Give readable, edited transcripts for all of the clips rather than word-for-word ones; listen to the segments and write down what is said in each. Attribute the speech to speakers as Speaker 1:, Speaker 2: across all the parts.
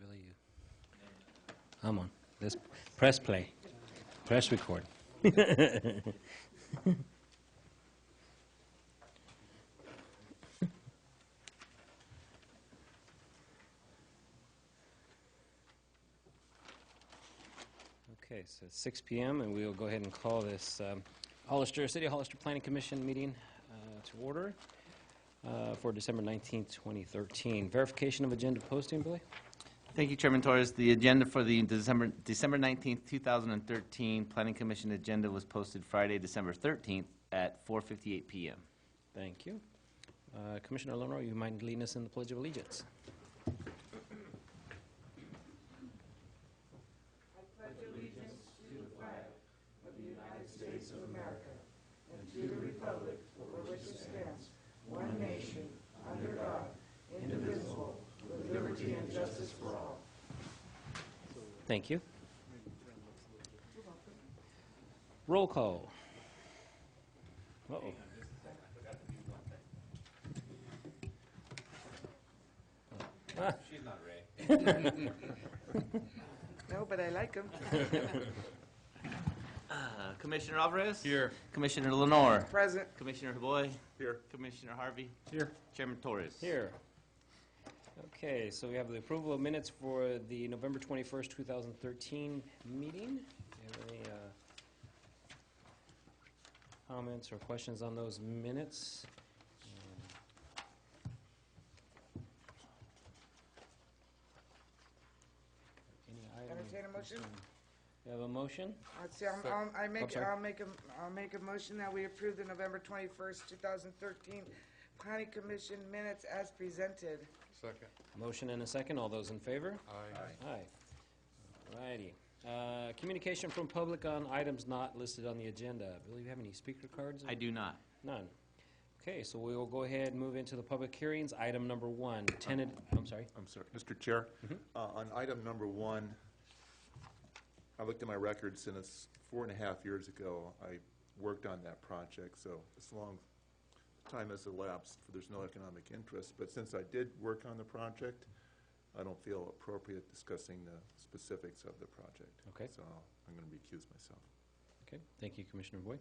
Speaker 1: Billy, you. Come on. Let's press play. Press record. Okay, so it's 6 p.m. and we will go ahead and call this City Hollister Planning Commission meeting to order for December 19th, 2013. Verification of agenda posting, Billy?
Speaker 2: Thank you, Chairman Torres. The agenda for the December 19th, 2013 Planning Commission agenda was posted Friday, December 13th at 4:58 p.m.
Speaker 1: Thank you. Commissioner Lenore, you mind leading us in the Pledge of Allegiance? Thank you. Roll call. Uh-oh.
Speaker 2: She's not Ray.
Speaker 3: No, but I like him.
Speaker 2: Commissioner Alvarez?
Speaker 1: Here.
Speaker 2: Commissioner Lenore?
Speaker 3: Present.
Speaker 2: Commissioner Boy?
Speaker 4: Here.
Speaker 2: Commissioner Harvey?
Speaker 4: Here.
Speaker 2: Chairman Torres?
Speaker 1: Here. Okay, so we have the approval of minutes for the November 21st, 2013 meeting. Do you have any comments or questions on those minutes? Any items?
Speaker 3: Entertain a motion?
Speaker 1: You have a motion?
Speaker 3: Let's see, I'll make a motion that we approve the November 21st, 2013 Planning Commission minutes as presented.
Speaker 4: Second.
Speaker 1: Motion and a second. All those in favor?
Speaker 4: Aye.
Speaker 1: Aye. All righty. Communication from public on items not listed on the agenda. Bill, you have any speaker cards?
Speaker 2: I do not.
Speaker 1: None. Okay, so we will go ahead and move into the public hearings. Item number one, I'm sorry.
Speaker 4: I'm sorry, Mr. Chair. On item number 1, I looked at my records, and it's 4.5 years ago I worked on that project, so as long time has elapsed, there's no economic interest. But since I did work on the project, I don't feel appropriate discussing the specifics of the project.
Speaker 1: Okay.
Speaker 4: So I'm going to recuse myself.
Speaker 1: Okay, thank you, Commissioner Boyd.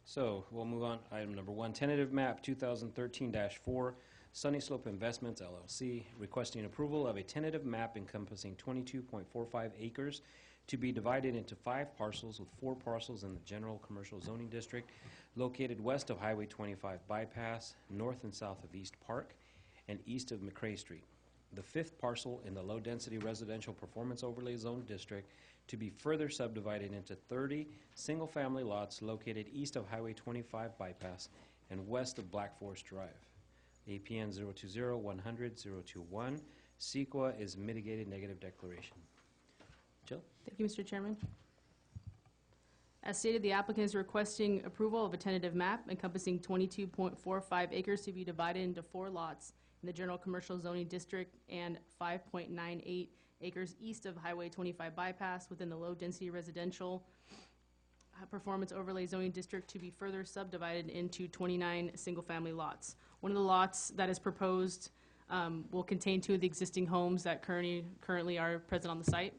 Speaker 1: So we'll move on. Item number 1, tentative map 2013-4, Sunny Slope Investments, LLC, requesting approval of a tentative map encompassing 22.45 acres to be divided into 5 parcels, with 4 parcels in the general commercial zoning district located west of Highway 25 bypass, north and south of East Park, and east of McCrae Street. The 5th parcel in the low-density residential performance overlay zone district to be further subdivided into 30 single-family lots located east of Highway 25 bypass and west of Black Forest Drive. APN 020-100-021. CEQA is mitigated negative declaration. Jill?
Speaker 5: Thank you, Mr. Chairman. As stated, the applicant is requesting approval of a tentative map encompassing 22.45 acres to be divided into 4 lots in the general commercial zoning district and 5.98 acres east of Highway 25 bypass within the low-density residential performance overlay zoning district to be further subdivided into 29 single-family lots. One of the lots that is proposed will contain 2 of the existing homes that currently are present on the site.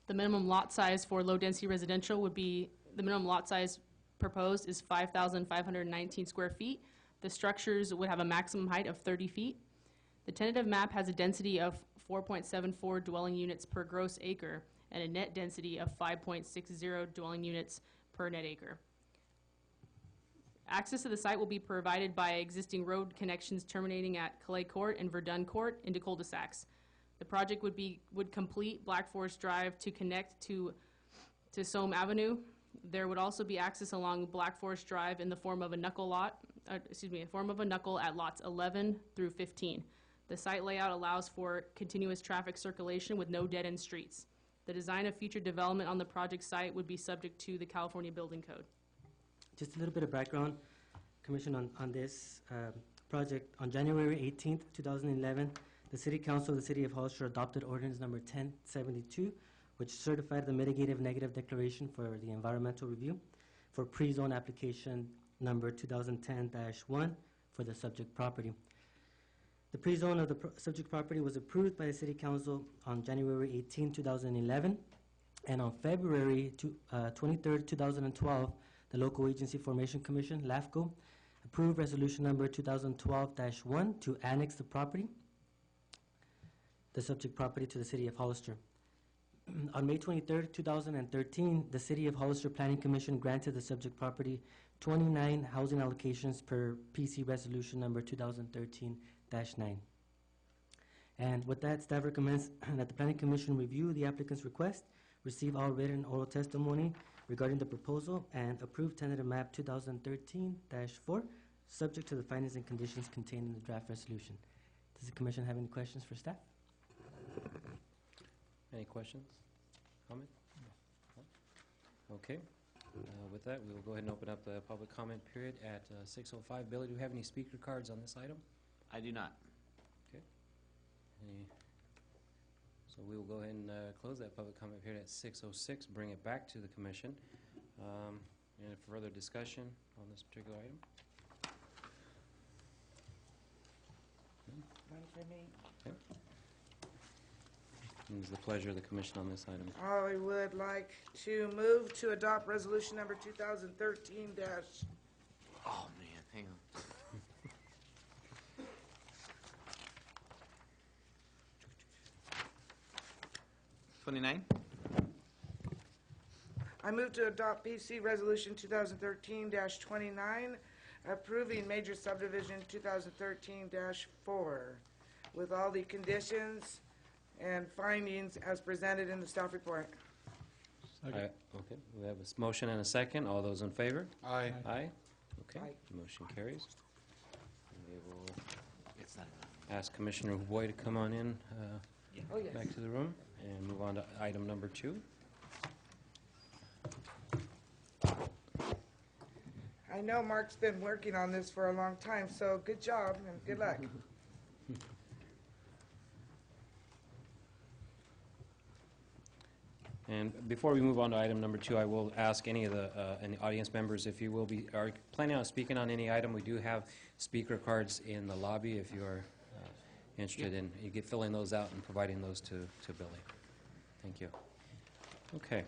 Speaker 5: The minimum lot size for low-density residential would be, the minimum lot size proposed is 5,519 square feet. The structures would have a maximum height of 30 feet. The tentative map has a density of 4.74 dwelling units per gross acre and a net density of 5.60 dwelling units per net acre. Access to the site will be provided by existing road connections terminating at Calais Court and Verdun Court into cul-de-sacs. The project would complete Black Forest Drive to connect to Somme Avenue. There would also be access along Black Forest Drive in the form of a knuckle at lots 11 through 15. The site layout allows for continuous traffic circulation with no dead-end streets. The design of future development on the project site would be subject to the California Building Code.
Speaker 6: Just a little bit of background. Commission, on this project. On January 18th, 2011, the City Council of the City of Hollister adopted ordinance number 1072, which certified the mitigative negative declaration for the environmental review for pre-zone application number 2010-1 for the subject property. The pre-zone of the subject property was approved by the City Council on January 18, 2011, and on February 23, 2012, the Local Agency Formation Commission, LAFCO, approved resolution number 2012-1 to annex the subject property to the City of Hollister. On May 23, 2013, the City of Hollister Planning Commission granted the subject property 29 housing allocations per PC resolution number 2013-9. And with that, staff recommends that the Planning Commission review the applicant's request, receive all written oral testimony regarding the proposal, and approve tentative map 2013-4, subject to the findings and conditions contained in the draft resolution. Does the Commission have any questions for staff?
Speaker 1: Any questions? Comment? No? Okay. With that, we will go ahead and open up the public comment period at 6:05. Billy, do we have any speaker cards on this item?
Speaker 2: I do not.
Speaker 1: So we will go ahead and close that public comment period at 6:06, bring it back to the commission. Any further discussion on this particular item?
Speaker 3: None for me.
Speaker 1: Okay. It is the pleasure of the commission on this item.
Speaker 3: I would like to move to adopt resolution number 2013
Speaker 2: Oh, man, hang on. 29?
Speaker 3: I move to adopt PC Resolution 2013-29, approving major subdivision 2013-4, with all the conditions and findings as presented in the staff report.
Speaker 1: Okay, we have a motion and a second. All those in favor?
Speaker 4: Aye.
Speaker 1: Aye? Okay,
Speaker 3: Aye.
Speaker 1: motion carries. We will
Speaker 2: It's not enough.
Speaker 1: ask Commissioner Boyd to come on in
Speaker 3: Oh, yes.
Speaker 1: back to the room and move on to item number 2.
Speaker 3: I know Mark's been working on this for a long time, so good job and good luck.
Speaker 1: And before we move on to item number 2, I will ask any of the any audience members if you will be are planning on speaking on any item. We do have speaker cards in the lobby if you are interested in filling those out and providing those to Billy. Thank you. Okay.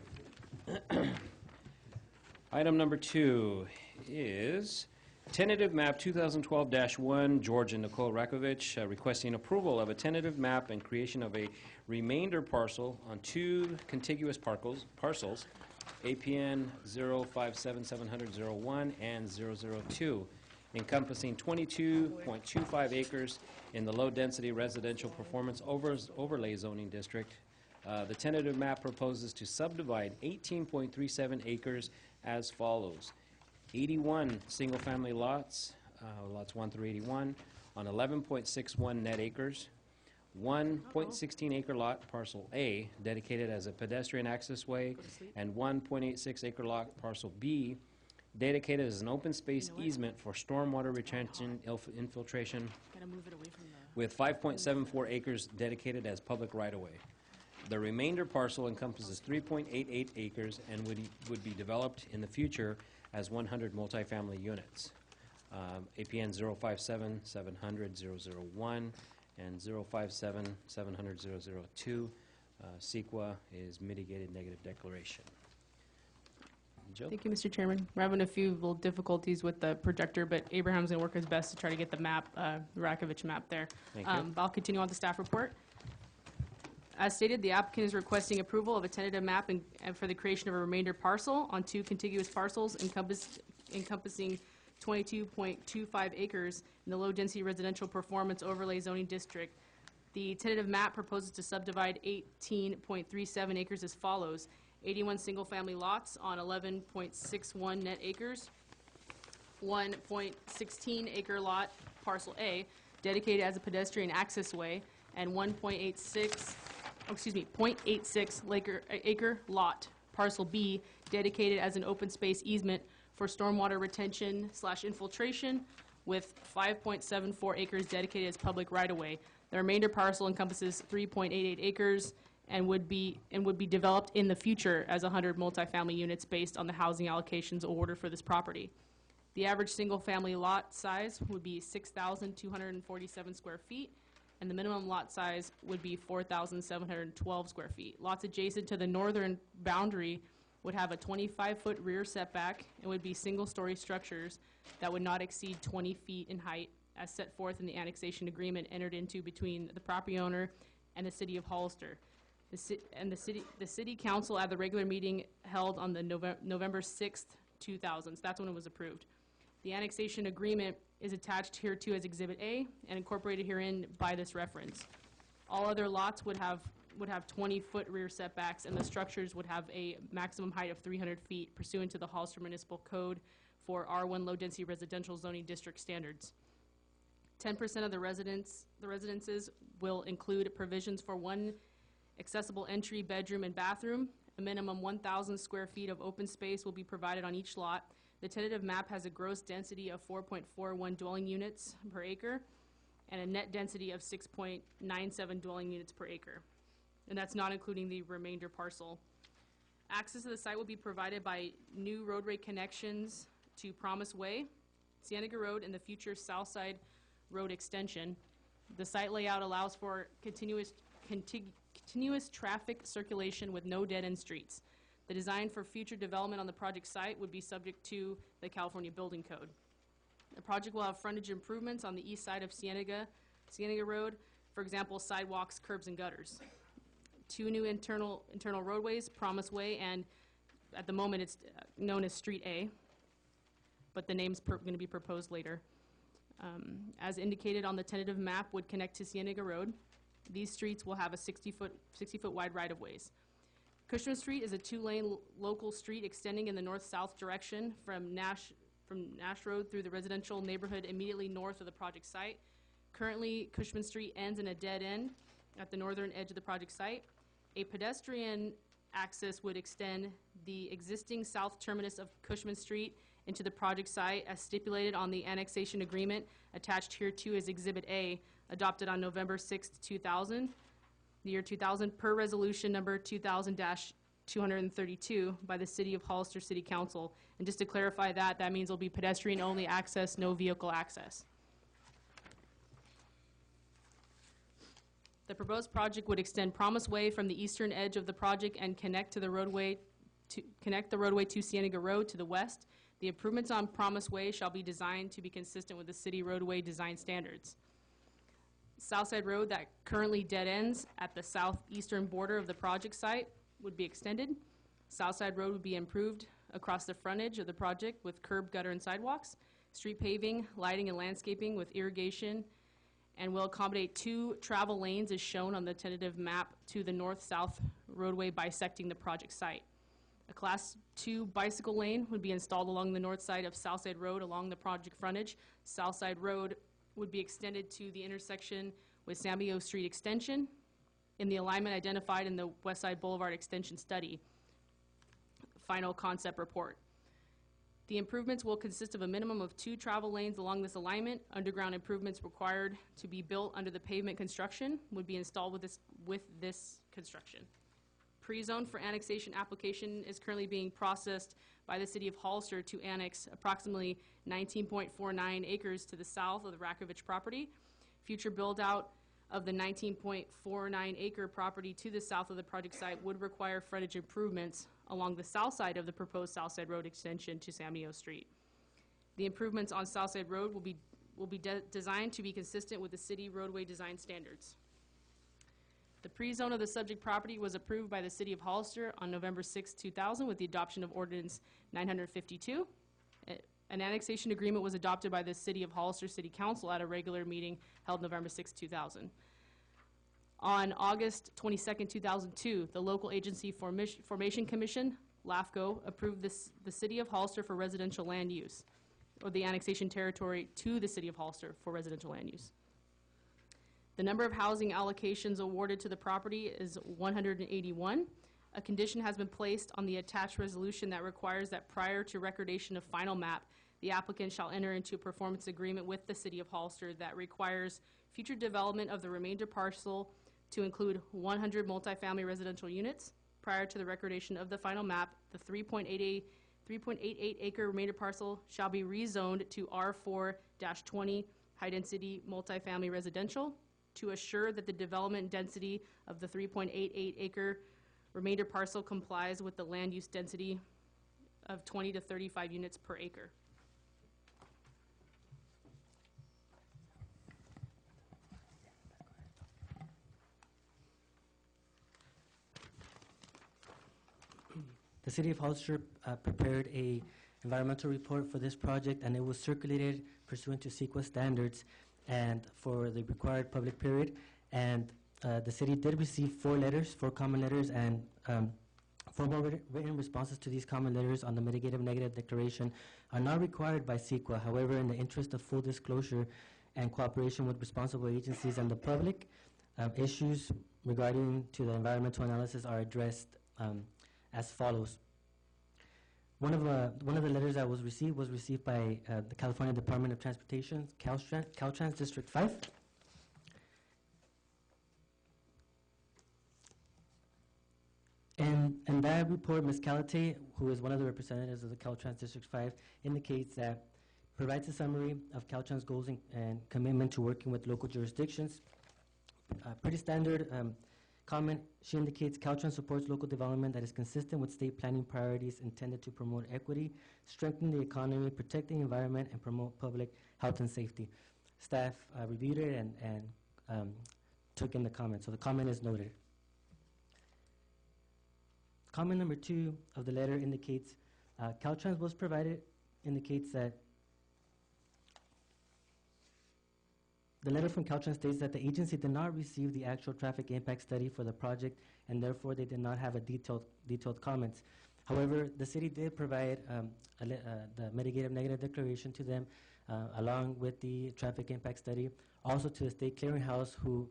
Speaker 1: Item number 2 is tentative map 2012-1, George and Nicole Rakovich, requesting approval of a tentative map and creation of a remainder parcel on 2 contiguous parcels, APN 0577001 and 002, encompassing 22.25 acres in the low-density residential performance overlay zoning district. The tentative map proposes to subdivide 18.37 acres as follows. 81 single-family lots, lots 1 through 81, on 11.61 net acres. 1.16 acre lot, parcel A, dedicated as a pedestrian access way, and 1.86 acre lot, parcel B, dedicated as an open space easement for stormwater retention infiltration,
Speaker 5: Gotta move it away from the...
Speaker 1: with 5.74 acres dedicated as public right-of-way. The remainder parcel encompasses 3.88 acres and would be developed in the future as 100 multifamily units. APN 057-700-001 and 057-700-002. CEQA is mitigated negative declaration. Jill?
Speaker 5: Thank you, Mr. Chairman. We're having a few little difficulties with the projector, but Abraham's going to work his best to try to get the map, the Rakovich map there.
Speaker 1: Thank you.
Speaker 5: But I'll continue on the staff report. As stated, the applicant is requesting approval of a tentative map and for the creation of a remainder parcel on 2 contiguous parcels encompassing 22.25 acres in the low-density residential performance overlay zoning district. The tentative map proposes to subdivide 18.37 acres as follows: 81 single-family lots on 11.61 net acres, 1.16 acre lot, parcel A, dedicated as a pedestrian access way, and 0.86 acre lot, parcel B, dedicated as an open space easement for stormwater retention / infiltration, with 5.74 acres dedicated as public right-of-way. The remainder parcel encompasses 3.88 acres and would be developed in the future as 100 multifamily units based on the housing allocations awarded for this property. The average single-family lot size would be 6,247 square feet, and the minimum lot size would be 4,712 square feet. Lots adjacent to the northern boundary would have a 25-foot rear setback and would be single-story structures that would not exceed 20 feet in height, as set forth in the annexation agreement entered into between the property owner and the city of Hollister. The city council at the regular meeting held on the November 6th, 2000. So that's when it was approved. The annexation agreement is attached hereto as Exhibit A and incorporated herein by this reference. All other lots would have 20-foot rear setbacks, and the structures would have a maximum height of 300 feet pursuant to the Hollister Municipal Code for R1 low-density residential zoning district standards. 10% of the residences will include provisions for one accessible entry, bedroom, and bathroom. A minimum 1,000 square feet of open space will be provided on each lot. The tentative map has a gross density of 4.41 dwelling units per acre and a net density of 6.97 dwelling units per acre. And that's not including the remainder parcel. Access to the site will be provided by new roadway connections to Promise Way, Cienega Road, and the future Southside Road extension. The site layout allows for continuous traffic circulation with no dead-end streets. The design for future development on the project site would be subject to the California Building Code. The project will have frontage improvements on the east side of Cienega Road, for example, sidewalks, curbs, and gutters. 2 new internal roadways, Promise Way, and at the moment it's known as Street A, but the name's going to be proposed later. As indicated on the tentative map, would connect to Cienega Road. These streets will have a 60-foot wide right-of-ways. Cushman Street is a 2-lane local street extending in the north-south direction from Nash Road through the residential neighborhood immediately north of the project site. Currently, Cushman Street ends in a dead end at the northern edge of the project site. A pedestrian access would extend the existing south terminus of Cushman Street into the project site as stipulated on the annexation agreement attached hereto as Exhibit A, adopted on November 6th, 2000, the year 2000, per resolution number 2000-232 by the City of Hollister City Council. And just to clarify that means there'll be pedestrian-only access, no vehicle access. The proposed project would extend Promise Way from the eastern edge of the project and connect the roadway to Cienega Road to the west. The improvements on Promise Way shall be designed to be consistent with the city roadway design standards. Southside Road that currently dead ends at the southeastern border of the project site would be extended. Southside Road would be improved across the frontage of the project with curb, gutter, and sidewalks, street paving, lighting, and landscaping with irrigation, and will accommodate 2 travel lanes as shown on the tentative map to the north-south roadway bisecting the project site. A Class 2 bicycle lane would be installed along the north side of Southside Road along the project frontage. Southside Road would be extended to the intersection with Sambio Street Extension in the alignment identified in the West Side Boulevard Extension Study. Final concept report. The improvements will consist of a minimum of 2 travel lanes along this alignment. Underground improvements required to be built under the pavement construction would be installed with this construction. Pre-zone for annexation application is currently being processed by the City of Hollister to annex approximately 19.49 acres to the south of the Rakovich property. Future build-out of the 19.49 acre property to the south of the project site would require frontage improvements along the south side of the proposed Southside Road extension to Samio Street. The improvements on Southside Road will be designed to be consistent with the city roadway design standards. The pre-zone of the subject property was approved by the City of Hollister on November 6, 2000 with the adoption of Ordinance 952. An annexation agreement was adopted by the City of Hollister City Council at a regular meeting held November 6, 2000. On August 22, 2002, the Local Agency Formation Commission, LAFCO, approved the City of Hollister for residential land use, or the annexation territory to the City of Hollister for residential land use. The number of housing allocations awarded to the property is 181. A condition has been placed on the attached resolution that requires that prior to recordation of final map, the applicant shall enter into a performance agreement with the City of Hollister that requires future development of the remainder parcel to include 100 multifamily residential units. Prior to the recordation of the final map, the 3.88 acre remainder parcel shall be rezoned to R4-20 high-density multifamily residential to assure that the development density of the 3.88 acre remainder parcel complies with the land use density of 20 to 35 units per acre.
Speaker 6: The City of Hollister prepared a environmental report for this project, and it was circulated pursuant to CEQA standards and for the required public period. And the city did receive 4 common letters, and formal written responses to these common letters on the mitigative negative declaration are not required by CEQA. However, in the interest of full disclosure and cooperation with responsible agencies and the public, issues regarding to the environmental analysis are addressed as follows. One of the letters that was received by the California Department of Transportation, Caltrans District 5. And that report, Ms. Calate, who is one of the representatives of the Caltrans District 5, indicates that provides a summary of Caltrans' goals and commitment to working with local jurisdictions. Pretty standard comment. She indicates Caltrans supports local development that is consistent with state planning priorities intended to promote equity, strengthen the economy, protect the environment, and promote public health and safety. Staff reviewed it and took in the comment, so the comment is noted. Comment number 2 of the letter indicates Caltrans was provided, indicates that the letter from Caltrans states that the agency did not receive the actual traffic impact study for the project, and therefore they did not have a detailed comments. However, the city did provide the mitigative negative declaration to them, along with the traffic impact study, also to the state clearinghouse, who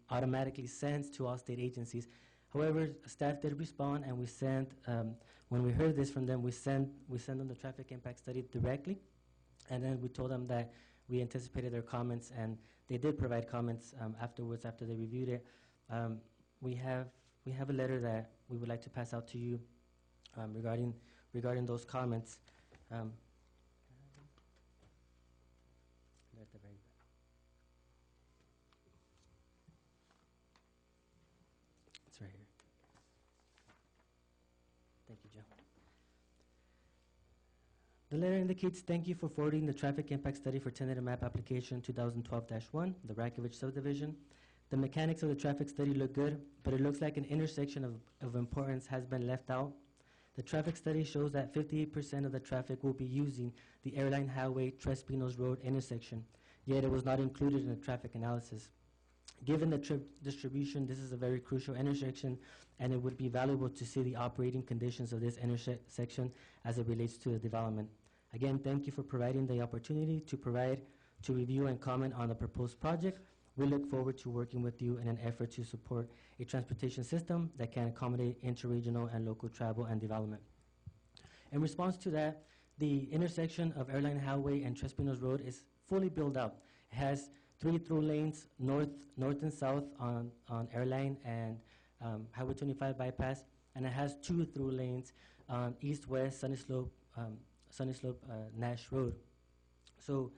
Speaker 6: automatically sends to all state agencies. However, staff did respond, and we sent, when we heard this from them, we sent them the traffic impact study directly, and then we told them that we anticipated their comments, and they did provide comments afterwards after they reviewed it. We have a letter that we would like to pass out to you regarding those comments. At the very back. It's right here. Thank you, Joe. The letter indicates, thank you for forwarding the traffic impact study for tentative map application 2012-1, the Rakovich subdivision. The mechanics of the traffic study look good, but it looks like an intersection of importance has been left out. The traffic study shows that 58% of the traffic will be using the Airline Highway Tres Pinos Road intersection, yet it was not included in the traffic analysis. Given the trip distribution, this is a very crucial intersection, and it would be valuable to see the operating conditions of this intersection as it relates to the development. Again, thank you for providing the opportunity to review and comment on the proposed project. We look forward to working with you in an effort to support a transportation system that can accommodate interregional and local travel and development. In response to that, the intersection of Airline Highway and Tres Pinos Road is fully built out. It has 3 through lanes, north and south on Airline and Highway 25 bypass, and it has 2 through lanes on east-west Sunny Slope Nash Road. So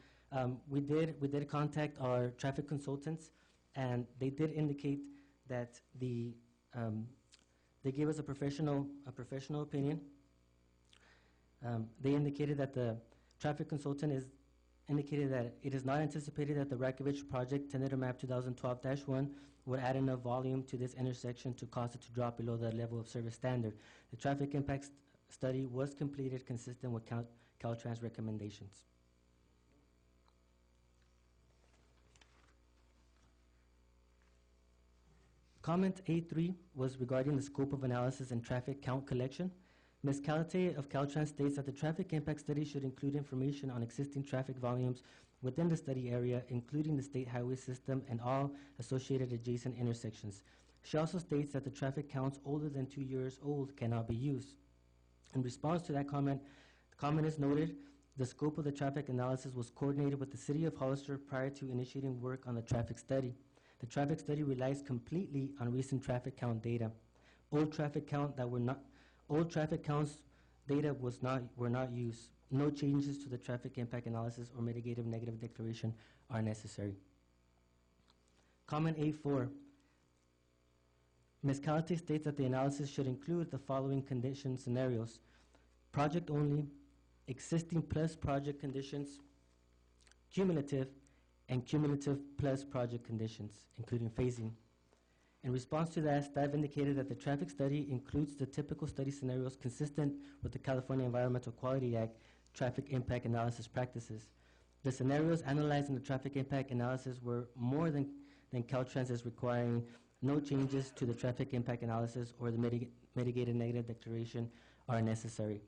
Speaker 6: we did contact our traffic consultants, and they did indicate that they gave us a professional opinion. They indicated that the traffic consultant indicated that it is not anticipated that the Rakovich project tentative map 2012-1 would add enough volume to this intersection to cause it to drop below the level of service standard. The traffic impact study was completed consistent with Caltrans recommendations. Comment A3 was regarding the scope of analysis and traffic count collection. Ms. Calate of Caltrans states that the traffic impact study should include information on existing traffic volumes within the study area, including the state highway system and all associated adjacent intersections. She also states that the traffic counts older than 2 years old cannot be used. In response to that comment, the comment is noted, the scope of the traffic analysis was coordinated with the City of Hollister prior to initiating work on the traffic study. The traffic study relies completely on recent traffic count data. Old traffic counts data were not used. No changes to the traffic impact analysis or mitigative negative declaration are necessary. Comment A4. Ms. Calate states that the analysis should include the following condition scenarios: project only, existing plus project conditions, cumulative, and cumulative plus project conditions, including phasing. In response to that, staff indicated that the traffic study includes the typical study scenarios consistent with the California Environmental Quality Act traffic impact analysis practices. The scenarios analyzed in the traffic impact analysis were more than Caltrans is requiring. No changes to the traffic impact analysis or the mitigated negative declaration are necessary.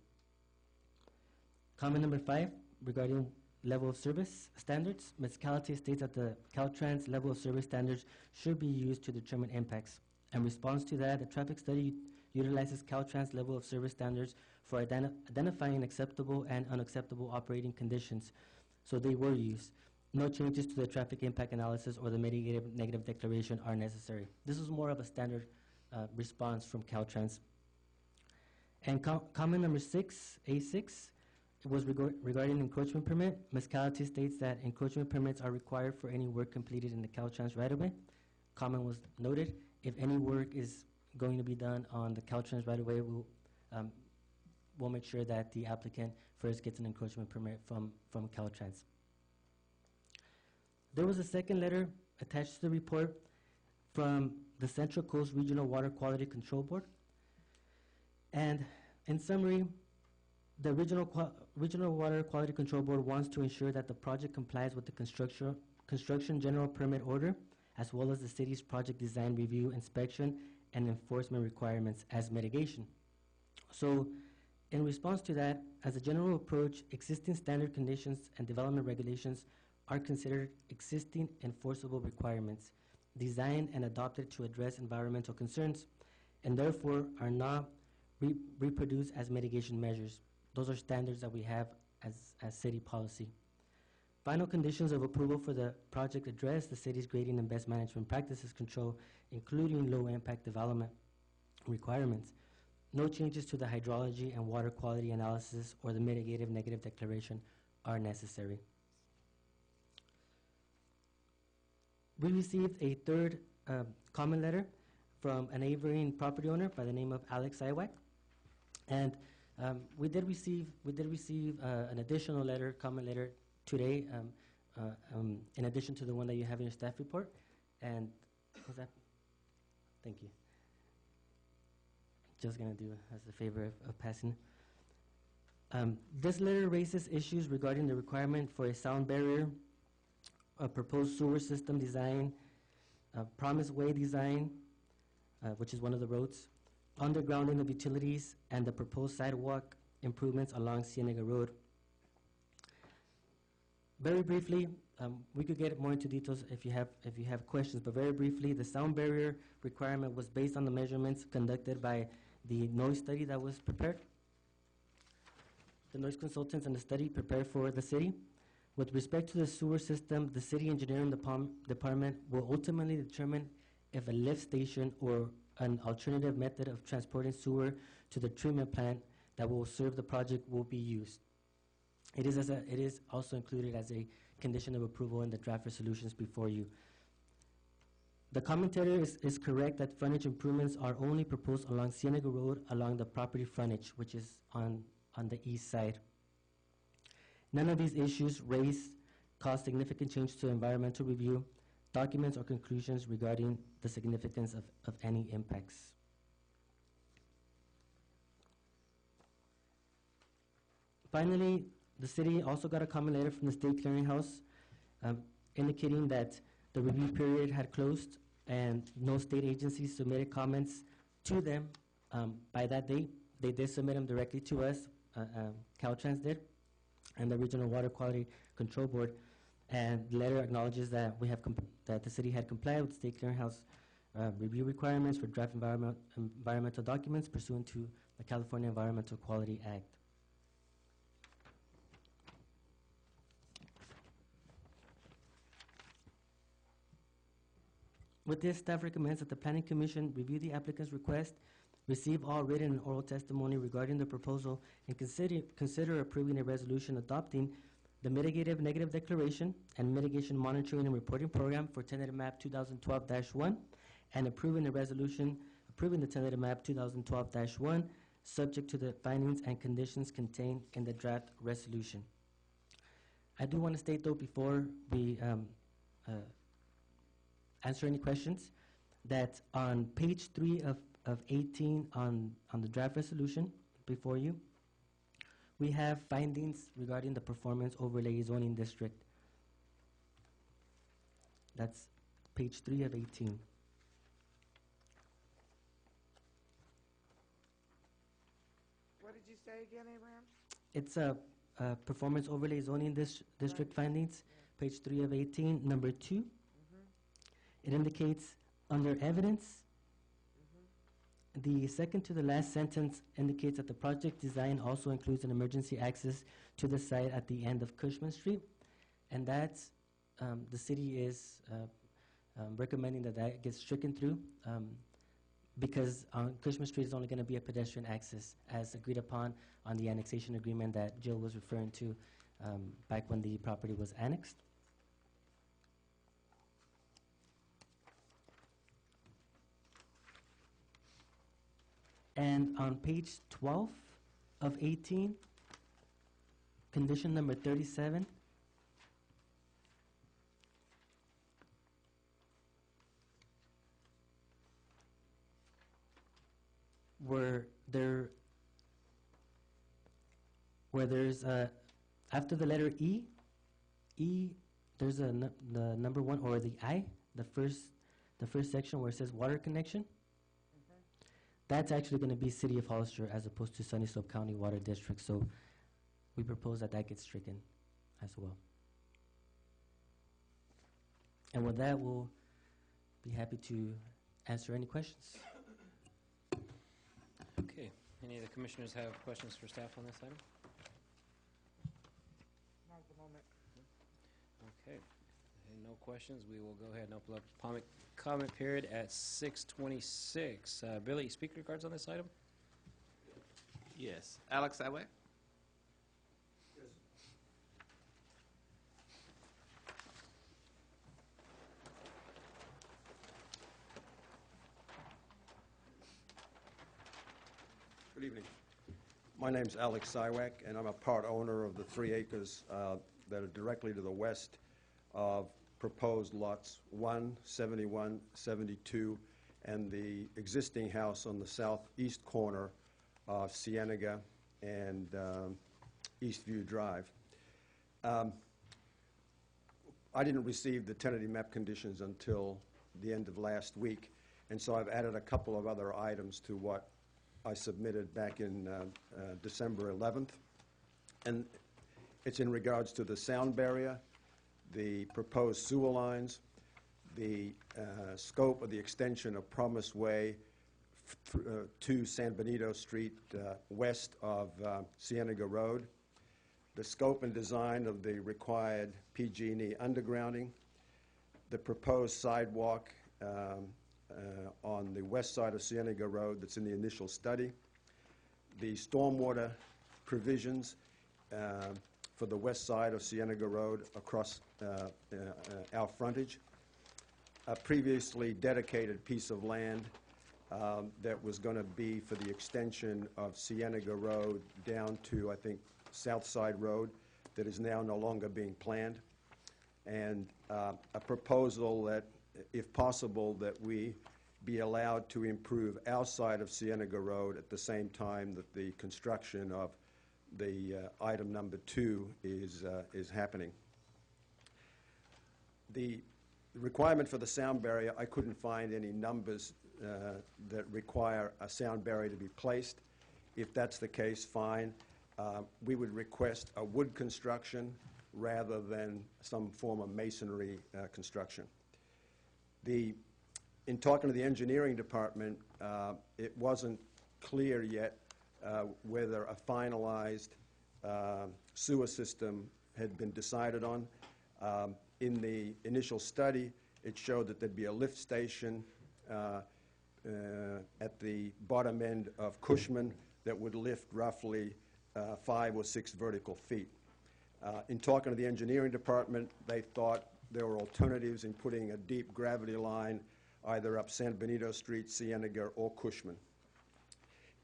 Speaker 6: Comment number 5, regarding level of service standards. Ms. Calate states that the Caltrans level of service standards should be used to determine impacts. In response to that, the traffic study utilizes Caltrans level of service standards for identifying acceptable and unacceptable operating conditions, so they were used. No changes to the traffic impact analysis or the mitigated negative declaration are necessary. This is more of a standard response from Caltrans. And comment number 6, A6, was regarding encroachment permit. Ms. Calate states that encroachment permits are required for any work completed in the Caltrans right-of-way. Comment was noted. If any work is going to be done on the Caltrans right-of-way, we'll make sure that the applicant first gets an encroachment permit from Caltrans. There was a second letter attached to the report from the Central Coast Regional Water Quality Control Board. And in summary, the Regional Water Quality Control Board wants to ensure that the project complies with the construction general permit order, as well as the city's project design review, inspection, and enforcement requirements as mitigation. So, in response to that, as a general approach, existing standard conditions and development regulations are considered existing enforceable requirements, designed and adopted to address environmental concerns, and therefore are not reproduced as mitigation measures. Those are standards that we have as city policy. Final conditions of approval for the project address the city's grading and best management practices control, including low impact development requirements. No changes to the hydrology and water quality analysis or the mitigative negative declaration are necessary. We received a third comment letter from a neighboring property owner by the name of Alex Iwak. And we did receive an additional letter, comment letter today, in addition to the one that you have in your staff report. And what's that? Thank you. Just gonna do as a favor of passing. This letter raises issues regarding the requirement for a sound barrier, a proposed sewer system design, promised way design, which is one of the roads, undergrounding of utilities, and the proposed sidewalk improvements along Cienega Road. Very briefly, we could get more into details if you have questions, but very briefly, the sound barrier requirement was based on the measurements conducted by the noise study that was prepared. The noise consultants and the study prepared for the city. With respect to the sewer system, the city engineering department will ultimately determine if a lift station or an alternative method of transporting sewer to the treatment plant that will serve the project will be used. It is also included as a condition of approval in the draft resolutions before you. The commentator is correct that frontage improvements are only proposed along Cienega Road along the property frontage, which is on the east side. None of these issues raised cause significant change to environmental review, documents, or conclusions regarding the significance of any impacts. Finally, the city also got a comment letter from the State Clearinghouse indicating that the review period had closed and no state agencies submitted comments to them by that date. They did submit them directly to us, Caltrans did, and the Regional Water Quality Control Board. And the letter acknowledges that that the city had complied with state clearinghouse review requirements for draft environmental documents pursuant to the California Environmental Quality Act. With this, staff recommends that the Planning Commission review the applicant's request, receive all written and oral testimony regarding the proposal, and consider approving a resolution adopting the mitigative negative declaration and mitigation monitoring and reporting program for tentative map 2012-1, and approving a resolution approving the tentative map 2012-1, subject to the findings and conditions contained in the draft resolution. I do want to state, though, before we answer any questions, that on page 3 of 18 on the draft resolution before you, we have findings regarding the performance overlay zoning district. That's page 3 of 18.
Speaker 3: What did you say again, Abraham?
Speaker 6: It's a performance overlay zoning district findings, page 3 of 18, number 2. It indicates under evidence. The second to the last sentence indicates that the project design also includes an emergency access to the site at the end of Cushman Street, and that's the city is recommending that gets stricken through because Cushman Street is only going to be a pedestrian access as agreed upon on the annexation agreement that Jill was referring to back when the property was annexed. And on page 12 of 18, condition number 37, where there's after the letter E, there's the number 1 or the I, the first section where it says water connection. That's actually going to be City of Hollister as opposed to Sunny Slope County Water District, so we propose that gets stricken as well. And with that, we'll be happy to answer any questions.
Speaker 1: Okay. Any of the commissioners have questions for staff on this item?
Speaker 3: Not at the moment.
Speaker 1: Okay. No questions. We will go ahead and open up comment period at 6:26. Billy, speaker cards on this item?
Speaker 2: Yes. Alex Iway?
Speaker 7: Good evening. My name's Alex Siwak, and I'm a part owner of the 3 acres that are directly to the west of proposed lots 1, 71, 72, and the existing house on the southeast corner of Cienega and Eastview Drive. I didn't receive the tentative map conditions until the end of last week, and so I've added a couple of other items to what I submitted back in December 11th. And it's in regards to the sound barrier, the proposed sewer lines, the scope of the extension of Promise Way to San Benito Street west of Cienega Road, the scope and design of the required PG&E undergrounding, the proposed sidewalk on the west side of Cienega Road that's in the initial study, the stormwater provisions for the west side of Cienega Road across our frontage, a previously dedicated piece of land that was going to be for the extension of Cienega Road down to, I think, South Side Road that is now no longer being planned, and a proposal that, if possible, that we be allowed to improve our side of Cienega Road at the same time that the construction of the item number 2 is happening. The requirement for the sound barrier, I couldn't find any numbers that require a sound barrier to be placed. If that's the case, fine. We would request a wood construction rather than some form of masonry construction. In talking to the engineering department, it wasn't clear yet whether a finalized sewer system had been decided on. In the initial study, it showed that there'd be a lift station at the bottom end of Cushman that would lift roughly 5 or 6 vertical feet. In talking to the engineering department, they thought there were alternatives in putting a deep gravity line either up San Benito Street, Cienega, or Cushman.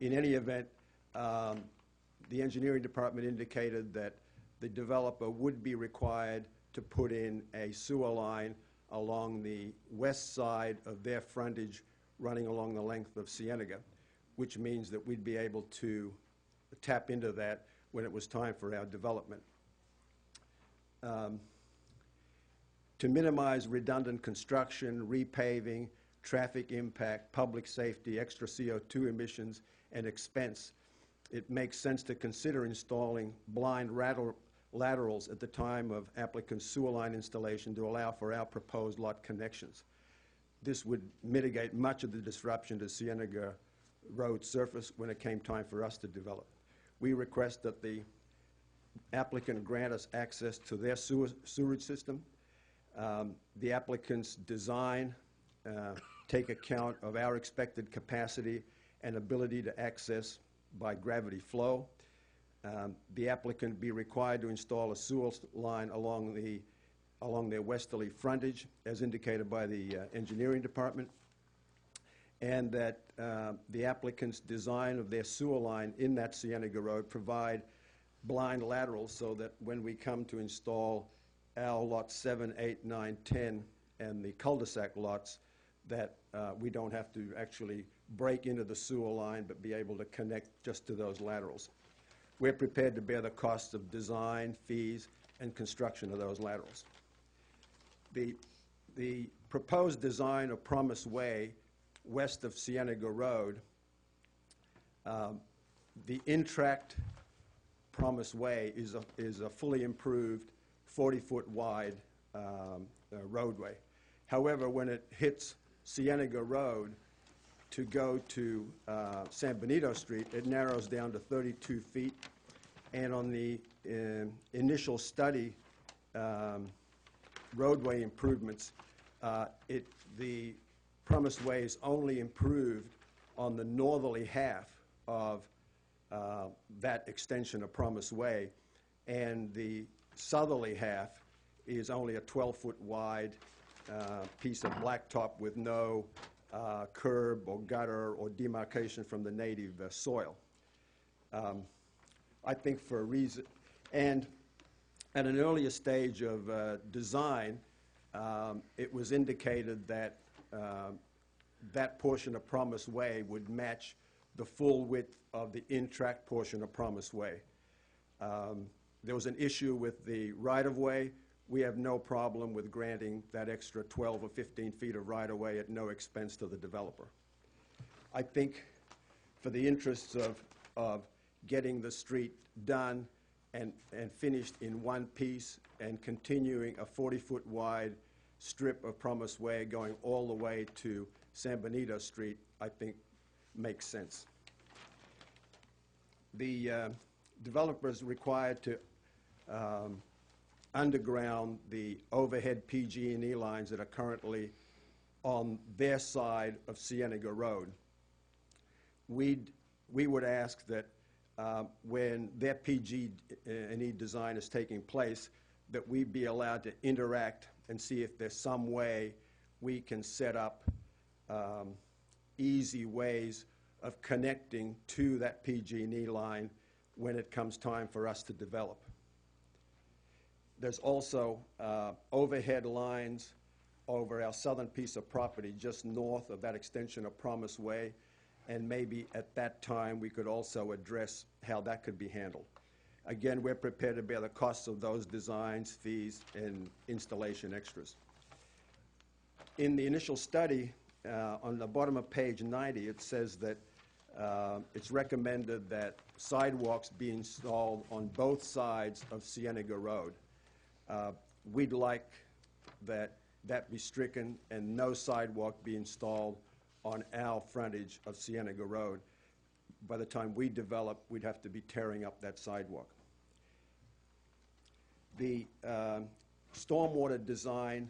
Speaker 7: In any event, the engineering department indicated that the developer would be required to put in a sewer line along the west side of their frontage running along the length of Cienega, which means that we'd be able to tap into that when it was time for our development. To minimize redundant construction, repaving, traffic impact, public safety, extra CO2 emissions, and expense, it makes sense to consider installing blind laterals at the time of applicant's sewer line installation to allow for our proposed lot connections. This would mitigate much of the disruption to Cienega Road surface when it came time for us to develop. We request that the applicant grant us access to their sewerage system. The applicant's design take account of our expected capacity and ability to access by gravity flow. The applicant be required to install a sewer line along their westerly frontage, as indicated by the engineering department, and that the applicant's design of their sewer line in that Cienega Road provide blind laterals so that when we come to install our lots 7, 8, 9, 10, and the cul-de-sac lots, that we don't have to actually break into the sewer line but be able to connect just to those laterals. We're prepared to bear the costs of design, fees, and construction of those laterals. The proposed design of Promise Way west of Cienega Road, the in-tract Promise Way is a fully improved 40-foot wide roadway. However, when it hits Cienega Road to go to San Benito Street, it narrows down to 32 feet. And on the initial study, roadway improvements, the Promised Way is only improved on the northerly half of that extension of Promised Way, and the southerly half is only a 12-foot wide piece of blacktop with no curb or gutter or demarcation from the native soil. I think for a reason, and at an earlier stage of design, it was indicated that that portion of Promise Way would match the full width of the in-tract portion of Promise Way. There was an issue with the right-of-way. We have no problem with granting that extra 12 or 15 feet of right-of-way at no expense to the developer. I think for the interests of getting the street done and finished in one piece and continuing a 40-foot wide strip of Promise Way going all the way to San Benito Street, I think makes sense. The developer is required to underground the overhead PG&E lines that are currently on their side of Cienega Road. We would ask that when their PG&E design is taking place, that we be allowed to interact and see if there's some way we can set up easy ways of connecting to that PG&E line when it comes time for us to develop. There's also overhead lines over our southern piece of property just north of that extension of Promise Way, and maybe at that time we could also address how that could be handled. Again, we're prepared to bear the costs of those designs, fees, and installation extras. In the initial study, on the bottom of page 90, it says that it's recommended that sidewalks be installed on both sides of Cienega Road. We'd like that be stricken and no sidewalk be installed on our frontage of Cienega Road. By the time we develop, we'd have to be tearing up that sidewalk. The stormwater design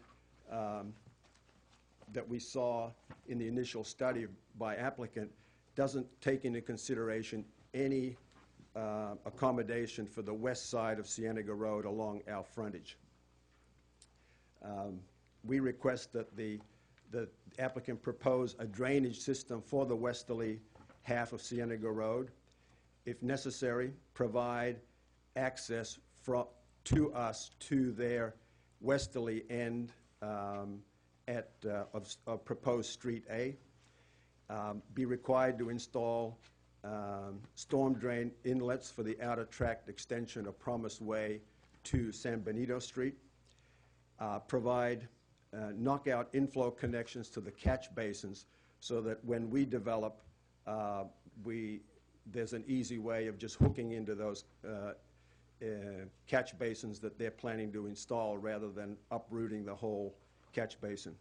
Speaker 7: that we saw in the initial study by applicant doesn't take into consideration any accommodation for the west side of Cienega Road along our frontage. We request that the applicant propose a drainage system for the westerly half of Cienega Road. If necessary, provide access to us to their westerly end of proposed Street A. Be required to install storm drain inlets for the outer tract extension of Promise Way to San Benito Street. Provide knockout inflow connections to the catch basins so that when we develop, there's an easy way of just hooking into those catch basins that they're planning to install rather than uprooting the whole catch basin.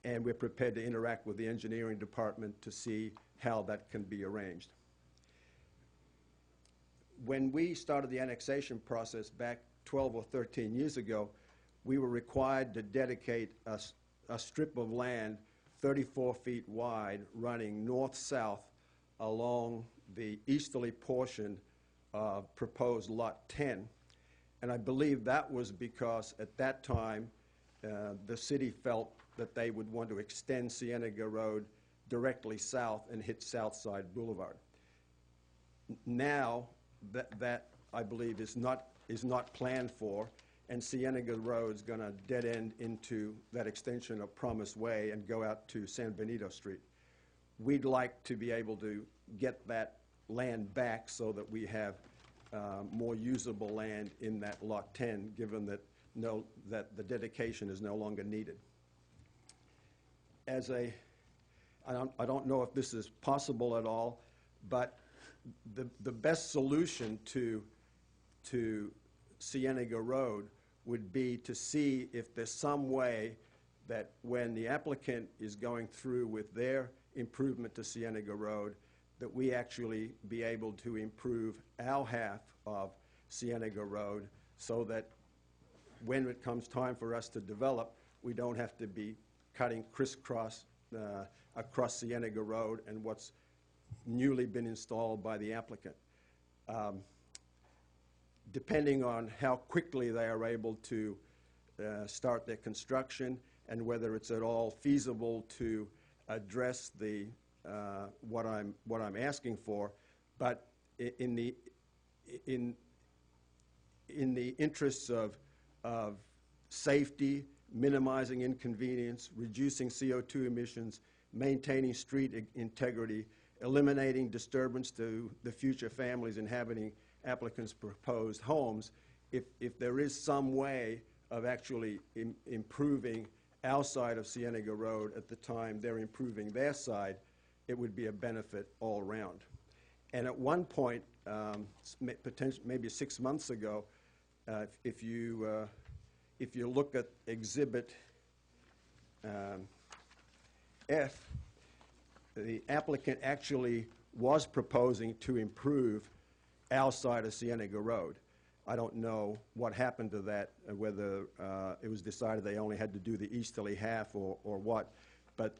Speaker 7: And we're prepared to interact with the engineering department to see how that can be arranged. When we started the annexation process back 12 or 13 years ago, we were required to dedicate a strip of land 34 feet wide running north-south along the easterly portion of proposed Lot 10. And I believe that was because at that time the city felt that they would want to extend Cienega Road directly south and hit Southside Boulevard. Now that I believe is not planned for, and Cienega Road's going to dead end into that extension of Promise Way and go out to San Benito Street. We'd like to be able to get that land back so that we have more usable land in that Lot 10, given that the dedication is no longer needed. I don't know if this is possible at all, but the best solution to Cienega Road would be to see if there's some way that when the applicant is going through with their improvement to Cienega Road, that we actually be able to improve our half of Cienega Road so that when it comes time for us to develop, we don't have to be cutting crisscross across Cienega Road and what's newly been installed by the applicant. Depending on how quickly they are able to start their construction and whether it's at all feasible to address what I'm asking for, but in the interests of safety, minimizing inconvenience, reducing CO2 emissions, maintaining street integrity, eliminating disturbance to the future families inhabiting applicants' proposed homes, if there is some way of actually improving our side of Cienega Road at the time they're improving their side, it would be a benefit all around. And at one point, maybe 6 months ago, if you look at Exhibit F, the applicant actually was proposing to improve our side of Cienega Road. I don't know what happened to that, whether it was decided they only had to do the easterly half or what, but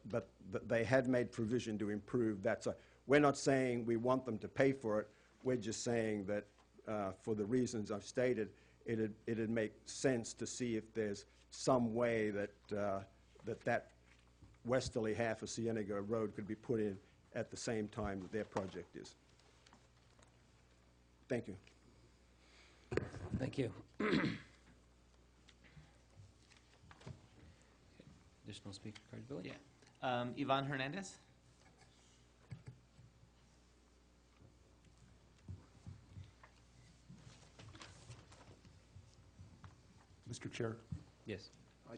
Speaker 7: they had made provision to improve that side. We're not saying we want them to pay for it. We're just saying that for the reasons I've stated, it'd make sense to see if there's some way that that westerly half of Cienega Road could be put in at the same time that their project is. Thank you.
Speaker 1: Thank you. Additional speaker card, Billy?
Speaker 2: Yeah. Ivan Hernandez?
Speaker 4: Mr. Chair,
Speaker 1: Yes.
Speaker 4: I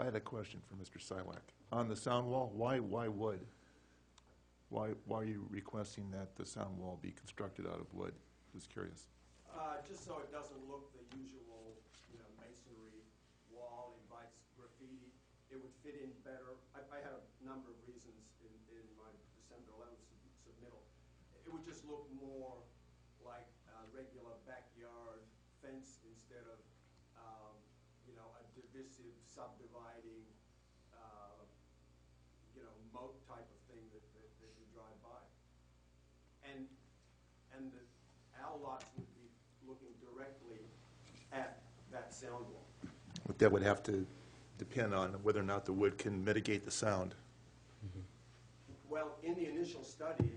Speaker 4: had a question for Mr. Silac. On the sound wall, why wood? Why are you requesting that the sound wall be constructed out of wood? Just curious.
Speaker 7: Just so it doesn't look the usual, it would fit in better. I had a number of reasons in my December 11th submittal. It would just look more like a regular backyard fence instead of, a divisive subdividing, moat type of thing that you drive by. And our lots would be looking directly at that sound wall.
Speaker 4: But that would have to depend on whether or not the wood can mitigate the sound.
Speaker 7: Well, in the initial study,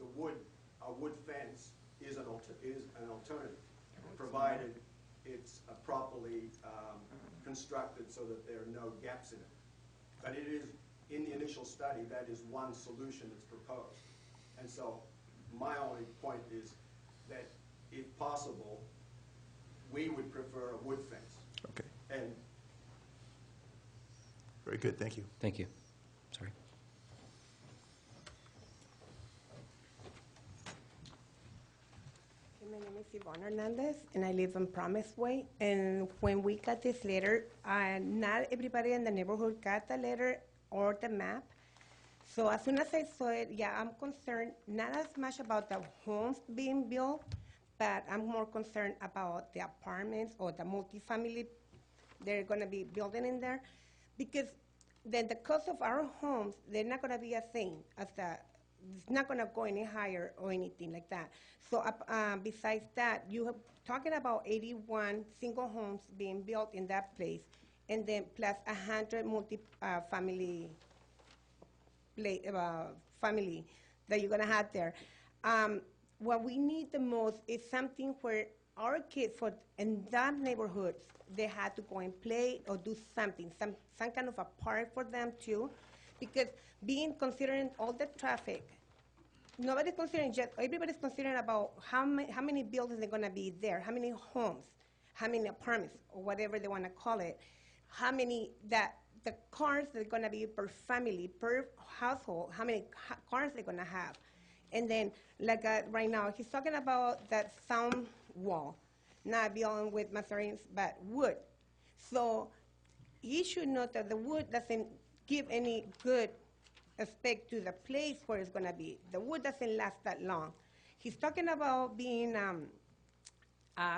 Speaker 7: a wood fence is an alternative, provided it's properly constructed so that there are no gaps in it. But it is, in the initial study, that is one solution that's proposed. And so my only point is that, if possible, we would prefer a wood fence.
Speaker 4: Okay,
Speaker 7: And
Speaker 4: very good, thank you.
Speaker 1: Thank you. Sorry.
Speaker 8: My name is Yvonne Hernandez, and I live on Promise Way. And when we got this letter, not everybody in the neighborhood got the letter or the map. So as soon as I saw it, I'm concerned not as much about the homes being built, but I'm more concerned about the apartments or the multifamily they're going to be building in there, because then the cost of our homes, they're not going to be a thing as the. It's not going to go any higher or anything like that. So besides that, you are talking about 81 single homes being built in that place, and then plus 100 family that you're going to have there. What we need the most is something where our kids in that neighborhoods, they had to go and play or do something, some kind of a park for them too, because considering all the traffic, nobody's considering everybody's considering about how many buildings are going to be there, how many homes, how many apartments, or whatever they want to call it, how many the cars that are going to be per family, per household, how many cars they're going to have. And then, like right now, he's talking about that sound wall, not building with materials, but wood. So he should know that the wood doesn't give any good aspect to the place where it's going to be. The wood doesn't last that long. He's talking about being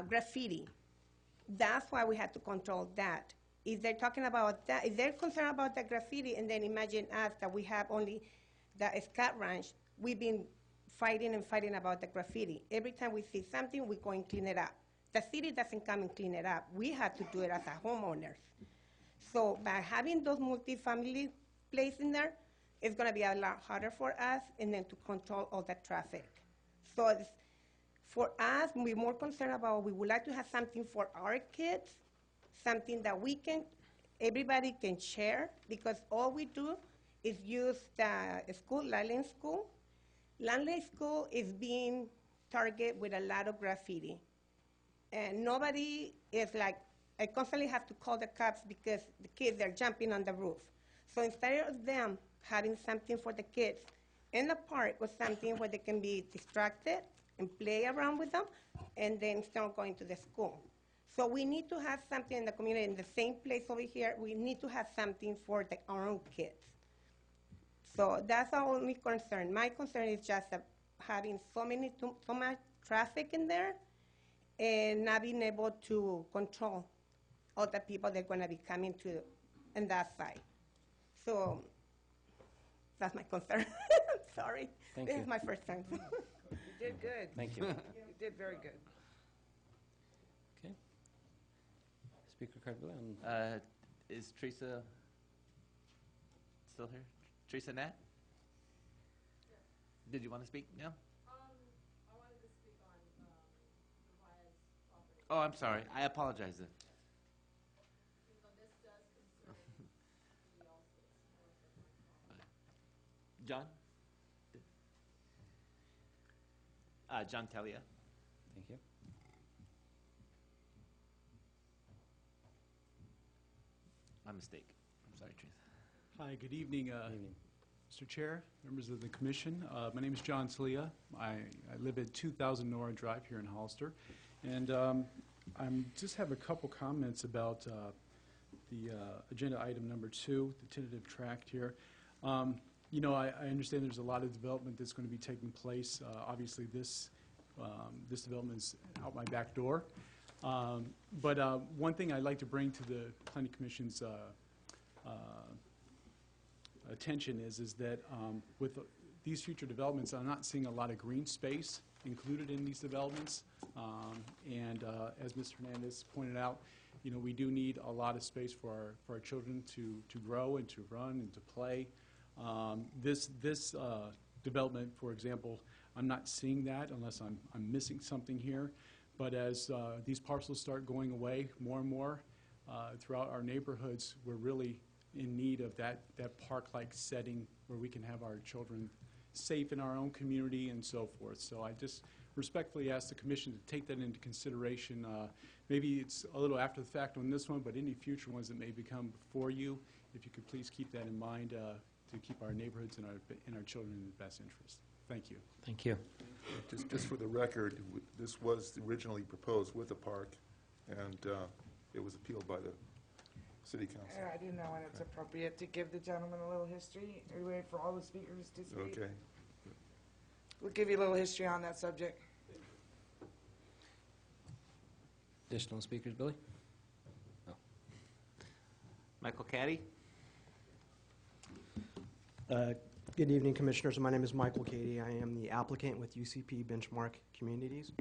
Speaker 8: graffiti. That's why we have to control that. If they're talking about that, if they're concerned about the graffiti, and then imagine us that we have only the Scott Ranch, we've been fighting and fighting about the graffiti. Every time we see something, we go and clean it up. The city doesn't come and clean it up. We have to do it as a homeowners. So by having those multifamily places in there, it's going to be a lot harder for us, and then to control all the traffic. So for us, we're more concerned about, we would like to have something for our kids, something that everybody can share, because all we do is use the school, Landlane School. Landlane School is being targeted with a lot of graffiti. And nobody is like, I constantly have to call the cops because the kids are jumping on the roof. So instead of them having something for the kids in the park, was something where they can be distracted and play around with them, and then start going to the school. So we need to have something in the community, in the same place over here, we need to have something for our own kids. So that's our only concern. My concern is just having so much traffic in there and not being able to control all the people that are going to be coming to on that side. So that's my concern. Sorry.
Speaker 1: Thank
Speaker 8: This
Speaker 1: you.
Speaker 8: is my first time.
Speaker 3: You did good.
Speaker 1: Thank you.
Speaker 3: You did very good.
Speaker 1: Okay. Speaker Cardillo.
Speaker 2: Is Teresa still here? Teresa Nat? Did you want to speak? No?
Speaker 5: I wanted to speak on the Baez property.
Speaker 2: Oh, I'm sorry. I apologize then.
Speaker 5: This does concern the Allstates.
Speaker 2: John? John Talia.
Speaker 1: Thank you.
Speaker 2: My mistake. I'm sorry, Teresa.
Speaker 9: Hi, good evening,
Speaker 1: Good evening.
Speaker 9: Mr. Chair, members of the commission. My name is John Talia. I live at 2000 Nora Drive here in Hollister. And I just have a couple comments about the agenda item number 2, the tentative tract here. You know, I understand there's a lot of development that's going to be taking place. Obviously, this development is out my back door. But one thing I'd like to bring to the Planning Commission's attention is that with these future developments, I'm not seeing a lot of green space included in these developments. And as Mr. Hernandez pointed out, you know, we do need a lot of space for our children to grow and to run and to play. This development, for example, I'm not seeing that unless I'm missing something here. But as these parcels start going away more and more throughout our neighborhoods, we're really in need of that park-like setting where we can have our children safe in our own community and so forth. So I just respectfully ask the Commission to take that into consideration. Maybe it's a little after the fact on this one, but any future ones that may become before you, if you could please keep that in mind to keep our neighborhoods and our children in the best interest. Thank you.
Speaker 1: Thank you.
Speaker 4: Just for the record, this was originally proposed with a park, and it was appealed by the city council.
Speaker 3: I didn't know when it's appropriate to give the gentleman a little history. Are you waiting for all the speakers to speak?
Speaker 4: Okay.
Speaker 3: We'll give you a little history on that subject.
Speaker 1: Additional speakers, Billy?
Speaker 2: Michael Caddy?
Speaker 10: Good evening, Commissioners. My name is Michael Cady. I am the applicant with UCP Benchmark Communities.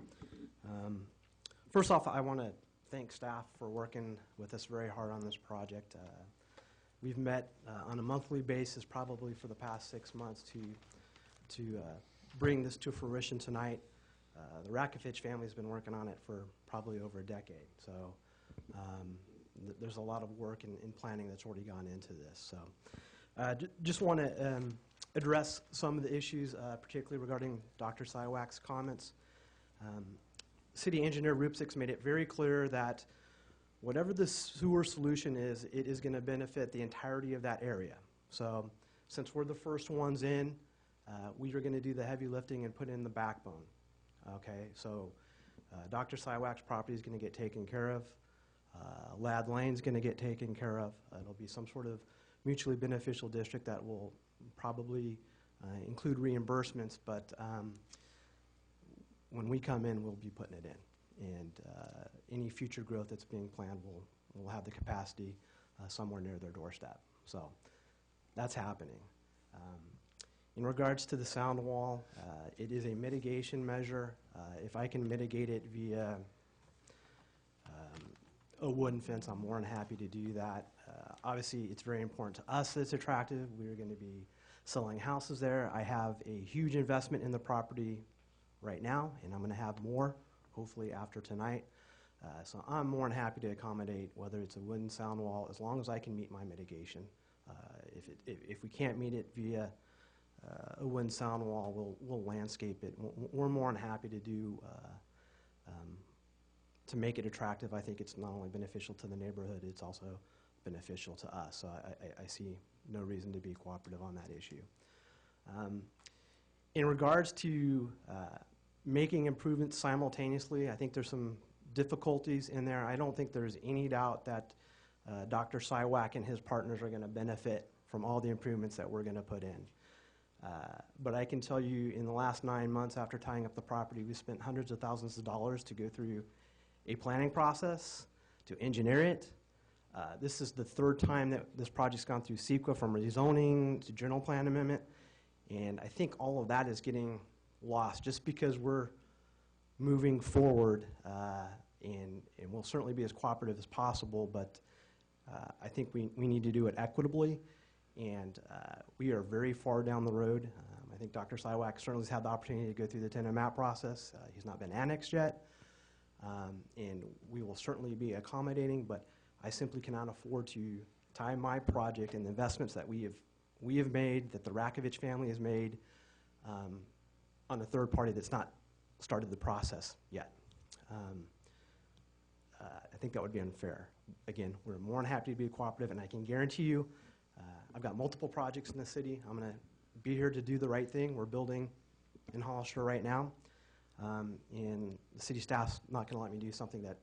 Speaker 10: First off, I want to thank staff for working with us very hard on this project. We've met on a monthly basis probably for the past 6 months to bring this to fruition tonight. The Rakovich family has been working on it for probably over a decade. So there's a lot of work and planning that's already gone into this. So just want to address some of the issues, particularly regarding Dr. Siwak's comments. City Engineer Rupsix made it very clear that whatever the sewer solution is, it is going to benefit the entirety of that area. So since we're the first ones in, we are going to do the heavy lifting and put in the backbone. Okay, so Dr. Siwak's property is going to get taken care of. Lad Lane's going to get taken care of. It'll be some sort of mutually beneficial district that will probably include reimbursements, but when we come in, we'll be putting it in. And any future growth that's being planned will have the capacity somewhere near their doorstep. So that's happening. In regards to the sound wall, it is a mitigation measure. If I can mitigate it via a wooden fence, I'm more than happy to do that. Obviously, it's very important to us that it's attractive. We're going to be selling houses there. I have a huge investment in the property right now, and I'm going to have more, hopefully after tonight. So I'm more than happy to accommodate whether it's a wooden sound wall, as long as I can meet my mitigation. If we can't meet it via a wooden sound wall, we'll landscape it. We're more than happy to do to make it attractive. I think it's not only beneficial to the neighborhood, it's also beneficial to us. So I see no reason to be cooperative on that issue. In regards to making improvements simultaneously, I think there's some difficulties in there. I don't think there's any doubt that Dr. Siwak and his partners are going to benefit from all the improvements that we're going to put in. But I can tell you, in the last 9 months after tying up the property, we spent hundreds of thousands of dollars to go through a planning process, to engineer it. This is the third time that this project's gone through CEQA, from rezoning to general plan amendment. And I think all of that is getting lost just because we're moving forward, and we'll certainly be as cooperative as possible, but I think we need to do it equitably, and we are very far down the road. I think Dr. Siwak certainly has had the opportunity to go through the tentative map process. He's not been annexed yet, and we will certainly be accommodating, but I simply cannot afford to tie my project and the investments that we have made, that the Rakovich family has made, on a third party that's not started the process yet. I think that would be unfair. Again, we're more than happy to be cooperative, and I can guarantee you, I've got multiple projects in the city. I'm going to be here to do the right thing. We're building in Hollister right now, and the city staff's not going to let me do something that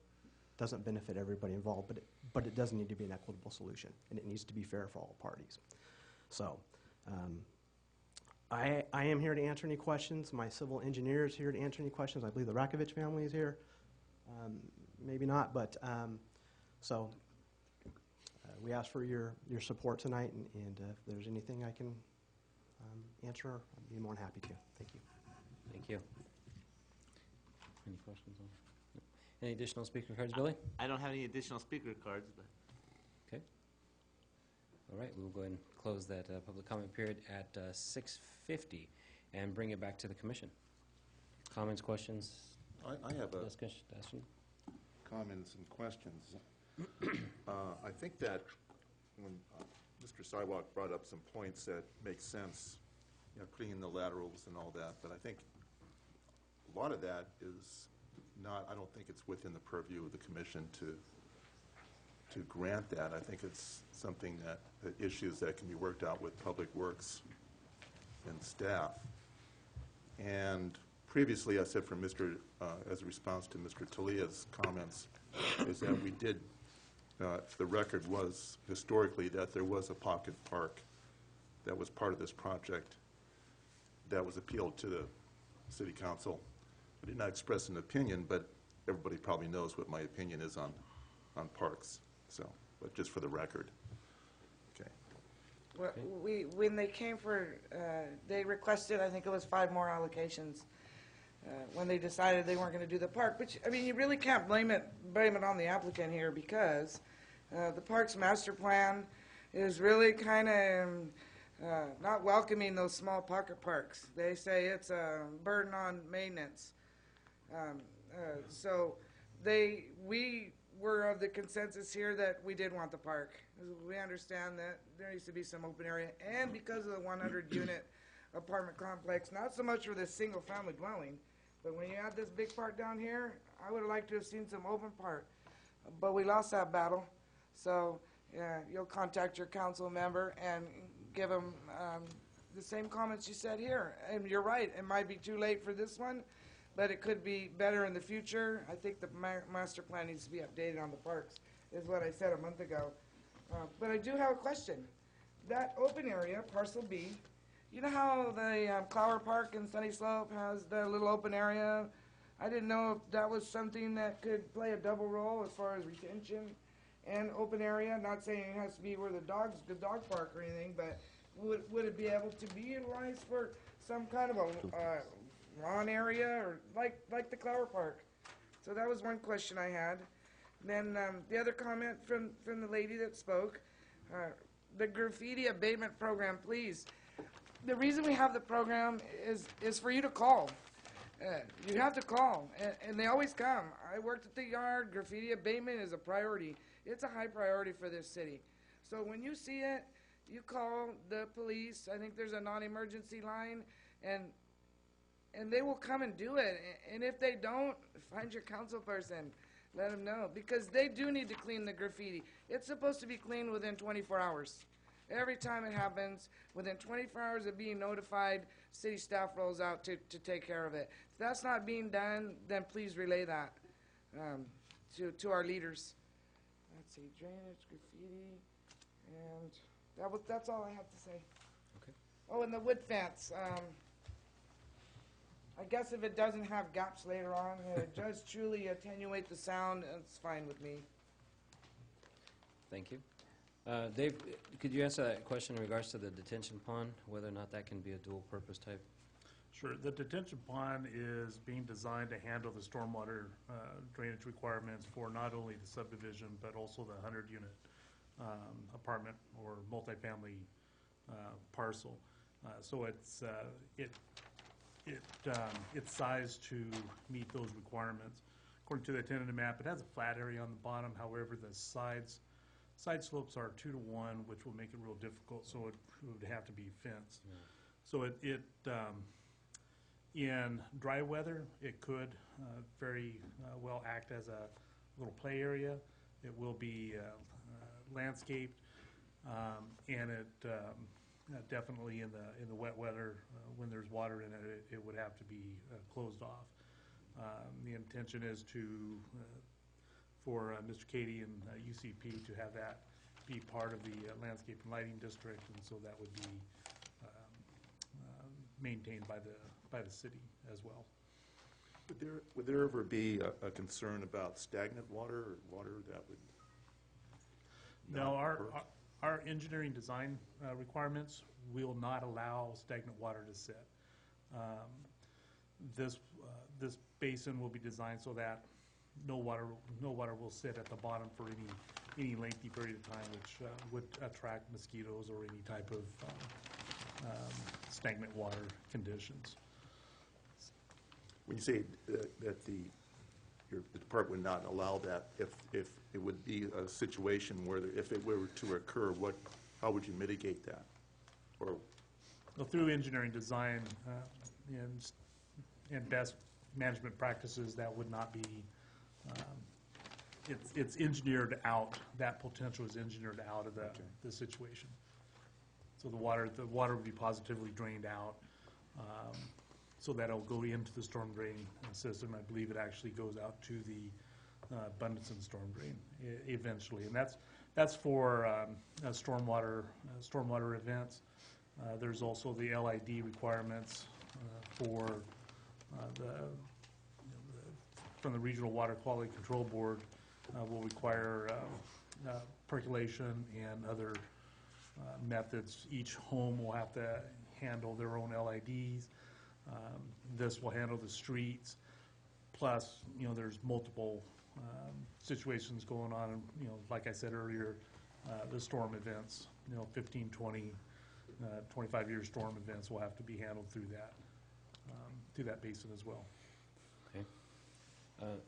Speaker 10: doesn't benefit everybody involved, but it does need to be an equitable solution, and it needs to be fair for all parties. So, I am here to answer any questions. My civil engineer is here to answer any questions. I believe the Rakovich family is here. Maybe not, but, we ask for your support tonight, and if there's anything I can answer, I'd be more than happy to. Thank you.
Speaker 1: Thank you. Any questions on? Any additional speaker cards, Billy?
Speaker 2: I don't have any additional speaker cards, but
Speaker 1: Okay. All right, we'll go ahead and close that public comment period at 6:50 and bring it back to the commission. Comments, questions,
Speaker 4: I have a
Speaker 1: discussion?
Speaker 4: comments and questions. I think that when Mr. Sidewalk brought up some points that make sense, you know, cleaning the laterals and all that, but I think a lot of that is not, I don't think it's within the purview of the commission to grant that. I think it's something that issues that can be worked out with Public Works and staff. And previously, I said from Mr., as a response to Mr. Talia's comments, is that we did, the record was historically that there was a pocket park that was part of this project that was appealed to the city council. I did not express an opinion, but everybody probably knows what my opinion is on parks. So, but just for the record. Okay.
Speaker 3: Well, when they came for, they requested, I think it was 5 more allocations, when they decided they weren't going to do the park. But, I mean, you really can't blame it on the applicant here, because the Parks Master Plan is really kind of not welcoming those small pocket parks. They say it's a burden on maintenance. So we were of the consensus here that we did want the park. We understand that there needs to be some open area, and because of the 100-unit apartment complex, not so much for this single-family dwelling, but when you add this big part down here, I would have liked to have seen some open part, but we lost that battle. So you'll contact your council member and give them the same comments you said here. And you're right, it might be too late for this one, but it could be better in the future. I think the master plan needs to be updated on the parks, is what I said a month ago. But I do have a question. That open area, parcel B, you know how the Clower Park in Sunny Slope has the little open area? I didn't know if that was something that could play a double role as far as retention and open area. Not saying it has to be where the dog park or anything, but would it be able to be utilized for some kind of a lawn area, or like the Clower Park? So that was one question I had. Then the other comment from the lady that spoke, the graffiti abatement program, please. The reason we have the program is for you to call. You have to call, and they always come. I worked at the yard. Graffiti abatement is a priority. It's a high priority for this city. So when you see it, you call the police. I think there's a non-emergency line, and they will come and do it. And if they don't, find your council person. Let them know, because they do need to clean the graffiti. It's supposed to be cleaned within 24 hours. Every time it happens, within 24 hours of being notified, city staff rolls out to take care of it. If that's not being done, then please relay that to our leaders. Let's see, drainage, graffiti, and that's all I have to say.
Speaker 1: Okay.
Speaker 3: Oh, and the wood fence. I guess if it doesn't have gaps later on, it does truly attenuate the sound, it's fine with me.
Speaker 1: Thank you. Dave, could you answer that question in regards to the detention pond, whether or not that can be a dual-purpose type?
Speaker 11: Sure. The detention pond is being designed to handle the stormwater drainage requirements for not only the subdivision, but also the 100-unit apartment or multifamily parcel. So it's sized to meet those requirements. According to the tentative map, it has a flat area on the bottom. However, the side slopes are 2 to 1, which will make it real difficult. So it would have to be fenced. Yeah. So in dry weather, it could very well act as a little play area. It will be landscaped, and it definitely in the wet weather, when there's water in it, it would have to be closed off. The intention is to for Mr. Katie and UCP to have that be part of the landscape and lighting district, and so that would be maintained by the city as well.
Speaker 4: Would there ever be a concern about stagnant water or water that would
Speaker 11: No,
Speaker 4: not
Speaker 11: our,
Speaker 4: hurt?
Speaker 11: our engineering design requirements will not allow stagnant water to sit. This basin will be designed so that no water will sit at the bottom for any lengthy period of time, which would attract mosquitoes or any type of stagnant water conditions.
Speaker 4: When you say that the department would not allow that, if it would be a situation where, if it were to occur, how would you mitigate that? Or,
Speaker 11: Well, through engineering design and best management practices, that would not be, it's engineered out, that potential is engineered out of the situation. So the water would be positively drained out, so that it'll go into the storm drain system. I believe it actually goes out to the Abundance storm drain eventually, and that's for stormwater events. There's also the LID requirements for from the Regional Water Quality Control Board will require percolation and other methods. Each home will have to handle their own LIDs. This will handle the streets. Plus, there's multiple situations going on. Like I said earlier, the storm events, 15, 20, 25-year storm events will have to be handled through that basin as well.
Speaker 1: Okay.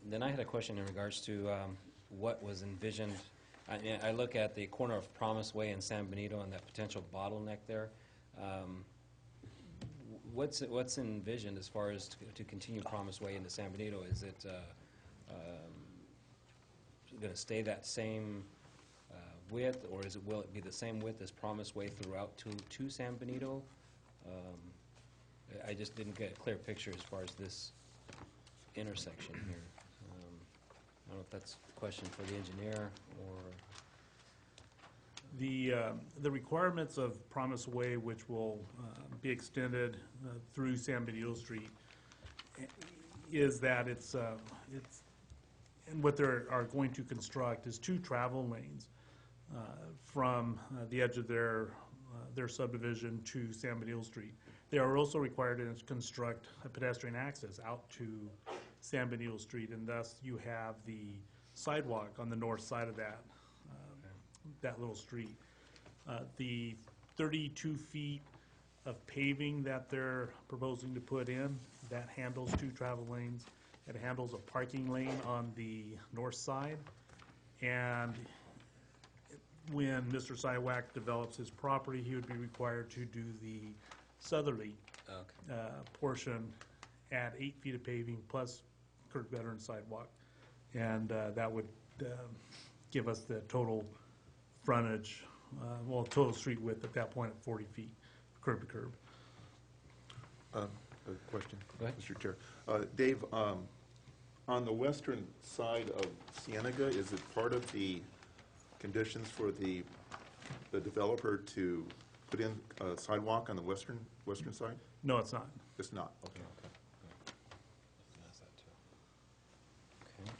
Speaker 1: Then I had a question in regards to what was envisioned. I look at the corner of Promise Way and San Benito and that potential bottleneck there. What's envisioned as far as to continue Promise Way into San Benito? Is it going to stay that same width, or will it be the same width as Promise Way throughout to San Benito? I just didn't get a clear picture as far as this intersection here. I don't know if that's a question for the engineer or...
Speaker 11: The requirements of Promise Way, which will be extended through San Benito Street, is that it's and what they are going to construct is 2 travel lanes from the edge of their subdivision to San Benito Street. They are also required to construct a pedestrian access out to San Benito Street, and thus you have the sidewalk on the north side of that little street. The 32 feet of paving that they're proposing to put in, that handles 2 travel lanes. It handles a parking lane on the north side. And when Mr. Siwak develops his property, he would be required to do the southerly portion at 8 feet of paving plus curb gutter and sidewalk. And that would give us the total frontage, total street width at that point at 40 feet, curb to curb.
Speaker 4: a question,
Speaker 1: Go ahead.
Speaker 4: Mr. Chair. Dave, on the western side of Cienega, is it part of the conditions for the developer to put in a sidewalk on the western side?
Speaker 11: No, it's not.
Speaker 4: It's not, okay.
Speaker 1: Okay.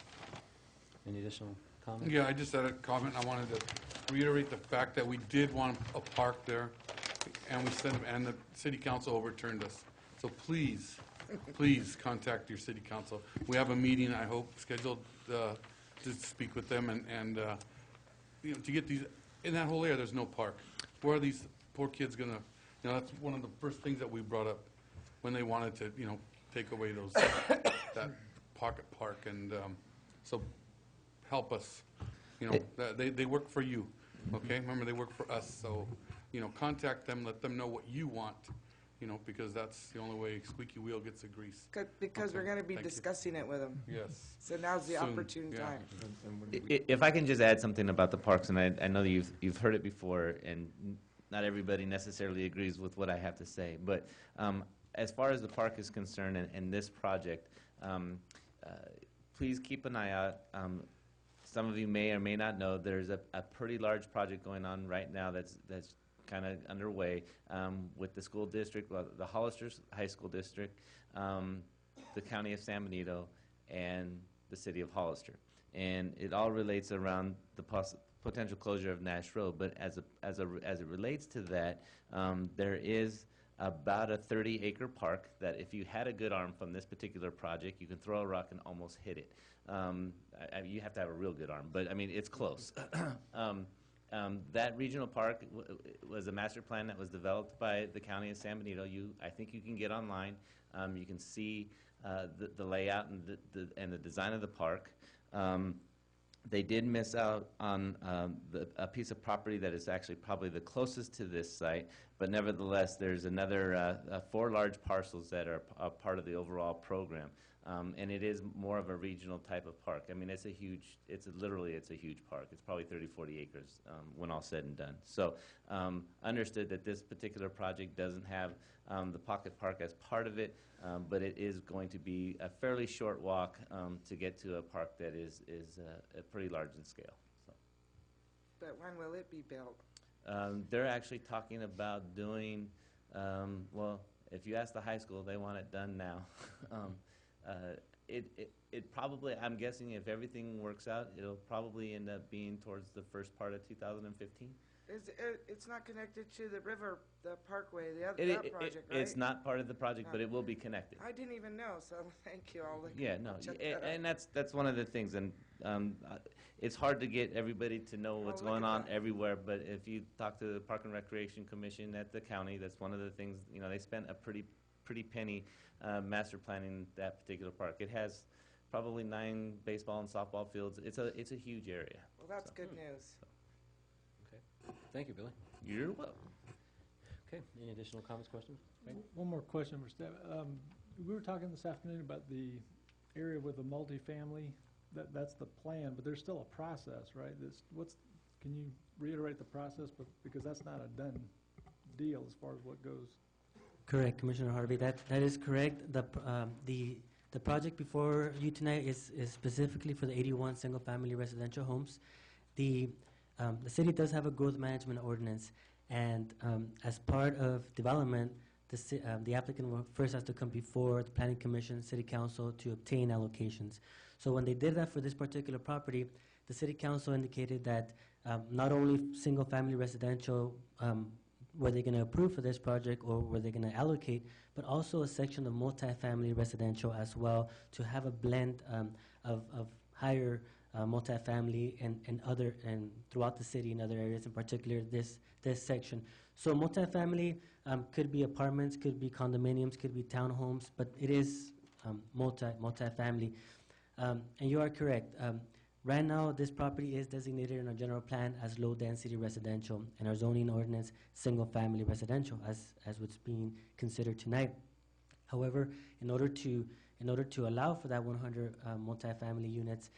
Speaker 1: Any additional comments?
Speaker 12: Yeah, I just had a comment. I wanted to reiterate the fact that we did want a park there, and and the city council overturned us. So please, please contact your city council. We have a meeting, I hope, scheduled to speak with them and to get these, in that whole area, there's no park. Where are these poor kids gonna, that's one of the first things that we brought up when they wanted to, take away those, that pocket park, and so help us. They work for you, okay? Remember, they work for us, so, contact them, let them know what you want, because that's the only way squeaky wheel gets the grease.
Speaker 3: Because we're
Speaker 12: Okay,
Speaker 3: going to be
Speaker 12: thank you.
Speaker 3: discussing it with them.
Speaker 12: Yes.
Speaker 3: So now's the
Speaker 12: Soon,
Speaker 3: opportune
Speaker 12: yeah.
Speaker 3: time.
Speaker 2: If I can just add something about the parks, and I know that you've heard it before, and not everybody necessarily agrees with what I have to say, but as far as the park is concerned and this project, please keep an eye out. some of you may or may not know, there's a pretty large project going on right now that's kind of underway with the school district, well, the Hollister High School District, the County of San Benito, and the City of Hollister. And it all relates around the potential closure of Nash Road. But as it relates to that, there is about a 30-acre park that if you had a good arm from this particular project, you can throw a rock and almost hit it. You have to have a real good arm, but I mean, it's close. That regional park was a master plan that was developed by the County of San Benito. I think you can get online. You can see the layout and the design of the park. They did miss out on a piece of property that is actually probably the closest to this site, but nevertheless, there's another 4 large parcels that are a part of the overall program. And it is more of a regional type of park. I mean, it's literally a huge park. It's probably 30, 40 acres when all said and done. So understood that this particular project doesn't have the pocket park as part of it, but it is going to be a fairly short walk to get to a park that is pretty large in scale. So.
Speaker 3: But when will it be built?
Speaker 2: They're actually talking about doing, well, if you ask the high school, they want it done now. It probably, I'm guessing if everything works out, it'll probably end up being towards the first part of 2015.
Speaker 3: It's not connected to the river, the parkway, that project, right?
Speaker 2: It's not part of the project, but it will be connected.
Speaker 3: I didn't even know, so thank you.
Speaker 2: I'll check that out. And that's one of the things, and it's hard to get everybody to know what's going on everywhere, but if you talk to the Park and Recreation Commission at the county, that's one of the things, they spent a pretty penny master planning that particular park. It has probably 9 baseball and softball fields. It's a huge area.
Speaker 3: Well, that's good news.
Speaker 1: Okay. Thank you, Billy.
Speaker 2: You're welcome.
Speaker 1: Okay. Any additional comments, questions?
Speaker 13: One more question for Steph. We were talking this afternoon about the area with the multifamily. That's the plan, but there's still a process, right? Can you reiterate the process? Because that's not a done deal as far as what goes.
Speaker 6: Correct, Commissioner Harvey. That is correct. The project before you tonight is specifically for the 81 single-family residential homes. The city does have a growth management ordinance, and as part of development, the applicant first has to come before the Planning Commission, City Council to obtain allocations. So when they did that for this particular property, the City Council indicated that not only single-family residential were they going to approve for this project or were they going to allocate, but also a section of multifamily residential as well to have a blend of higher multifamily and throughout the city in other areas, in particular this section. So multifamily could be apartments, could be condominiums, could be townhomes, but it is multifamily. And you are correct. Right now, this property is designated in our general plan as low-density residential, and our zoning ordinance, single-family residential, as what's being considered tonight. However, in order to allow for that 100 multifamily units,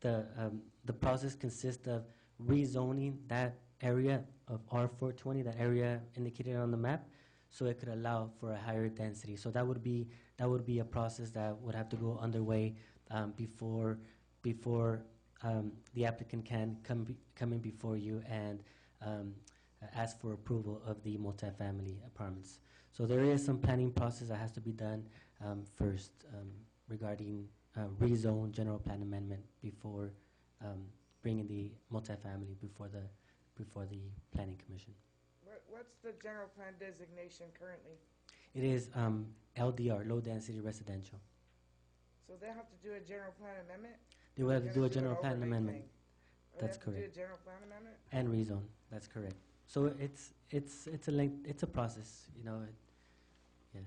Speaker 6: the process consists of rezoning that area of R420, that area indicated on the map, so it could allow for a higher density. So that would be a process that would have to go underway before the applicant can come in before you and ask for approval of the multifamily apartments. So there is some planning process that has to be done first regarding rezone general plan amendment before bringing the multifamily before the Planning Commission.
Speaker 3: What's the general plan designation currently?
Speaker 6: It is LDR, low density residential.
Speaker 3: So they have to do a general plan amendment?
Speaker 6: They will have to do a general plan amendment. That's
Speaker 3: correct.
Speaker 6: correct.
Speaker 3: Do a general plan amendment?
Speaker 6: And rezone. That's correct. So it's a process, yes.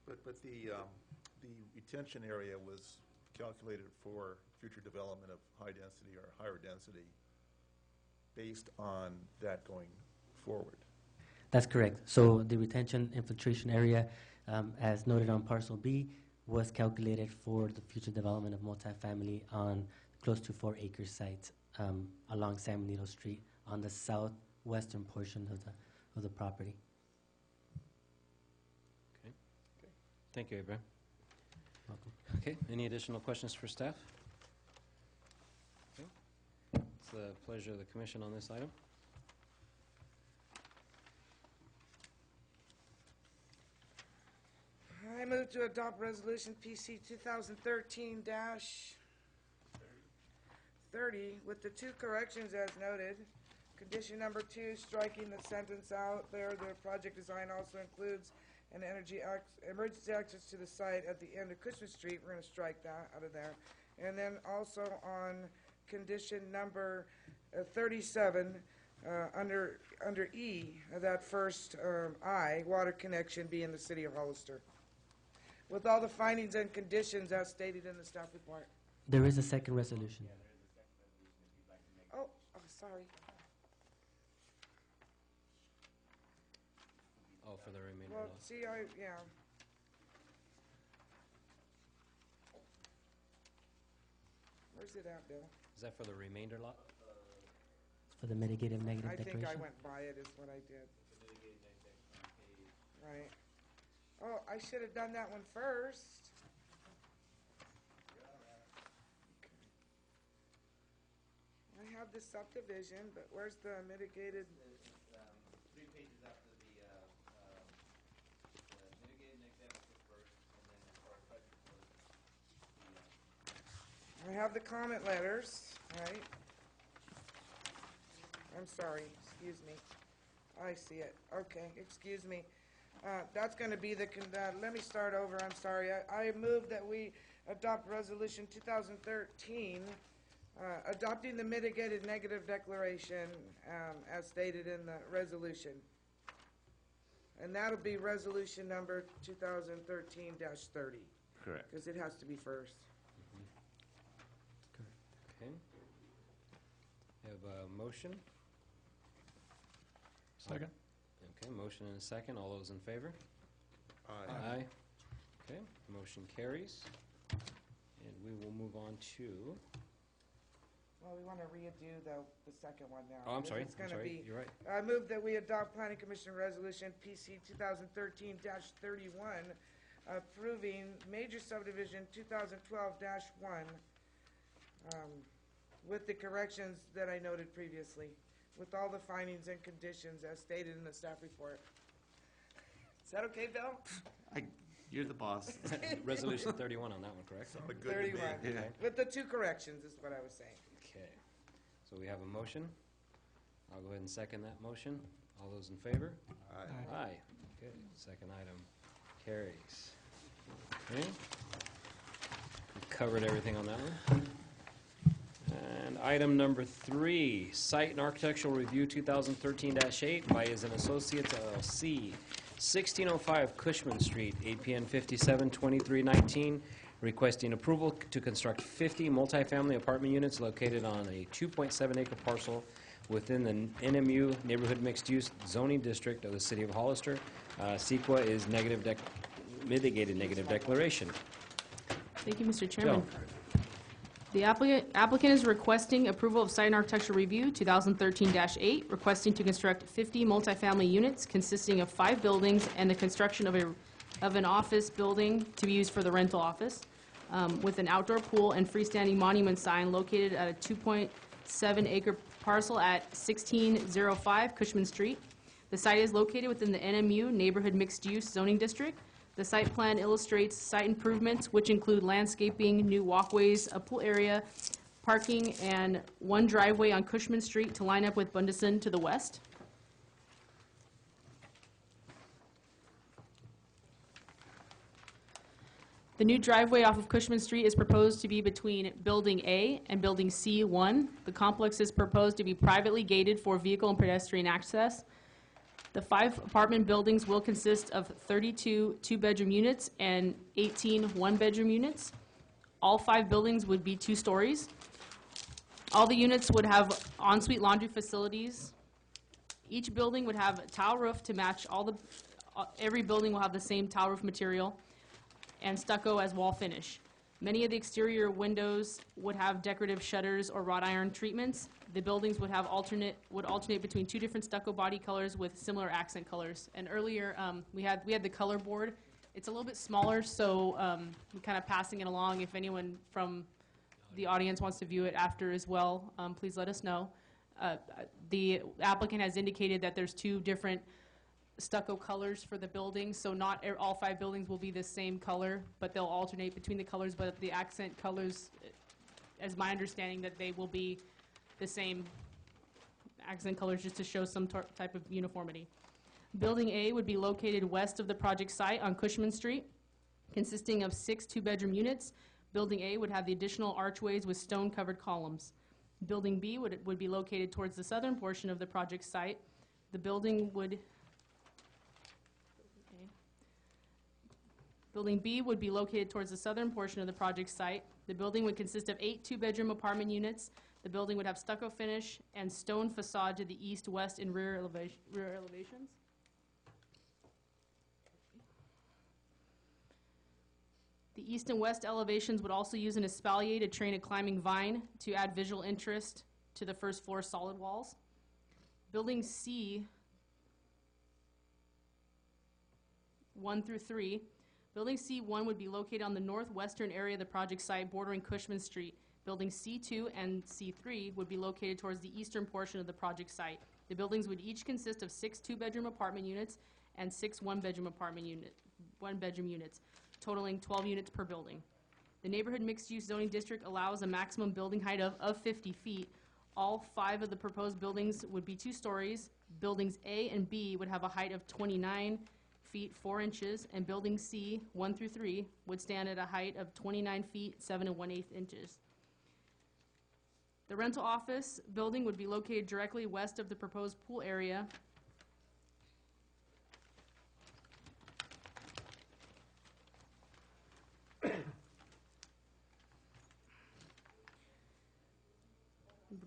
Speaker 4: But the retention area was calculated for future development of high density or higher density based on that going forward.
Speaker 6: That's correct. So the retention infiltration area, as noted on parcel B, was calculated for the future development of multifamily on close to 4-acre site along San Benito Street on the southwestern portion of the property.
Speaker 1: Okay. Thank you, Abraham.
Speaker 6: Welcome.
Speaker 1: Okay. Any additional questions for staff? the pleasure of the commission on this item?
Speaker 3: I move to adopt resolution PC 2013-30 with the two corrections as noted. Condition number 2, striking the sentence out there, the project design also includes an emergency access to the site at the end of Cushman Street. We're going to strike that out of there. And then also on condition number 37, under E, that first I, water connection be in the city of Hollister. With all the findings and conditions as stated in the staff report.
Speaker 6: There is a second resolution.
Speaker 3: Oh, sorry.
Speaker 1: Oh, for the remainder
Speaker 3: Well,
Speaker 1: lot.
Speaker 3: see, yeah. Where's it at, Bill?
Speaker 1: Is that for the remainder lot?
Speaker 6: For the mitigated negative
Speaker 3: I
Speaker 6: declaration.
Speaker 3: think I went by it is what I did. Right. Oh, I should have done that one first. Okay. I have the subdivision, but where's the mitigated?
Speaker 2: There's 3 pages after the mitigated negative first, and then as far as budget goes,
Speaker 3: I have the comment letters, right? I'm sorry, excuse me. I see it. Okay, excuse me. That's going to be let me start over, I'm sorry. I move that we adopt resolution 2013, adopting the mitigated negative declaration as stated in the resolution. And that'll be resolution number 2013-30.
Speaker 2: correct.
Speaker 3: Because it has to be first.
Speaker 1: Okay. We have a motion.
Speaker 13: Second.
Speaker 1: Okay, motion and a second. All those in favor?
Speaker 4: Aye.
Speaker 1: Okay, motion carries. And we will move on to,
Speaker 3: Well, we want to redo the second one now.
Speaker 1: oh, I'm
Speaker 3: This
Speaker 1: sorry,
Speaker 3: is gonna be-
Speaker 1: you're right.
Speaker 3: I move that we adopt Planning Commission Resolution PC 2013-31, approving major subdivision 2012-1, with the corrections that I noted previously, with all the findings and conditions as stated in the staff report. Is that okay, Bill?
Speaker 2: You're the boss.
Speaker 1: Resolution 31 on that one, correct?
Speaker 4: Sounded good to me.
Speaker 3: 31.
Speaker 2: Yeah.
Speaker 3: With the two corrections is what I was saying.
Speaker 1: Okay, so we have a motion. I'll go ahead and second that motion. All those in favor?
Speaker 4: Aye.
Speaker 1: Aye. Okay, second item carries. Okay. We covered everything on that one. And item number 3, Site and Architectural Review 2013-8 by Is and Associates LLC, 1605 Cushman Street, APN 572319, requesting approval to construct 50 multifamily apartment units located on a 2.7-acre parcel within the NMU Neighborhood Mixed Use Zoning District of the City of Hollister. CEQA is mitigated negative declaration.
Speaker 5: Thank you, Mr. Chairman.
Speaker 1: Joe.
Speaker 5: The applicant is requesting approval of site and architectural review 2013-8, requesting to construct 50 multifamily units consisting of 5 buildings and the construction of an office building to be used for the rental office, with an outdoor pool and freestanding monument sign located at a 2.7-acre parcel at 1605 Cushman Street. The site is located within the NMU Neighborhood Mixed Use Zoning District. The site plan illustrates site improvements, which include landscaping, new walkways, a pool area, parking, and 1 driveway on Cushman Street to line up with Bundason to the west. The new driveway off of Cushman Street is proposed to be between Building A and Building C1. The complex is proposed to be privately gated for vehicle and pedestrian access. The 5 apartment buildings will consist of 32 two-bedroom units and 18 one-bedroom units. All 5 buildings would be 2 stories. All the units would have ensuite laundry facilities. Each building would have a tile roof to match every building will have the same tile roof material and stucco as wall finish. Many of the exterior windows would have decorative shutters or wrought iron treatments. The buildings would alternate between 2 different stucco body colors with similar accent colors. And earlier, we had the color board. It's a little bit smaller, so we're kind of passing it along. If anyone from the audience wants to view it after as well, please let us know. The applicant has indicated that there's two different stucco colors for the buildings, so not all 5 buildings will be the same color, but they'll alternate between the colors, but the accent colors, as my understanding, that they will be the same accent colors just to show some type of uniformity. Building A would be located west of the project site on Cushman Street, consisting of 6 2-bedroom units. Building A would have the additional archways with stone-covered columns. Building B would be located towards the southern portion of the project site. The building would Building B would be located towards the southern portion of the project site. The building would consist of 8 2-bedroom apartment units. The building would have stucco finish and stone facade to the east, west, and rear elevations. The east and west elevations would also use an espalier to train a climbing vine to add visual interest to the first floor solid walls. Building C, 1 through 3. Building C1 would be located on the northwestern area of the project site bordering Cushman Street. Building C2 and C3 would be located towards the eastern portion of the project site. The buildings would each consist of 6 2-bedroom apartment units and 6 1-bedroom units, totaling 12 units per building. The neighborhood mixed-use zoning district allows a maximum building height of 50 feet. All 5 of the proposed buildings would be 2 stories. Buildings A and B would have a height of 29 feet 4 inches, and building C 1 through 3 would stand at a height of 29 feet 7 1/8 inches. The rental office building would be located directly west of the proposed pool area.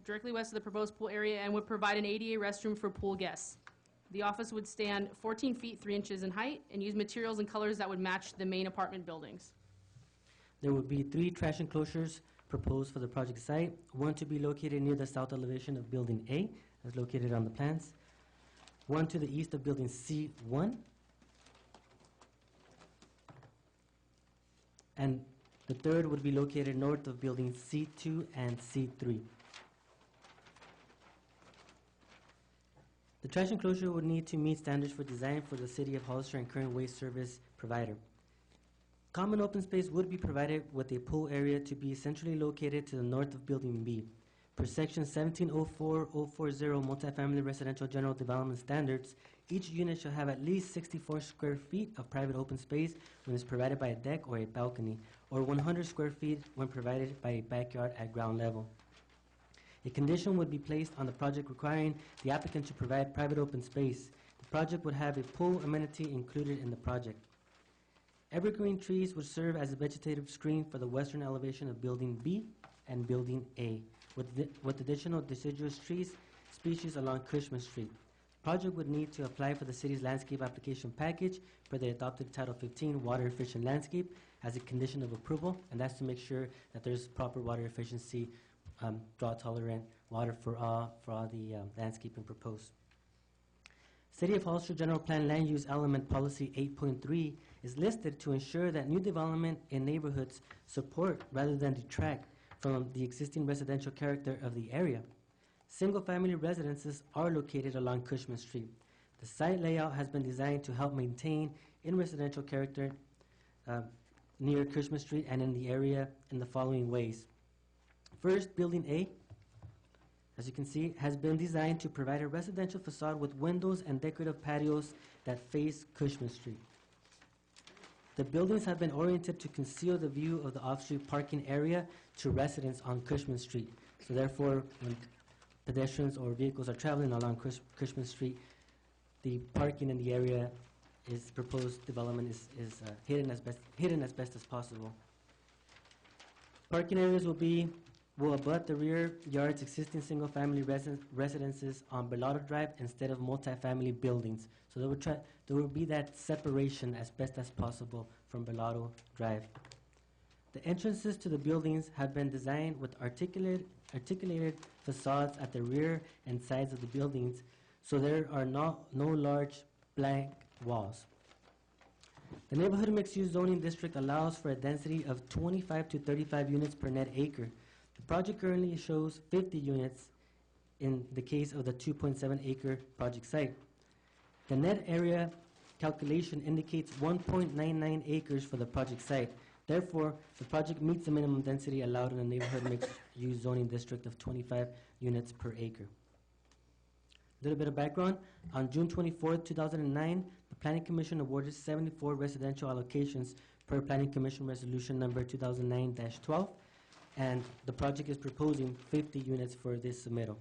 Speaker 5: Directly west of the proposed pool area, and would provide an ADA restroom for pool guests. The office would stand 14 feet 3 inches in height and use materials and colors that would match the main apartment buildings.
Speaker 6: There would be 3 trash enclosures proposed for the project site, one to be located near the south elevation of Building A, as located on the plans, one to the east of Building C1, and the third would be located north of Building C2 and C3. The trash enclosure would need to meet standards for design for the City of Hollister and current waste service provider. Common open space would be provided with a pool area to be centrally located to the north of Building B. Per Section 1704-040 Multifamily Residential General Development Standards, each unit shall have at least 64 square feet of private open space when it's provided by a deck or a balcony, or 100 square feet when provided by a backyard at ground level. A condition would be placed on the project requiring the applicant to provide private open space. The project would have a pool amenity included in the project. Evergreen trees would serve as a vegetative screen for the western elevation of Building B and Building A, with additional deciduous trees species along Cushman Street. The project would need to apply for the city's landscape application package for the adopted Title 15 water efficient landscape as a condition of approval, and that's to make sure that there's proper water efficiency, drought tolerant water for all the landscaping proposed. City of Hollister General Plan Land Use Element Policy 8.3 is listed to ensure that new development in neighborhoods support rather than detract from the existing residential character of the area. Single-family residences are located along Cushman Street. The site layout has been designed to help maintain in residential character near Cushman Street and in the area in the following ways. First, Building A, as you can see, has been designed to provide a residential facade with windows and decorative patios that face Cushman Street. The buildings have been oriented to conceal the view of the off-street parking area to residents on Cushman Street. So therefore, when pedestrians or vehicles are traveling along Cushman Street, the parking in the area is proposed development is hidden as best as possible. Parking areas will abut the rear yard's existing single-family residences on Bellotto Drive instead of multifamily buildings. So there will be that separation as best as possible from Bellotto Drive. The entrances to the buildings have been designed with articulated facades at the rear and sides of the buildings, so there are no large blank walls. The neighborhood mixed-use zoning district allows for a density of 25 to 35 units per net acre. project currently shows 50 units in the case of the 2.7 acre project site. The net area calculation indicates 1.99 acres for the project site. Therefore, the project meets the minimum density allowed in a neighborhood mixed-use zoning district of 25 units per acre. A little bit of background. On June 24, 2009, the Planning Commission awarded 74 residential allocations per Planning Commission Resolution number 2009-12, and the project is proposing 50 units for this submittal.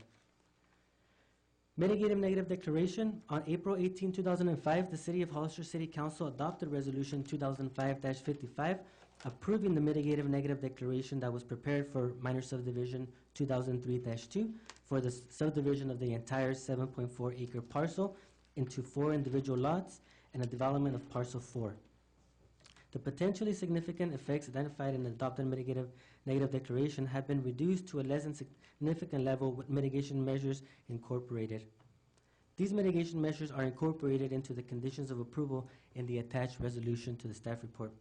Speaker 6: Mitigative negative declaration. On April 18, 2005, the City of Hollister City Council adopted Resolution 2005-55, approving the mitigative negative declaration that was prepared for minor subdivision 2003-2 for the subdivision of the entire 7.4 acre parcel into 4 individual lots and a development of parcel 4. The potentially significant effects identified in the adopted mitigative negative declaration have been reduced to a less than significant level with mitigation measures incorporated. These mitigation measures are incorporated into the conditions of approval in the attached resolution to the staff report.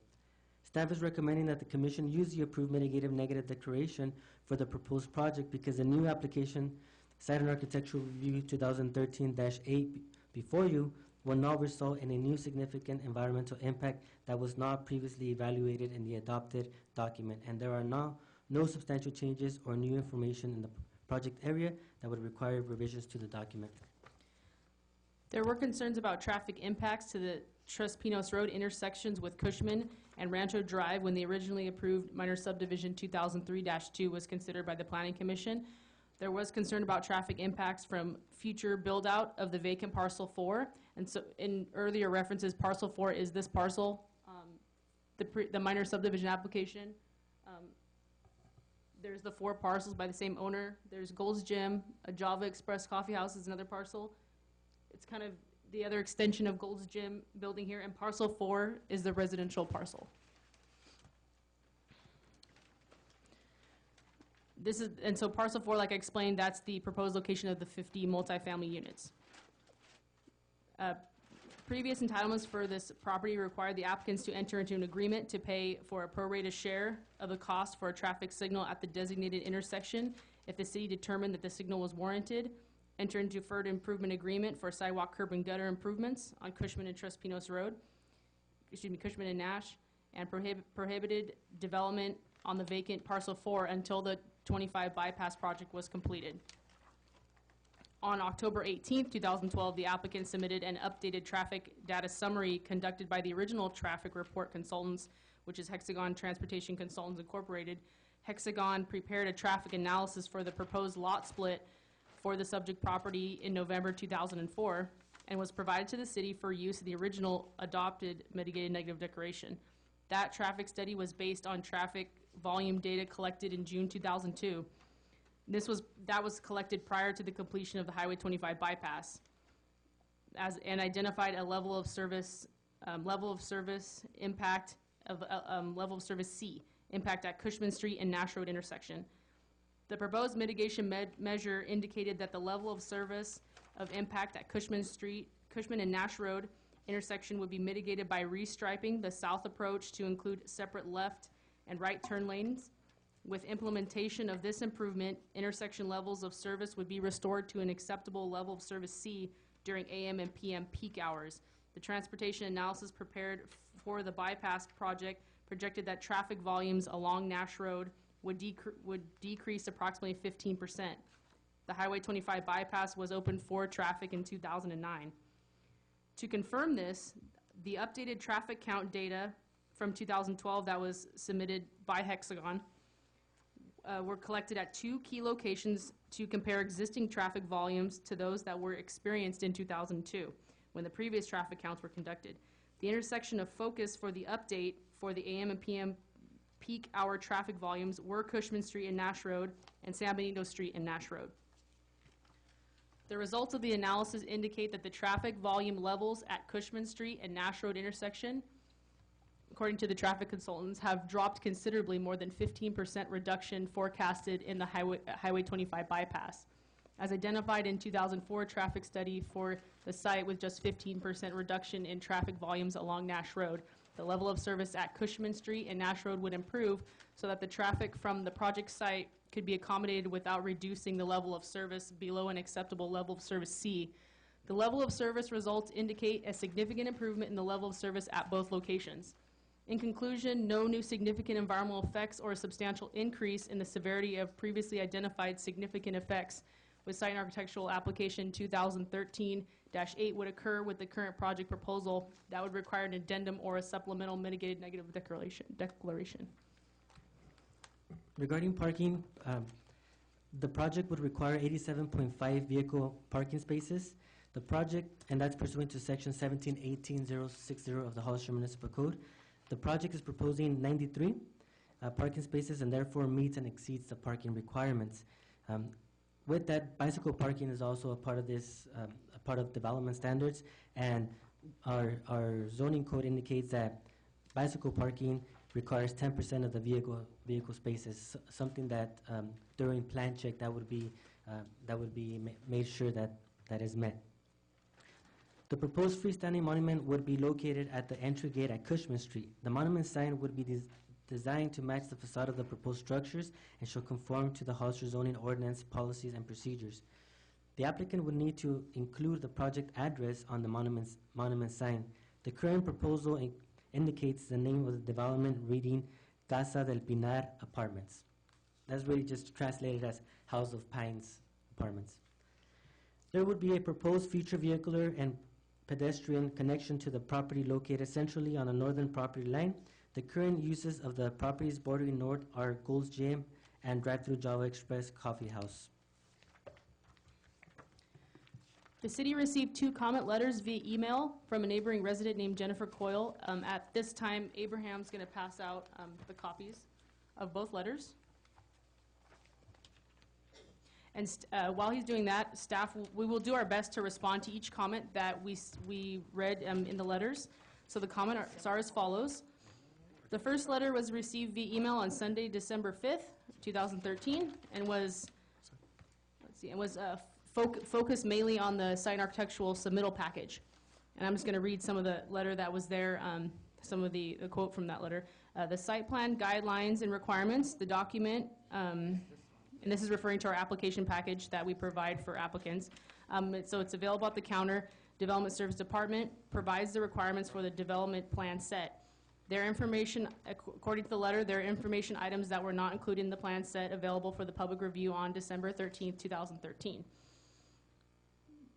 Speaker 6: Staff is recommending that the Commission use the approved mitigative negative declaration for the proposed project because the new application, Site and Architectural Review 2013-8 before you, will not result in a new significant environmental impact that was not previously evaluated in the adopted document, and there are no substantial changes or new information in the project area that would require revisions to the document.
Speaker 5: There were concerns about traffic impacts to the Tres Pinos Road intersections with Cushman and Rancho Drive when the originally approved minor subdivision 2003-2 was considered by the Planning Commission. There was concern about traffic impacts from future build-out of the vacant parcel 4. And so in earlier references, parcel 4 is this parcel, the minor subdivision application. There's the 4 parcels by the same owner. There's Gold's Gym, a Java Express Coffee House is another parcel. It's kind of the other extension of Gold's Gym building here, and parcel 4 is the residential parcel. And so parcel 4, like I explained, that's the proposed location of the 50 multifamily units. Previous entitlements for this property required the applicants to enter into an agreement to pay for a prorated share of the cost for a traffic signal at the designated intersection if the city determined that the signal was warranted, enter into deferred improvement agreement for sidewalk, curb, and gutter improvements on Cushman and Tres Pinos Road, Cushman and Nash, and prohibited development on the vacant parcel 4 until the 25 bypass project was completed. On October 18, 2012, the applicant submitted an updated traffic data summary conducted by the original traffic report consultants, which is Hexagon Transportation Consultants Incorporated. Hexagon prepared a traffic analysis for the proposed lot split for the subject property in November 2004 and was provided to the city for use in the original adopted mitigated negative declaration. That traffic study was based on traffic volume data collected in June 2002. That was collected prior to the completion of the Highway 25 bypass, and identified a level of service impact of level of service C impact at Cushman Street and Nash Road intersection. The proposed mitigation measure indicated that the level of service of impact at Cushman and Nash Road intersection would be mitigated by restriping the south approach to include separate left and right turn lanes. With implementation of this improvement, intersection levels of service would be restored to an acceptable level of service C during AM and PM peak hours. The transportation analysis prepared for the bypass project projected that traffic volumes along Nash Road would decrease approximately 15%. The Highway 25 bypass was opened for traffic in 2009. To confirm this, the updated traffic count data from 2012 that was submitted by Hexagon were collected at 2 key locations to compare existing traffic volumes to those that were experienced in 2002, when the previous traffic counts were conducted. The intersection of focus for the update for the AM and PM peak hour traffic volumes were Cushman Street and Nash Road and San Benito Street and Nash Road. The results of the analysis indicate that the traffic volume levels at Cushman Street and Nash Road intersection, according to the traffic consultants, have dropped considerably, more than 15% reduction forecasted in the Highway 25 bypass. As identified in 2004 traffic study for the site with just 15% reduction in traffic volumes along Nash Road, The level of service at Cushman Street and Nash Road would improve so that the traffic from the project site could be accommodated without reducing the level of service below an acceptable level of service C. The level of service results indicate a significant improvement in the level of service at both locations. In conclusion, no new significant environmental effects or a substantial increase in the severity of previously identified significant effects with site and architectural application 2013-8 would occur with the current project proposal. That would require an addendum or a supplemental mitigated negative declaration.
Speaker 6: Regarding parking, the project would require 87.5 vehicle parking spaces. The project, and that's pursuant to section 1718.060 of the Hollister Municipal Code. The project is proposing 93 parking spaces and therefore meets and exceeds the parking requirements. With that, bicycle parking is also a part of this, a part of development standards, and our zoning code indicates that bicycle parking requires 10% of the vehicle spaces, something that during plan check that would be made sure that is met. The proposed freestanding monument would be located at the entry gate at Cushman Street. The monument sign would be designed to match the facade of the proposed structures and shall conform to the Hollister zoning ordinance, policies, and procedures. The applicant would need to include the project address on the monument sign. The current proposal indicates the name of the development reading Casa del Pinar Apartments. That's really just translated as House of Pines Apartments. There would be a proposed future vehicular and pedestrian connection to the property located centrally on the northern property line. The current uses of the properties bordering north are Gold's Gym and Drive-Thru Java Express Coffee House.
Speaker 5: The city received 2 comment letters via email from a neighboring resident named Jennifer Coyle. At this time, Abraham's going to pass out the copies of both letters. And while he's doing that, staff, we will do our best to respond to each comment that we read in the letters. So the comments are as follows. The first letter was received via email on Sunday, December 5th, 2013, and was, focused mainly on the site and architectural submittal package. And I'm just going to read some of the letter that was there, some of the quote from that letter. The site plan guidelines and requirements, the document, and this is referring to our application package that we provide for applicants. So it's available at the counter. Development Service Department provides the requirements for the development plan set. Their information, according to the letter, there are information items that were not included in the plan set available for the public review on December 13th, 2013.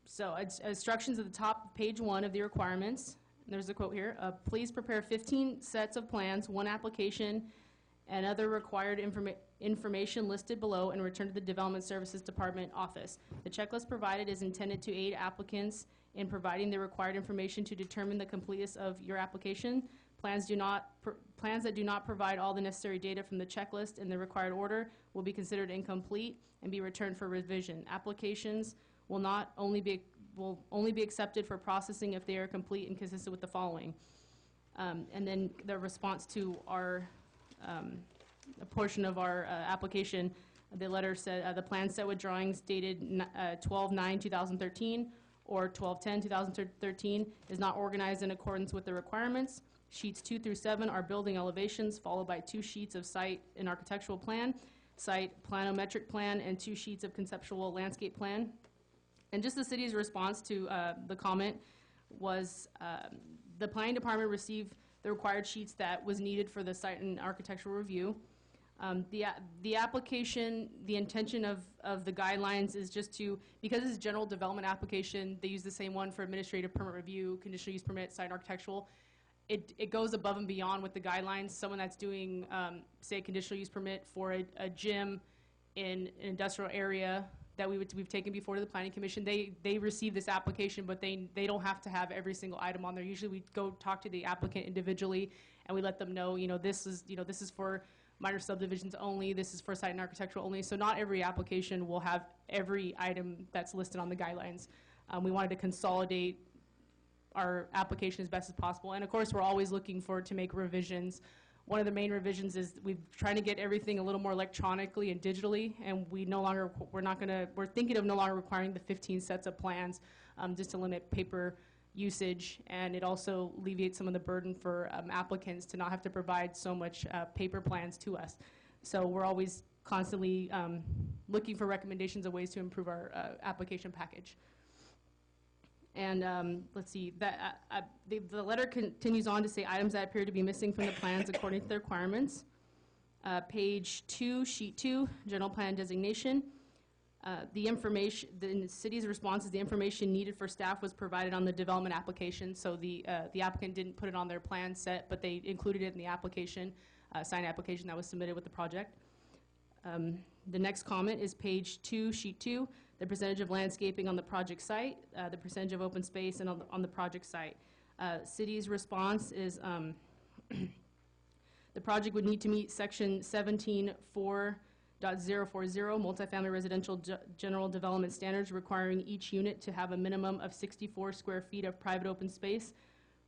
Speaker 5: So instructions at the top, page 1 of the requirements. There's a quote here. Please prepare 15 sets of plans, 1 application, and other required information listed below and return to the Development Services Department office. The checklist provided is intended to aid applicants in providing the required information to determine the completeness of your application. Plans that do not provide all the necessary data from the checklist in the required order will be considered incomplete and be returned for revision. Applications will only be accepted for processing if they are complete and consistent with the following. And then the response to our a portion of our application, the letter said the plan set with drawings dated 12/9/2013 or 12/10/2013 is not organized in accordance with the requirements. Sheets 2 through 7 are building elevations, followed by 2 sheets of site and architectural plan, site planometric plan, and 2 sheets of conceptual landscape plan. And just the city's response to the comment was the planning department received the required sheets that was needed for the site and architectural review. The application, the intention of the guidelines is just to, because it's a general development application, they use the same one for administrative permit review, conditional use permit, site architectural. It goes above and beyond with the guidelines. Someone that's doing, say, a conditional use permit for a gym in an industrial area that we've taken before to the Planning Commission, they receive this application, but they don't have to have every single item on there. Usually we go talk to the applicant individually, and we let them know, this is for minor subdivisions only, this is for site and architectural only. So not every application will have every item that's listed on the guidelines. We wanted to consolidate our application as best as possible. And of course, we're always looking to make revisions. One of the main revisions is we're trying to get everything a little more electronically and digitally, and we're thinking of no longer requiring the 15 sets of plans, just to limit paper usage, and it also alleviates some of the burden for applicants to not have to provide so much paper plans to us. So we're always constantly looking for recommendations of ways to improve our application package. And let's see, the letter continues on to say items that appear to be missing from the plans according to the requirements. Page 2, sheet 2, general plan designation. The information, the city's response is the information needed for staff was provided on the development application, so the applicant didn't put it on their plan set, but they included it in the application, signed application that was submitted with the project. The next comment is page 2, sheet 2, the percentage of landscaping on the project site, the percentage of open space and on the project site. City's response is the project would need to meet section 17.4.040 multifamily residential general development standards, requiring each unit to have a minimum of 64 square feet of private open space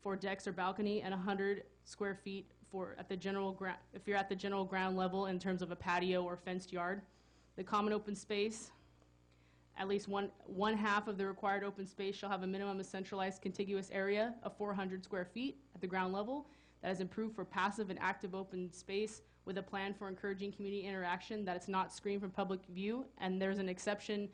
Speaker 5: for decks or balcony, and 100 square feet for if you're at the general ground level in terms of a patio or fenced yard. The common open space, at least one half of the required open space shall have a minimum of centralized contiguous area of 400 square feet at the ground level that is improved for passive and active open space with a plan for encouraging community interaction, that it's not screened from public view, and there's an exception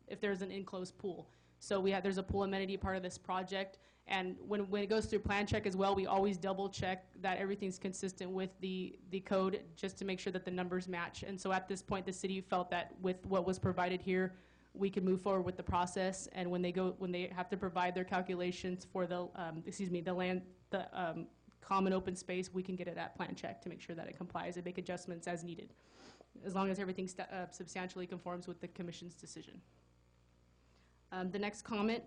Speaker 5: if there's an enclosed pool. So there's a pool amenity part of this project, and when it goes through plan check as well, we always double check that everything's consistent with the code, just to make sure that the numbers match. And so at this point, the city felt that with what was provided here, we could move forward with the process. And when they have to provide their calculations for the common open space, we can get it at plan check to make sure that it complies and make adjustments as needed, as long as everything substantially conforms with the commission's decision. The next comment,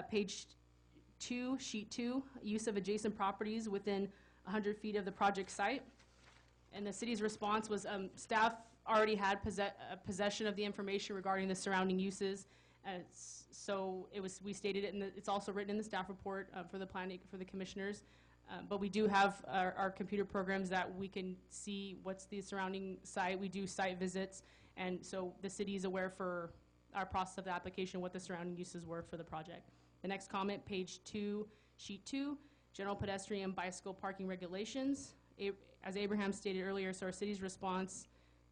Speaker 5: page 2, sheet 2, use of adjacent properties within 100 feet of the project site. And the city's response was staff already had possession of the information regarding the surrounding uses. So we stated it, and it's also written in the staff report for the commissioners. But we do have our computer programs that we can see what's the surrounding site. We do site visits, and so the city is aware for our process of the application, what the surrounding uses were for the project. The next comment, page 2, sheet 2, general pedestrian bicycle parking regulations. As Abraham stated earlier, so our city's response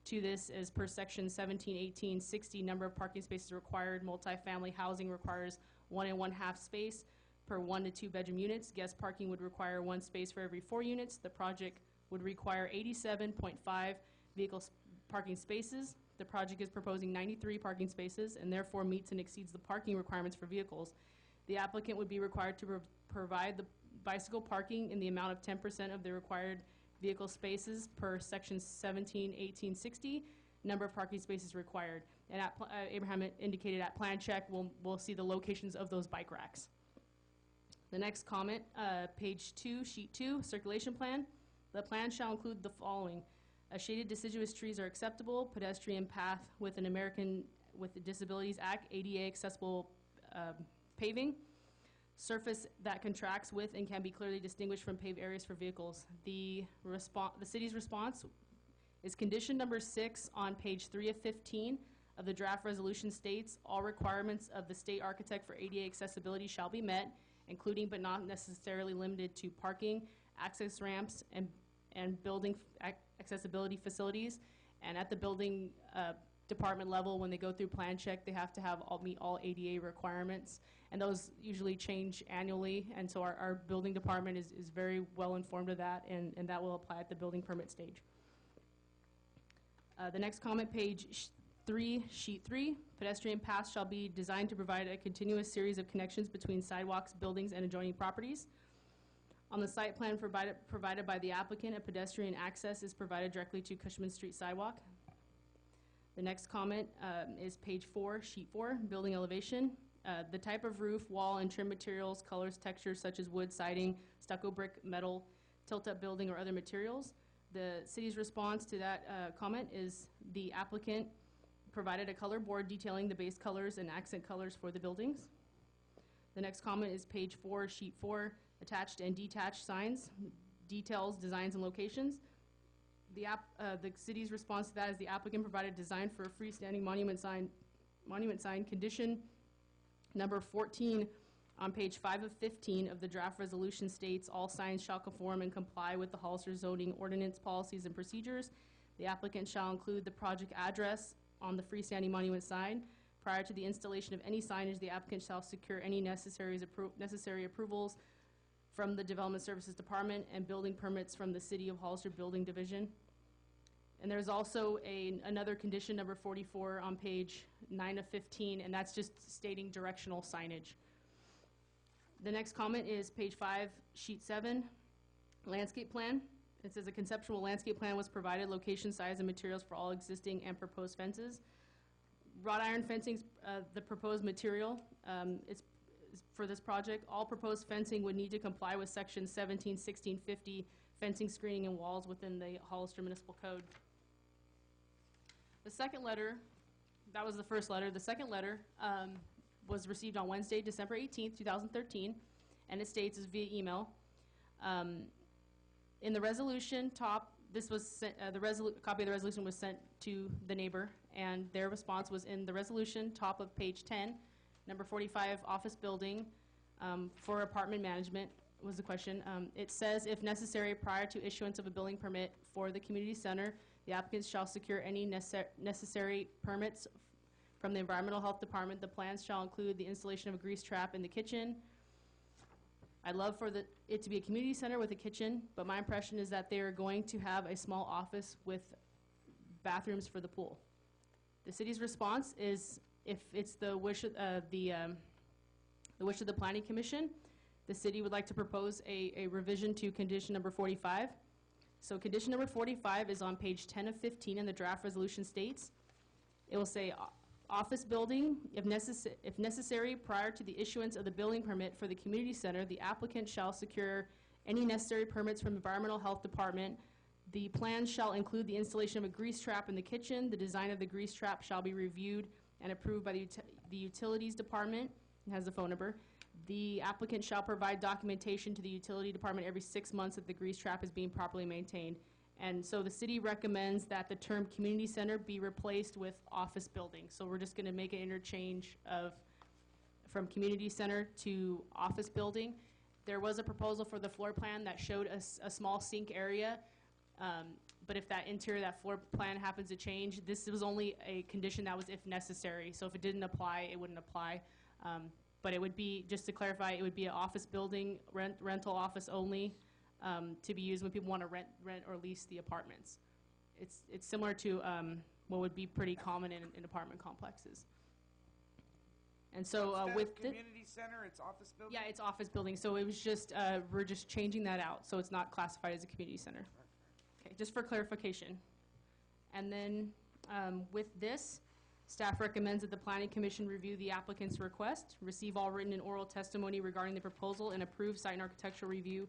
Speaker 5: to this is per section 171860, number of parking spaces required. Multifamily housing requires 1 1/2 space per 1 to 2 bedroom units. Guest parking would require 1 space for every 4 units. The project would require 87.5 vehicle parking spaces. The project is proposing 93 parking spaces and therefore meets and exceeds the parking requirements for vehicles. The applicant would be required to provide the bicycle parking in the amount of 10% of the required vehicle spaces per section 171860, number of parking spaces required. And Abraham indicated at plan check, we'll see the locations of those bike racks. The next comment, page 2, sheet 2, circulation plan. The plan shall include the following. Shaded deciduous trees are acceptable. Pedestrian path with an American with Disabilities Act, ADA accessible paving. Surface that contracts with and can be clearly distinguished from paved areas for vehicles. The city's response is condition number 6 on page 3 of 15 of the draft resolution states all requirements of the state architect for ADA accessibility shall be met, including but not necessarily limited to parking, access ramps, and building accessibility facilities. And at the building department level, when they go through plan check, they have to meet all ADA requirements. And those usually change annually. And so our building department is very well informed of that, and that will apply at the building permit stage. The next comment, page 3, sheet 3, pedestrian paths shall be designed to provide a continuous series of connections between sidewalks, buildings, and adjoining properties. On the site plan provided by the applicant, a pedestrian access is provided directly to Cushman Street sidewalk. The next comment is page 4, sheet 4, building elevation. The type of roof, wall, and trim materials, colors, textures such as wood, siding, stucco, brick, metal, tilt-up building, or other materials. The city's response to that comment is the applicant provided a color board detailing the base colors and accent colors for the buildings. The next comment is page 4, sheet 4, attached and detached signs, details, designs, and locations. The city's response to that is the applicant provided design for a freestanding monument sign condition number 14 On page 5 of 15 of the draft resolution states, all signs shall conform and comply with the Hollister zoning ordinance policies and procedures. The applicant shall include the project address on the freestanding monument sign. Prior to the installation of any signage, the applicant shall secure any necessary approvals from the Development Services Department and building permits from the City of Hollister Building Division. And there's also another condition, number 44, on page 9 of 15, and that's just stating directional signage. The next comment is page 5, sheet 7, landscape plan. It says a conceptual landscape plan was provided, location, size, and materials for all existing and proposed fences. Wrought iron fencing is the proposed material. It's for this project. All proposed fencing would need to comply with section 17-1650 fencing, screening, and walls within the Hollister Municipal Code. The second letter, that was the first letter. The second letter was received on Wednesday, December 18th, 2013, and it states is via email. In the resolution top, this was sent, copy of the resolution was sent to the neighbor, and their response was in the resolution top of page 10, number 45, office building for apartment management was the question. It says, if necessary, prior to issuance of a building permit for the community center, the applicants shall secure any necessary permits from the Environmental Health Department. The plans shall include the installation of a grease trap in the kitchen. I'd love for it to be a community center with a kitchen, but my impression is that they are going to have a small office with bathrooms for the pool. The city's response is, if it's the wish of the wish of the Planning Commission, the city would like to propose a revision to condition number 45. So condition number 45 is on page 10 of 15, and the draft resolution states, it will say, office building, if necessary, prior to the issuance of the building permit for the community center, the applicant shall secure any necessary permits from the Environmental Health Department. The plans shall include the installation of a grease trap in the kitchen. The design of the grease trap shall be reviewed and approved by the Utilities Department. It has the phone number. The applicant shall provide documentation to the Utility Department every 6 months that the grease trap is being properly maintained. And so the city recommends that the term community center be replaced with office building. So we're just gonna make an interchange from community center to office building. There was a proposal for the floor plan that showed a small sink area, but if that floor plan happens to change, this was only a condition that was if necessary. So if it didn't apply, it wouldn't apply. But it would be, just to clarify, it would be an office building, rental office only, to be used when people want to rent or lease the apartments. It's similar to what would be pretty common in apartment complexes. And so with the
Speaker 3: community center, it's office building?
Speaker 5: Yeah, it's office building. So it was just, we're just changing that out. So it's not classified as a community center. Okay, just for clarification. And then with this, staff recommends that the Planning Commission review the applicant's request, receive all written and oral testimony regarding the proposal, and approve site and architectural review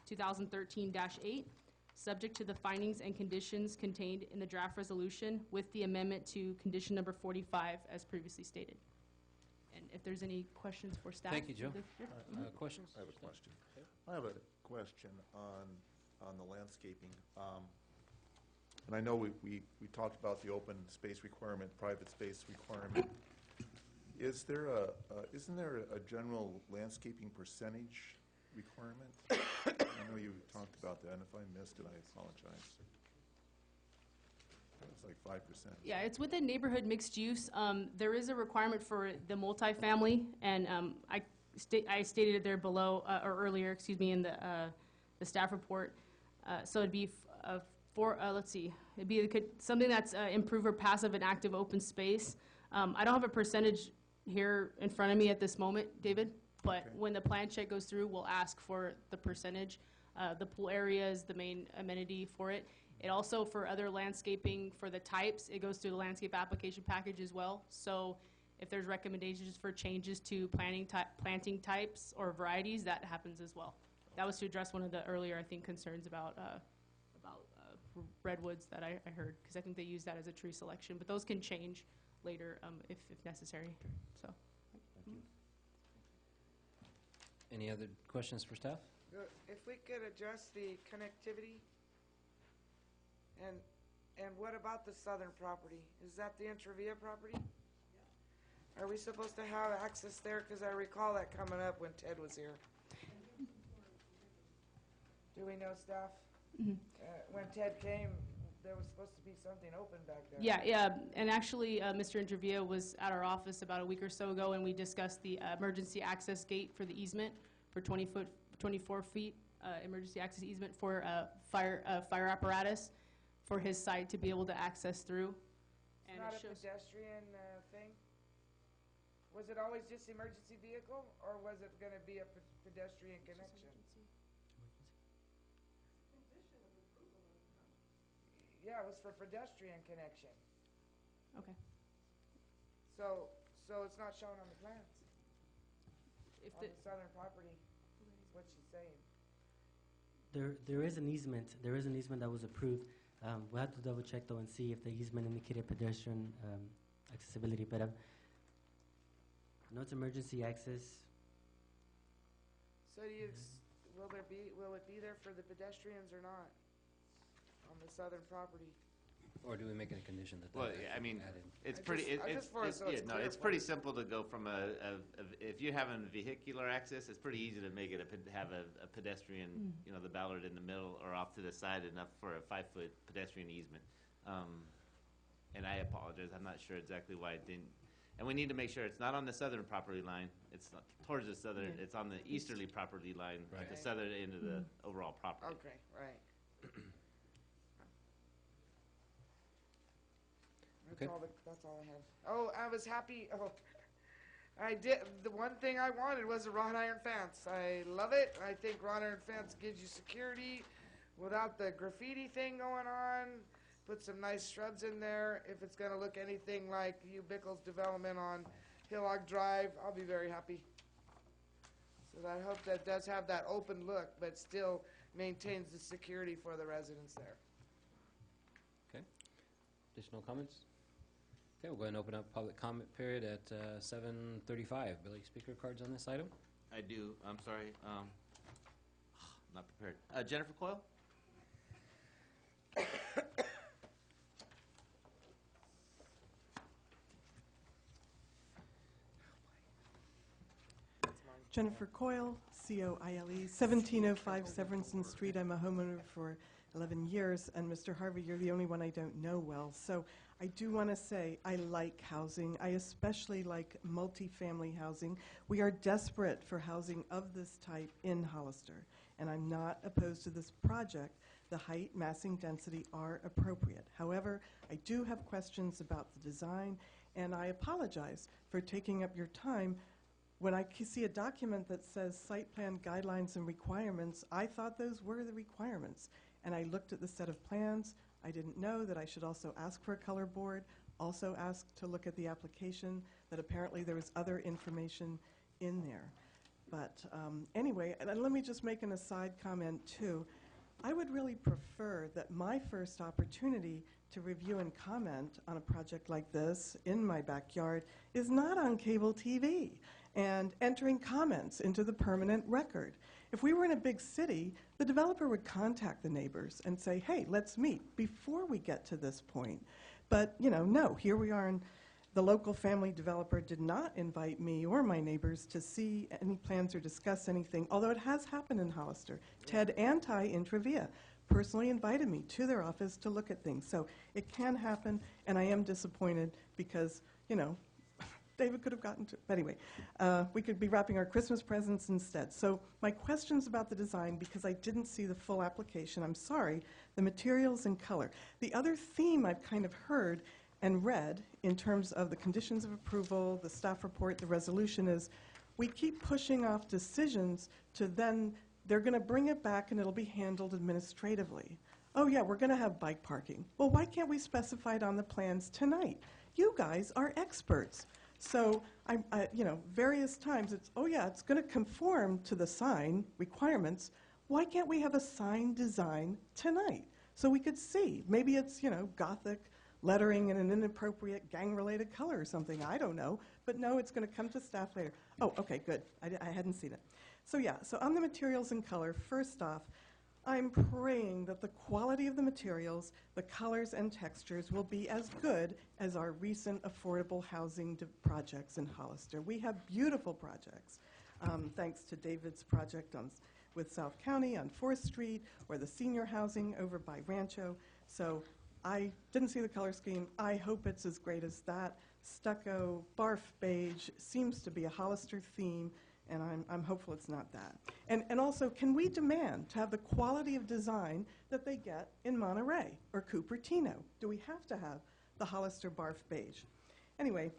Speaker 5: 2013-8, subject to the findings and conditions contained in the draft resolution with the amendment to condition number 45 as previously stated. And if there's any questions for staff.
Speaker 1: Thank you, Joe. Questions?
Speaker 4: I have a question. I have a question on the landscaping. And I know we talked about the open space requirement, private space requirement. Isn't there a general landscaping percentage requirement? I know you talked about that, and if I missed it, I apologize. It's like 5%.
Speaker 5: Yeah, it's within neighborhood mixed use. There is a requirement for the multifamily, and I stated it there below, or earlier, excuse me, in the staff report. So it'd be let's see, it'd be something that's improve or passive and active open space. I don't have a percentage here in front of me at this moment, David, but
Speaker 4: Okay.
Speaker 5: when the plan check goes through, we'll ask for the percentage. The pool area is the main amenity for it. It also, for other landscaping, for the types, it goes through the landscape application package as well. So if there's recommendations for changes to planting types or varieties, that happens as well. That was to address one of the earlier, I think, concerns about redwoods that I heard, because I think they use that as a tree selection. But those can change later if necessary. So.
Speaker 1: Any other questions for staff?
Speaker 3: If we could adjust the connectivity, and what about the southern property? Is that the Intravia property? Are we supposed to have access there? Because I recall that coming up when Ted was here. Do we know, staff? When Ted came, there was supposed to be something open back there.
Speaker 5: Yeah, and actually, Mr. Interview was at our office about a week or so ago, and we discussed the emergency access gate for the easement for 24 feet emergency access easement for fire apparatus for his site to be able to access through.
Speaker 3: It's not a pedestrian thing? Was it always just emergency vehicle, or was it going to be a pedestrian connection? Yeah, it was for pedestrian connection.
Speaker 5: Okay.
Speaker 3: So it's not shown on the plans?
Speaker 5: If
Speaker 3: On the southern property, is what she's saying.
Speaker 6: There is an easement that was approved. We'll have to double check though and see if the easement indicated pedestrian accessibility, but I know it's emergency access.
Speaker 3: So will it be there for the pedestrians or not on the southern property?
Speaker 1: Or do we make it a condition that?
Speaker 2: Well,
Speaker 1: that
Speaker 2: I mean,
Speaker 1: added?
Speaker 2: it's
Speaker 3: I
Speaker 2: pretty,
Speaker 3: just- I just wanted so it's clear
Speaker 2: it's
Speaker 3: for
Speaker 2: pretty
Speaker 3: me.
Speaker 2: simple to go from if you're having vehicular access, it's pretty easy to make it have a pedestrian, you know, the ballard in the middle or off to the side enough for a 5-foot pedestrian easement. And I apologize, I'm not sure exactly why it didn't. And we need to make sure it's not on the southern property line, it's not towards the southern, it's on the easterly property line, at the
Speaker 3: Right.
Speaker 2: southern end of the overall property.
Speaker 3: Okay, right.
Speaker 1: Okay.
Speaker 3: That's all I have. Oh, I was happy, I did, the one thing I wanted was a wrought iron fence. I love it. I think wrought iron fence gives you security without the graffiti thing going on. Put some nice shrubs in there. If it's gonna look anything like Hugh Bickle's development on Hillock Drive, I'll be very happy. So I hope that does have that open look, but still maintains the security for the residents there.
Speaker 1: Okay. Additional comments? Okay, we'll go ahead and open up public comment period at 7:35. Billy, speaker cards on this item?
Speaker 2: I do, I'm sorry, not prepared. Jennifer Coyle?
Speaker 14: Jennifer Coyle, C-O-I-L-E, 1705 Severinsen Street. I'm a homeowner for 11 years, and Mr. Harvey, you're the only one I don't know well. So I do want to say I like housing. I especially like multifamily housing. We are desperate for housing of this type in Hollister, and I'm not opposed to this project. The height, massing, density are appropriate. However, I do have questions about the design, and I apologize for taking up your time. When I see a document that says site plan guidelines and requirements, I thought those were the requirements. And I looked at the set of plans. I didn't know that I should also ask for a color board, also ask to look at the application, that apparently there was other information in there. But anyway, and let me just make an aside comment too. I would really prefer that my first opportunity to review and comment on a project like this in my backyard is not on cable TV and entering comments into the permanent record. If we were in a big city, the developer would contact the neighbors and say, hey, let's meet before we get to this point. But, you know, no, here we are, and the local family developer did not invite me or my neighbors to see any plans or discuss anything, although it has happened in Hollister. Ted and Ty in Trevia personally invited me to their office to look at things. So it can happen, and I am disappointed because, you know, David could have gotten to, but anyway, we could be wrapping our Christmas presents instead. So my questions about the design, because I didn't see the full application, I'm sorry, the materials and color. The other theme I've kind of heard and read in terms of the conditions of approval, the staff report, the resolution is, we keep pushing off decisions to then, they're gonna bring it back and it'll be handled administratively. Oh yeah, we're gonna have bike parking. Well, why can't we specify it on the plans tonight? You guys are experts. So, you know, various times it's, oh yeah, it's going to conform to the sign requirements. Why can't we have a sign design tonight so we could see? Maybe it's, you know, Gothic lettering in an inappropriate gang-related color or something. I don't know. But no, it's going to come to staff later. Oh, okay, good. I hadn't seen it. So yeah, so on the materials and color, first off, I'm praying that the quality of the materials, the colors and textures will be as good as our recent affordable housing projects in Hollister. We have beautiful projects, thanks to David's project with South County on 4th Street, or the senior housing over by Rancho. So I didn't see the color scheme. I hope it's as great as that. Stucco, barf beige seems to be a Hollister theme, and I'm hopeful it's not that. And also, can we demand to have the quality of design that they get in Monterey or Cupertino? Do we have to have the Hollister barf beige? Anyway,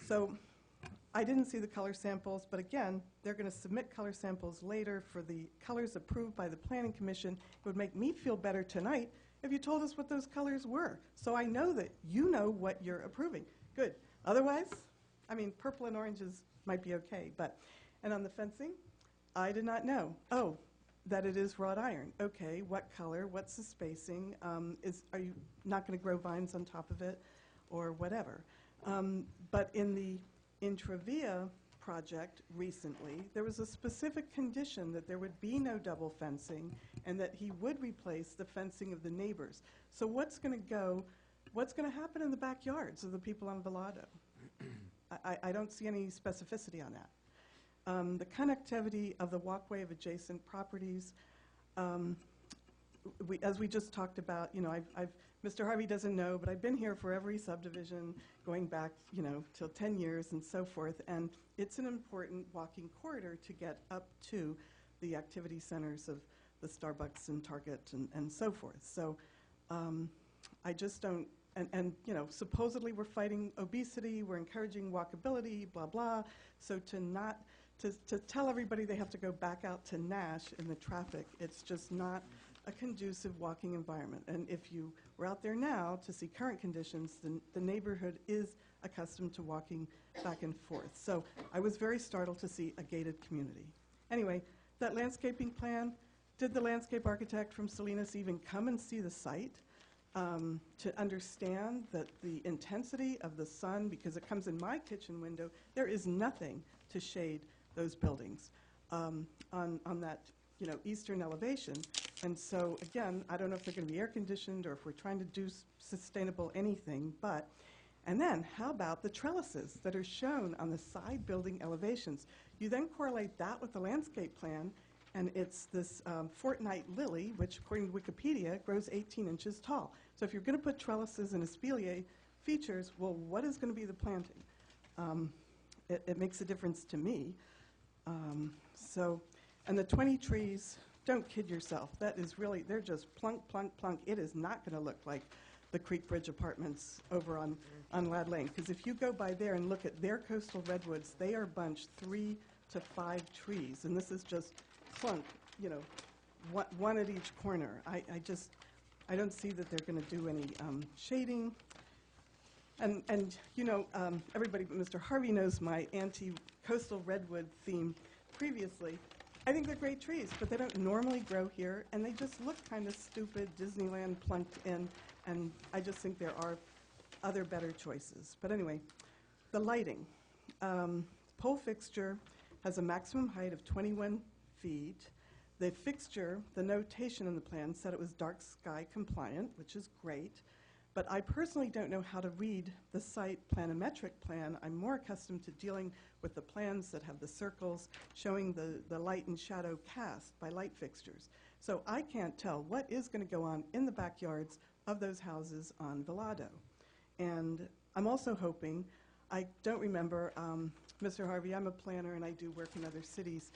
Speaker 14: so I didn't see the color samples, but again, they're going to submit color samples later for the colors approved by the Planning Commission. It would make me feel better tonight if you told us what those colors were, so I know that you know what you're approving. Good. Otherwise, I mean, purple and oranges might be okay, but, and on the fencing, I did not know. Oh, that it is wrought iron. Okay, what color, what's the spacing? Are you not going to grow vines on top of it, or whatever? But in the Intravia project recently, there was a specific condition that there would be no double fencing and that he would replace the fencing of the neighbors. So what's going to happen in the backyards of the people on Velado? I don't see any specificity on that. The connectivity of the walkway of adjacent properties, as we just talked about, you know, Mr. Harvey doesn't know, but I've been here for every subdivision going back, you know, till 10 years and so forth, and it's an important walking corridor to get up to the activity centers of the Starbucks and Target and so forth. So I just don't, and you know, supposedly we're fighting obesity, we're encouraging walkability, blah, blah, so to tell everybody they have to go back out to Nash in the traffic, it's just not a conducive walking environment. And if you were out there now to see current conditions, the neighborhood is accustomed to walking back and forth. So I was very startled to see a gated community. Anyway, that landscaping plan, did the landscape architect from Salinas even come and see the site to understand that the intensity of the sun, because it comes in my kitchen window, there is nothing to shade those buildings on that, you know, eastern elevation. And so, again, I don't know if they're going to be air conditioned or if we're trying to do sustainable anything, but, and then how about the trellises that are shown on the side building elevations? You then correlate that with the landscape plan, and it's this fortnight lily, which according to Wikipedia grows 18 inches tall. So if you're going to put trellises and espalier features, well, what is going to be the planting? It makes a difference to me. And the 20 trees, don't kid yourself. That is really, they're just plunk, plunk, plunk. It is not going to look like the Creek Bridge Apartments over on Lad Lane. Because if you go by there and look at their coastal redwoods, they are bunched 3 to 5 trees. And this is just clunk, you know, one at each corner. I don't see that they're going to do any shading. And you know, everybody but Mr. Harvey knows my anti-coastal redwood theme previously. I think they're great trees, but they don't normally grow here, and they just look kind of stupid, Disneyland plunked in, and I just think there are other better choices. But anyway, the lighting. Pole fixture has a maximum height of 21 feet. The fixture, the notation in the plan said it was dark sky compliant, which is great. But I personally don't know how to read the site planimetric plan. I'm more accustomed to dealing with the plans that have the circles showing the light and shadow cast by light fixtures. So I can't tell what is going to go on in the backyards of those houses on Velado. And I'm also hoping, I don't remember, Mr. Harvey, I'm a planner and I do work in other cities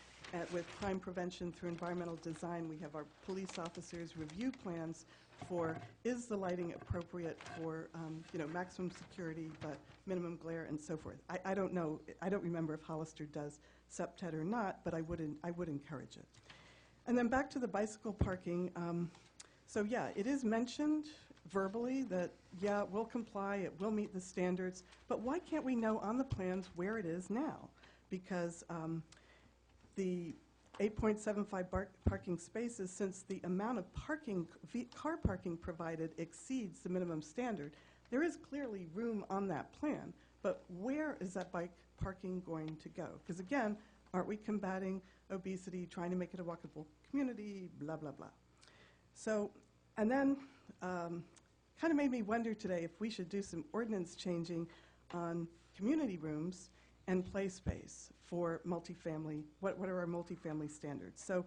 Speaker 14: with crime prevention through environmental design. We have our police officers review plans for, is the lighting appropriate for, you know, maximum security but minimum glare and so forth. I don't know, I don't remember if Hollister does septet or not, but I would encourage it. And then back to the bicycle parking. So yeah, it is mentioned verbally that, yeah, it will comply, it will meet the standards, but why can't we know on the plans where it is now? Because the 8.75 parking spaces, since the amount of parking, car parking provided exceeds the minimum standard, there is clearly room on that plan, but where is that bike parking going to go? Because again, aren't we combating obesity, trying to make it a walkable community, blah, blah, blah. So, and then, kind of made me wonder today if we should do some ordinance changing on community rooms and play space for multifamily. What are our multifamily standards? So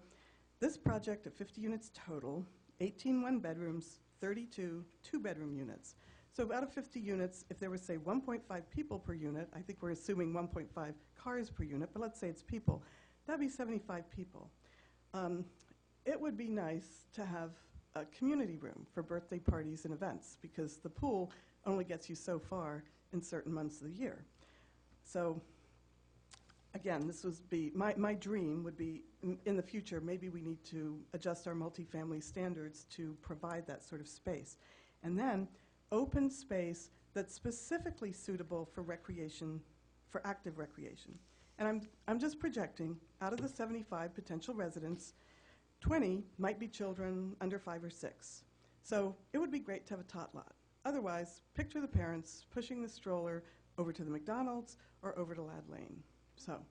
Speaker 14: this project of 50 units total, 18 one-bedrooms, 32 two-bedroom units. So out of 50 units, if there was, say, 1.5 people per unit, I think we're assuming 1.5 cars per unit, but let's say it's people, that'd be 75 people. It would be nice to have a community room for birthday parties and events, because the pool only gets you so far in certain months of the year. So again, this would be, my dream would be, in the future, maybe we need to adjust our multifamily standards to provide that sort of space. And then open space that's specifically suitable for recreation, for active recreation. And I'm just projecting, out of the 75 potential residents, 20 might be children under 5 or 6. So it would be great to have a tot lot. Otherwise, picture the parents pushing the stroller over to the McDonald's or over to Lad Lane. So,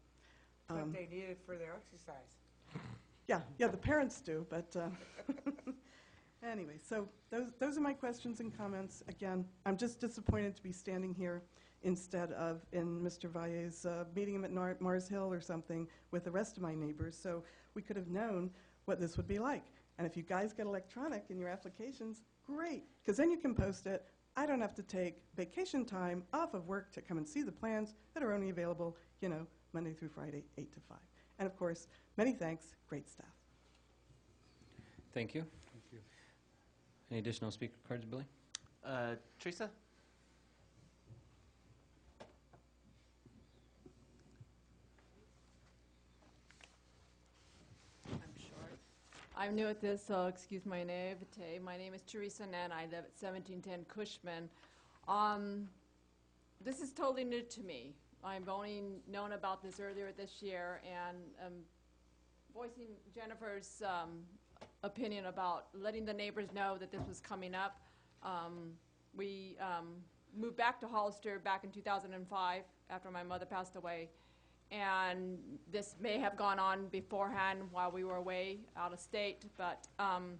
Speaker 3: But they need it for their exercise.
Speaker 14: yeah, the parents do, but anyway, so those are my questions and comments. Again, I'm just disappointed to be standing here instead of in Mr. Valle's, meeting him at Mars Hill or something with the rest of my neighbors, so we could have known what this would be like. And if you guys get electronic in your applications, great, because then you can post it. I don't have to take vacation time off of work to come and see the plans that are only available, you know, Monday through Friday, 8 to 5. And of course, many thanks, great staff.
Speaker 1: Thank you.
Speaker 9: Thank you.
Speaker 1: Any additional speaker cards, Billy?
Speaker 2: Teresa?
Speaker 15: I'm new at this, so excuse my naivete. My name is Teresa Nan. I live at 1710 Cushman. This is totally new to me. I've only known about this earlier this year, and voicing Jennifer's opinion about letting the neighbors know that this was coming up. We moved back to Hollister back in 2005 after my mother passed away. And this may have gone on beforehand while we were away out of state, but I'm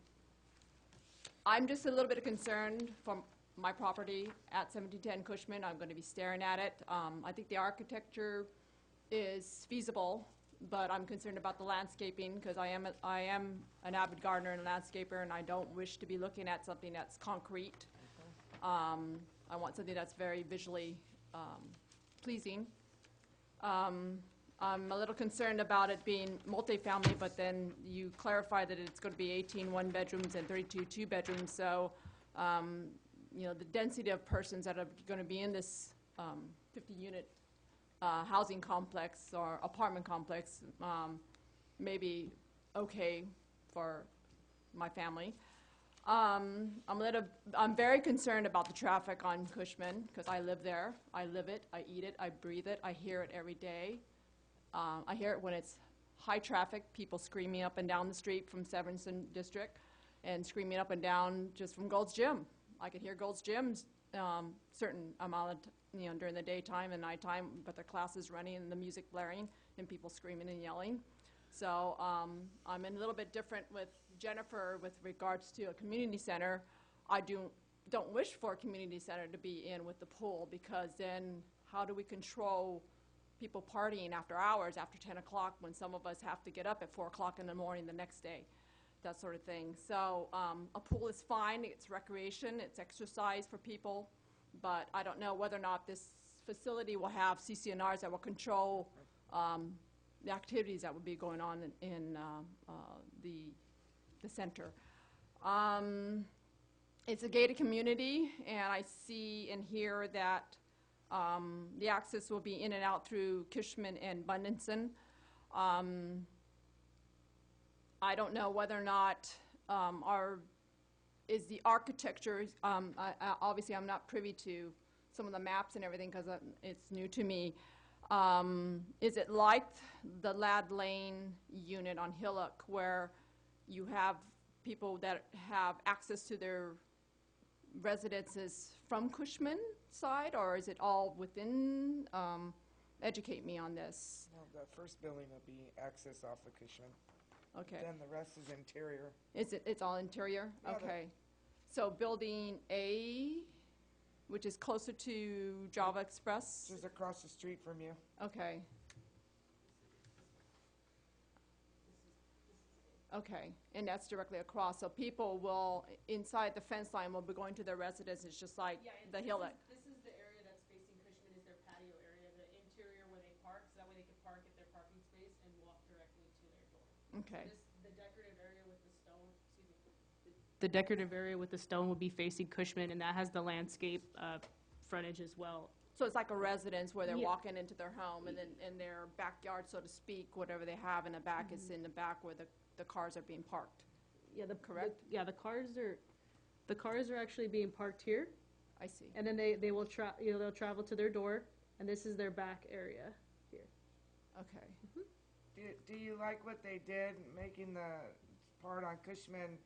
Speaker 15: just a little bit concerned from my property at 1710 Cushman. I'm going to be staring at it. I think the architecture is feasible, but I'm concerned about the landscaping because I am an avid gardener and landscaper, and I don't wish to be looking at something that's concrete. I want something that's very visually pleasing. I'm a little concerned about it being multifamily, but then you clarify that it's going to be 18 one-bedrooms and 32 two-bedrooms. So, you know, the density of persons that are going to be in this 50-unit housing complex or apartment complex may be okay for my family. I'm very concerned about the traffic on Cushman because I live there. I live it, I eat it, I breathe it, I hear it every day. I hear it when it's high traffic, people screaming up and down the street from Severinsen District and screaming up and down just from Gold's Gym. I can hear Gold's Gym's certain amount of, you know, during the daytime and nighttime, but the classes running and the music blaring and people screaming and yelling. So I'm in a little bit different with Jennifer with regards to a community center. I don't wish for a community center to be in with the pool because then how do we control people partying after hours, after 10 o'clock when some of us have to get up at 4 o'clock in the morning the next day, that sort of thing. So a pool is fine, it's recreation, it's exercise for people, but I don't know whether or not this facility will have CCNRs that will control the activities that would be going on in the center. It's a gated community, and I see and hear that the access will be in and out through Cushman and Bundenson. I don't know whether or not is the architecture, obviously I'm not privy to some of the maps and everything because it's new to me. Is it like the Lad Lane unit on Hillock where you have people that have access to their residences from Cushman side, or is it all within? Educate me on this.
Speaker 3: No, the first building will be access off of Cushman.
Speaker 15: Okay.
Speaker 3: Then the rest is interior.
Speaker 15: It's all interior?
Speaker 3: Yeah,
Speaker 15: Okay. So building A, which is closer to Java Express?
Speaker 3: Just across the street from you.
Speaker 15: Okay. Okay, and that's directly across, so people will, inside the fence line, will be going to their residences, just like the hill that.
Speaker 5: This is the area that's facing Cushman, is their patio area, the interior where they park, so that way they can park at their parking space and walk directly to their door.
Speaker 15: Okay.
Speaker 5: The decorative area with the stone, the decorative area with the stone would be facing Cushman, and that has the landscape frontage as well.
Speaker 15: So it's like a residence where they're
Speaker 5: Yeah.
Speaker 15: walking into their home, and then in their backyard, so to speak, whatever they have in the back is in the back where the cars are being parked.
Speaker 5: Yeah,
Speaker 15: Correct?
Speaker 5: The cars are actually being parked here,
Speaker 15: I see.
Speaker 5: and then they will they'll travel to their door, and this is their back area here.
Speaker 15: Okay.
Speaker 3: Do you like what they did, making the part on Cushman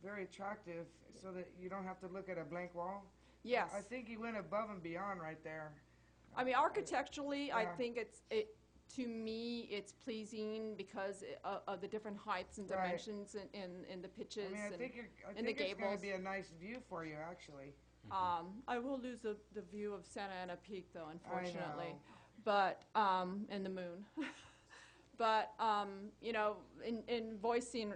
Speaker 3: very attractive so that you don't have to look at a blank wall?
Speaker 15: Yes.
Speaker 3: I think he went above and beyond right there.
Speaker 15: I mean, architecturally, I
Speaker 3: Yeah.
Speaker 15: think to me, it's pleasing because of the different heights and
Speaker 3: Right.
Speaker 15: dimensions and the pitches
Speaker 3: I mean, I
Speaker 15: and
Speaker 3: think
Speaker 15: and the
Speaker 3: it's gonna
Speaker 15: gables.
Speaker 3: be a nice view for you, actually.
Speaker 15: I will lose the view of Santa Ana Peak, though, unfortunately.
Speaker 3: know.
Speaker 15: But, and the moon. But, you know, in voicing,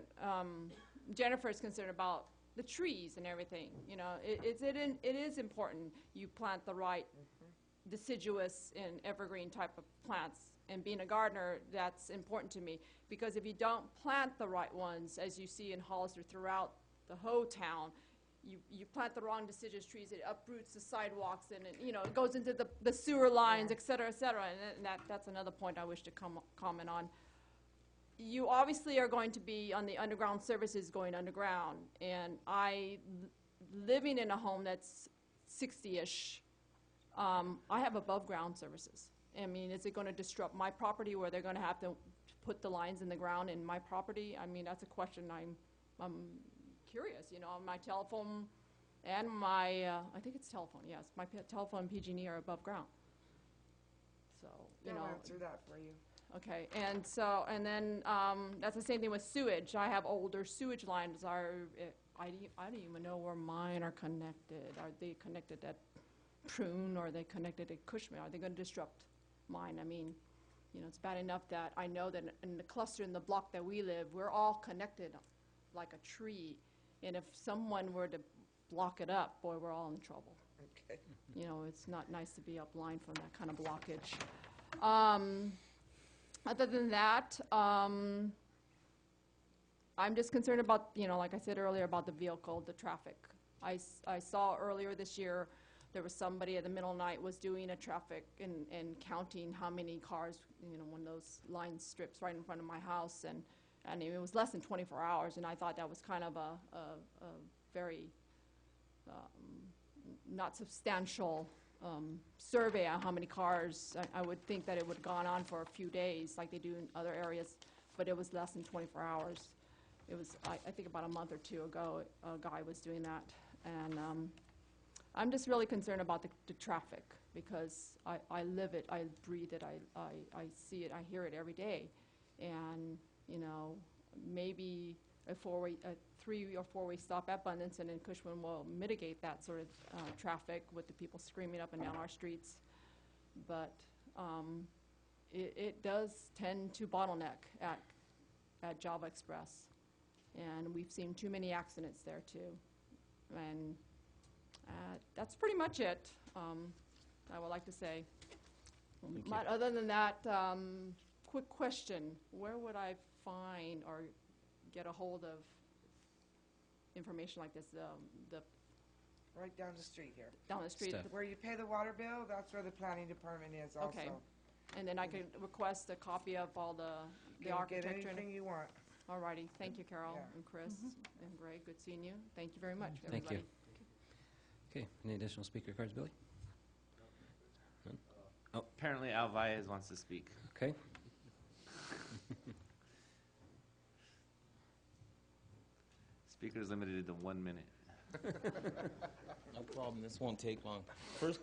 Speaker 15: Jennifer's concerned about the trees and everything, you know, it is important you plant the right deciduous and evergreen type of plants. And being a gardener, that's important to me, because if you don't plant the right ones, as you see in Hollister throughout the whole town, you plant the wrong deciduous trees, it uproots the sidewalks, and it, you know, it goes into the sewer lines, et cetera, and that's another point I wish to comment on. You obviously are going to be on the underground services going underground, and living in a home that's 60-ish, I have above-ground services. I mean, is it going to disrupt my property where they're going to have to put the lines in the ground in my property? I mean, that's a question I'm curious. You know, my telephone and my, I think it's telephone, yes, my telephone and PG&E are above ground. So, you
Speaker 3: They'll
Speaker 15: know.
Speaker 3: answer that for you.
Speaker 15: Okay, and so, and then, that's the same thing with sewage. I have older sewage lines I don't even know where mine are connected. Are they connected at Prune, or are they connected at Cushman? Are they gonna disrupt mine? I mean, you know, it's bad enough that I know that in the cluster, in the block that we live, we're all connected like a tree. And if someone were to block it up, boy, we're all in trouble.
Speaker 3: Okay.
Speaker 15: You know, it's not nice to be upline from that kind of blockage. Other than that, I'm just concerned about, you know, like I said earlier, about the vehicle, the traffic. I saw earlier this year, there was somebody at the middle of the night was doing a traffic and counting how many cars, you know, one of those line strips right in front of my house, and it was less than 24 hours, and I thought that was kind of a very not substantial survey on how many cars. I would think that it would have gone on for a few days like they do in other areas, but it was less than 24 hours. It was, I think about a month or two ago, a guy was doing that. And I'm just really concerned about the traffic, because I live it, I breathe it, I see it, I hear it every day. And, you know, maybe a 3 or 4 way stop at Abundance and in Cushman will mitigate that sort of traffic with the people screaming up and down our streets. But it does tend to bottleneck at Java Express. And we've seen too many accidents there too. And that's pretty much it, I would like to say. But other than that, quick question, where would I find or get a hold of information like this?
Speaker 3: Right down the street here.
Speaker 15: Down the street?
Speaker 1: Steph.
Speaker 3: Where you pay the water bill, that's where the planning department is also.
Speaker 15: Okay. And then I can request a copy of all the
Speaker 3: You can
Speaker 15: architecture?
Speaker 3: get anything you want.
Speaker 15: All righty, thank you, Carol
Speaker 3: Yeah.
Speaker 15: and Chris and Greg, good seeing you. Thank you very much,
Speaker 1: Thank you.
Speaker 15: everybody.
Speaker 1: Okay, any additional speaker cards, Billy? None?
Speaker 2: Apparently Alvarez wants to speak.
Speaker 1: Okay.
Speaker 2: Speaker is limited to 1 minute.
Speaker 16: No problem, this won't take long. First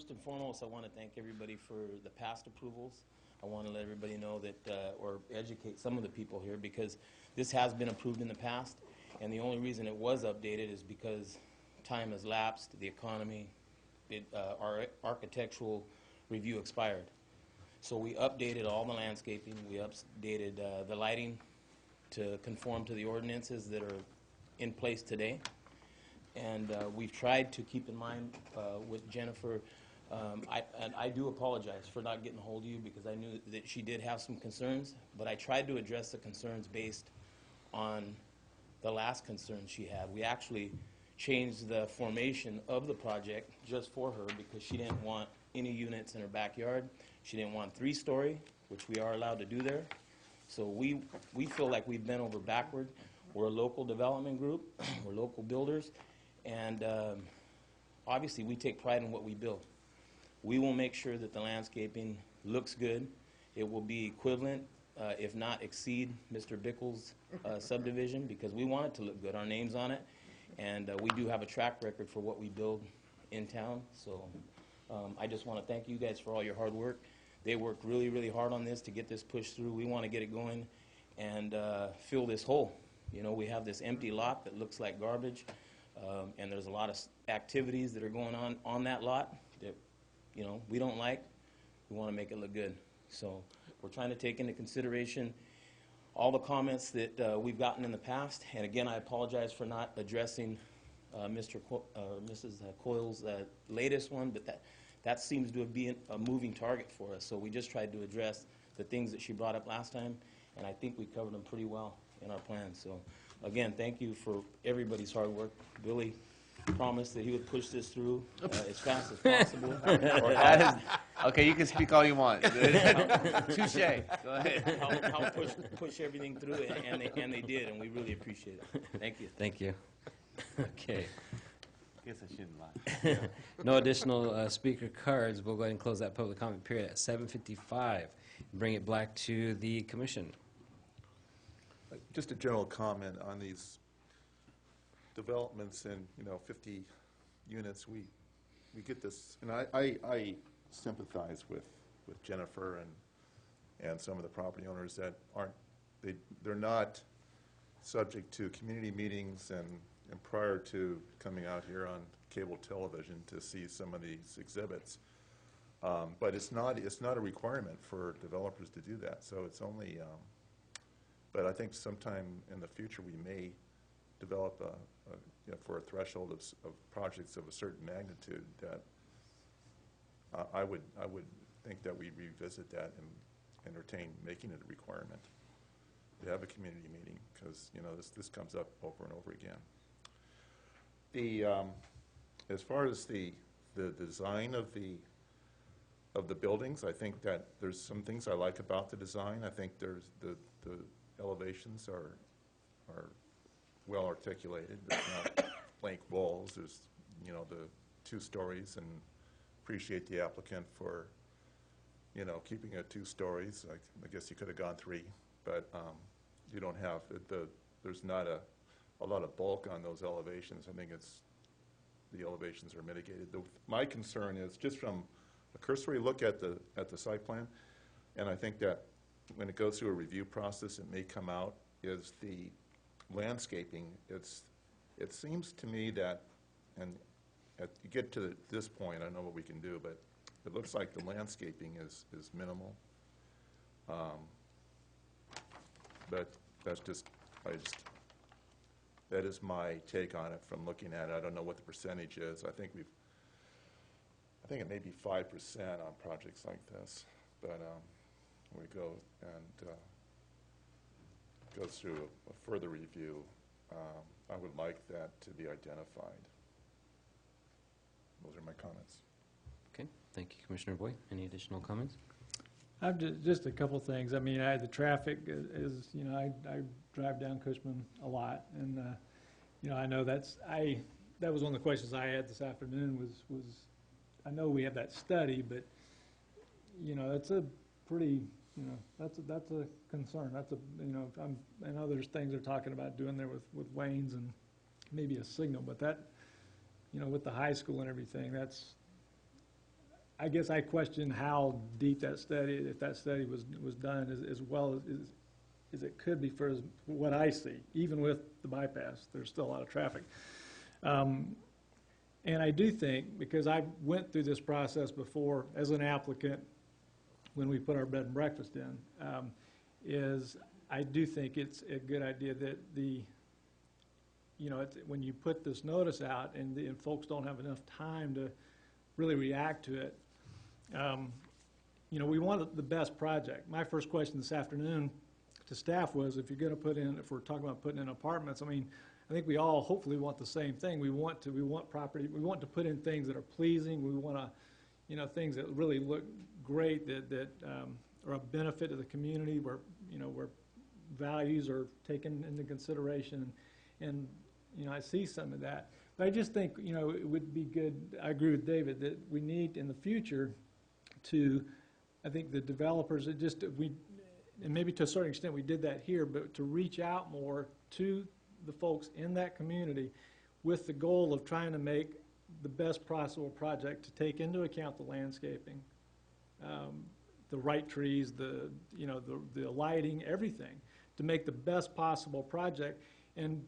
Speaker 16: and foremost, I want to thank everybody for the past approvals. I want to let everybody know that, or educate some of the people here, because this has been approved in the past, and the only reason it was updated is because time has lapsed, the economy, our architectural review expired. So we updated all the landscaping, we updated the lighting to conform to the ordinances that are in place today. And we've tried to keep in mind with Jennifer, and I do apologize for not getting a hold of you because I knew that she did have some concerns, but I tried to address the concerns based on the last concern she had. We actually changed the formation of the project just for her because she didn't want any units in her backyard. She didn't want 3-story, which we are allowed to do there. So we feel like we've been over backward. We're a local development group. We're local builders. And obviously, we take pride in what we build. We will make sure that the landscaping looks good. It will be equivalent, if not exceed, Mr. Bickle's subdivision, because we want it to look good. Our name's on it. And we do have a track record for what we build in town. So I just want to thank you guys for all your hard work. They worked really, really hard on this to get this pushed through. We want to get it going and fill this hole. You know, we have this empty lot that looks like garbage, and there's a lot of activities that are going on that lot that, you know, we don't like. We want to make it look good. So we're trying to take into consideration all the comments that we've gotten in the past. And again, I apologize for not addressing Mrs. Coyle's latest one, but that seems to be a moving target for us. So we just tried to address the things that she brought up last time, and I think we covered them pretty well in our plan. So again, thank you for everybody's hard work. Billy promised that he would push this through as fast as possible.
Speaker 2: Okay, you can speak all you want. Touche. Go ahead.
Speaker 16: I'll push everything through, and they did, and we really appreciate it. Thank you.
Speaker 1: Thank you. Okay.
Speaker 2: Guess I shouldn't lie.
Speaker 1: No additional speaker cards. We'll go ahead and close that public comment period at 7:55. Bring it back to the commission.
Speaker 4: Just a general comment on these developments and, 50 units. We get this, and I sympathize with Jennifer and some of the property owners that they're not subject to community meetings and prior to coming out here on cable television to see some of these exhibits. But it's not a requirement for developers to do that. So it's only, but I think sometime in the future we may develop for a threshold of projects of a certain magnitude that I would think that we revisit that and entertain making it a requirement to have a community meeting, because this comes up over and over again. As far as the design of the buildings, I think that there's some things I like about the design. I think there's the elevations are well articulated. There's not blank walls. There's the 2 stories, and appreciate the applicant for keeping it 2 stories. I guess you could have gone 3, but you don't have there's not a lot of bulk on those elevations. I think the elevations are mitigated. My concern is just from a cursory look at the site plan, and I think that when it goes through a review process, it may come out, is the landscaping. It seems to me that, and you get to this point, I don't know what we can do, but it looks like the landscaping is minimal. But that is my take on it from looking at it. I don't know what the percentage is. I think it may be 5% on projects like this, but we go and goes through a further review. I would like that to be identified. Those are my comments.
Speaker 1: Okay. Thank you, Commissioner Boyd. Any additional comments?
Speaker 13: I've just a couple things. I mean, the traffic is, I drive down Cushman a lot, and I know that was one of the questions I had this afternoon was I know we have that study, but it's a pretty that's a concern. That's I know there's things they're talking about doing there with Wayne's and maybe a signal, but that with the high school and everything, I guess I question how deep that study, if that study was done as well as it could be for what I see. Even with the bypass, there's still a lot of traffic. And I do think, because I went through this process before as an applicant when we put our bed and breakfast in, I do think it's a good idea that when you put this notice out and folks don't have enough time to really react to it, we want the best project. My first question this afternoon to staff was, if we're talking about putting in apartments, I think we all hopefully want the same thing. We want to put in things that are pleasing. We want to, things that really look great, that are a benefit to the community, where values are taken into consideration. And I see some of that. But I just think, it would be good, I agree with David, that we need in the future I think the developers, and maybe to a certain extent we did that here, but to reach out more to the folks in that community with the goal of trying to make the best possible project, to take into account the landscaping, the right trees, the lighting, everything, to make the best possible project. And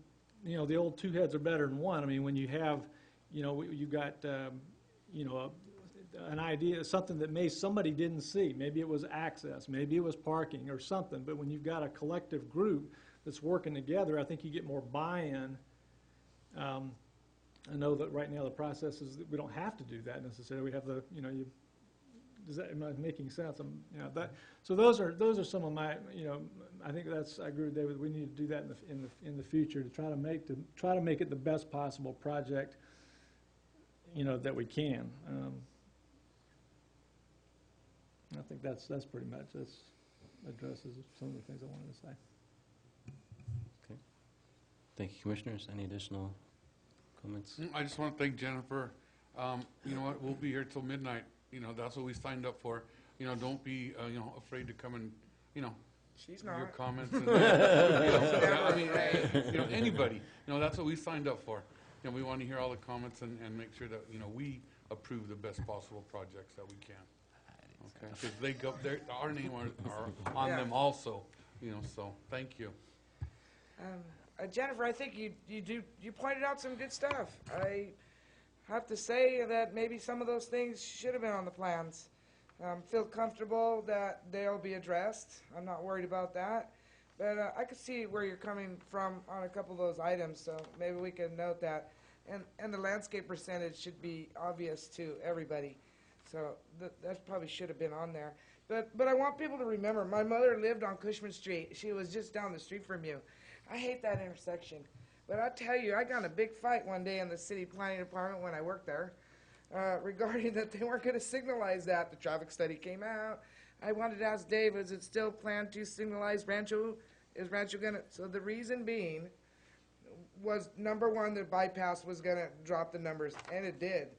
Speaker 13: the old two heads are better than one. When you have, you've got an idea, something that somebody didn't see. Maybe it was access, maybe it was parking or something. But when you've got a collective group that's working together, I think you get more buy-in. I know that right now the process is that we don't have to do that necessarily. We have am I making sense? So those are some of my, I think I agree with David. We need to do that in the future to try to make it the best possible project, that we can. I think that's pretty much, addresses some of the things I wanted to say.
Speaker 1: Okay. Thank you, Commissioners. Any additional comments?
Speaker 12: I just want to thank Jennifer. You know what, we'll be here till midnight. That's what we signed up for. Don't be, afraid to come and,
Speaker 3: She's not.
Speaker 12: your comments. And, anybody. That's what we signed up for. We want to hear all the comments and make sure that, we approve the best possible projects that we can. Okay, because our name are on them also, so thank you.
Speaker 3: Jennifer, I think you pointed out some good stuff. I have to say that maybe some of those things should have been on the plans. Feel comfortable that they'll be addressed. I'm not worried about that. But I could see where you're coming from on a couple of those items, so maybe we can note that. And the landscape percentage should be obvious to everybody. So that probably should have been on there. But I want people to remember, my mother lived on Cushman Street. She was just down the street from you. I hate that intersection. But I tell you, I got in a big fight one day in the city planning department when I worked there regarding that they weren't going to signalize that. The traffic study came out. I wanted to ask Dave, is it still planned to signalize Rancho? Is Rancho going to? So the reason being was, number one, the bypass was going to drop the numbers, and it did.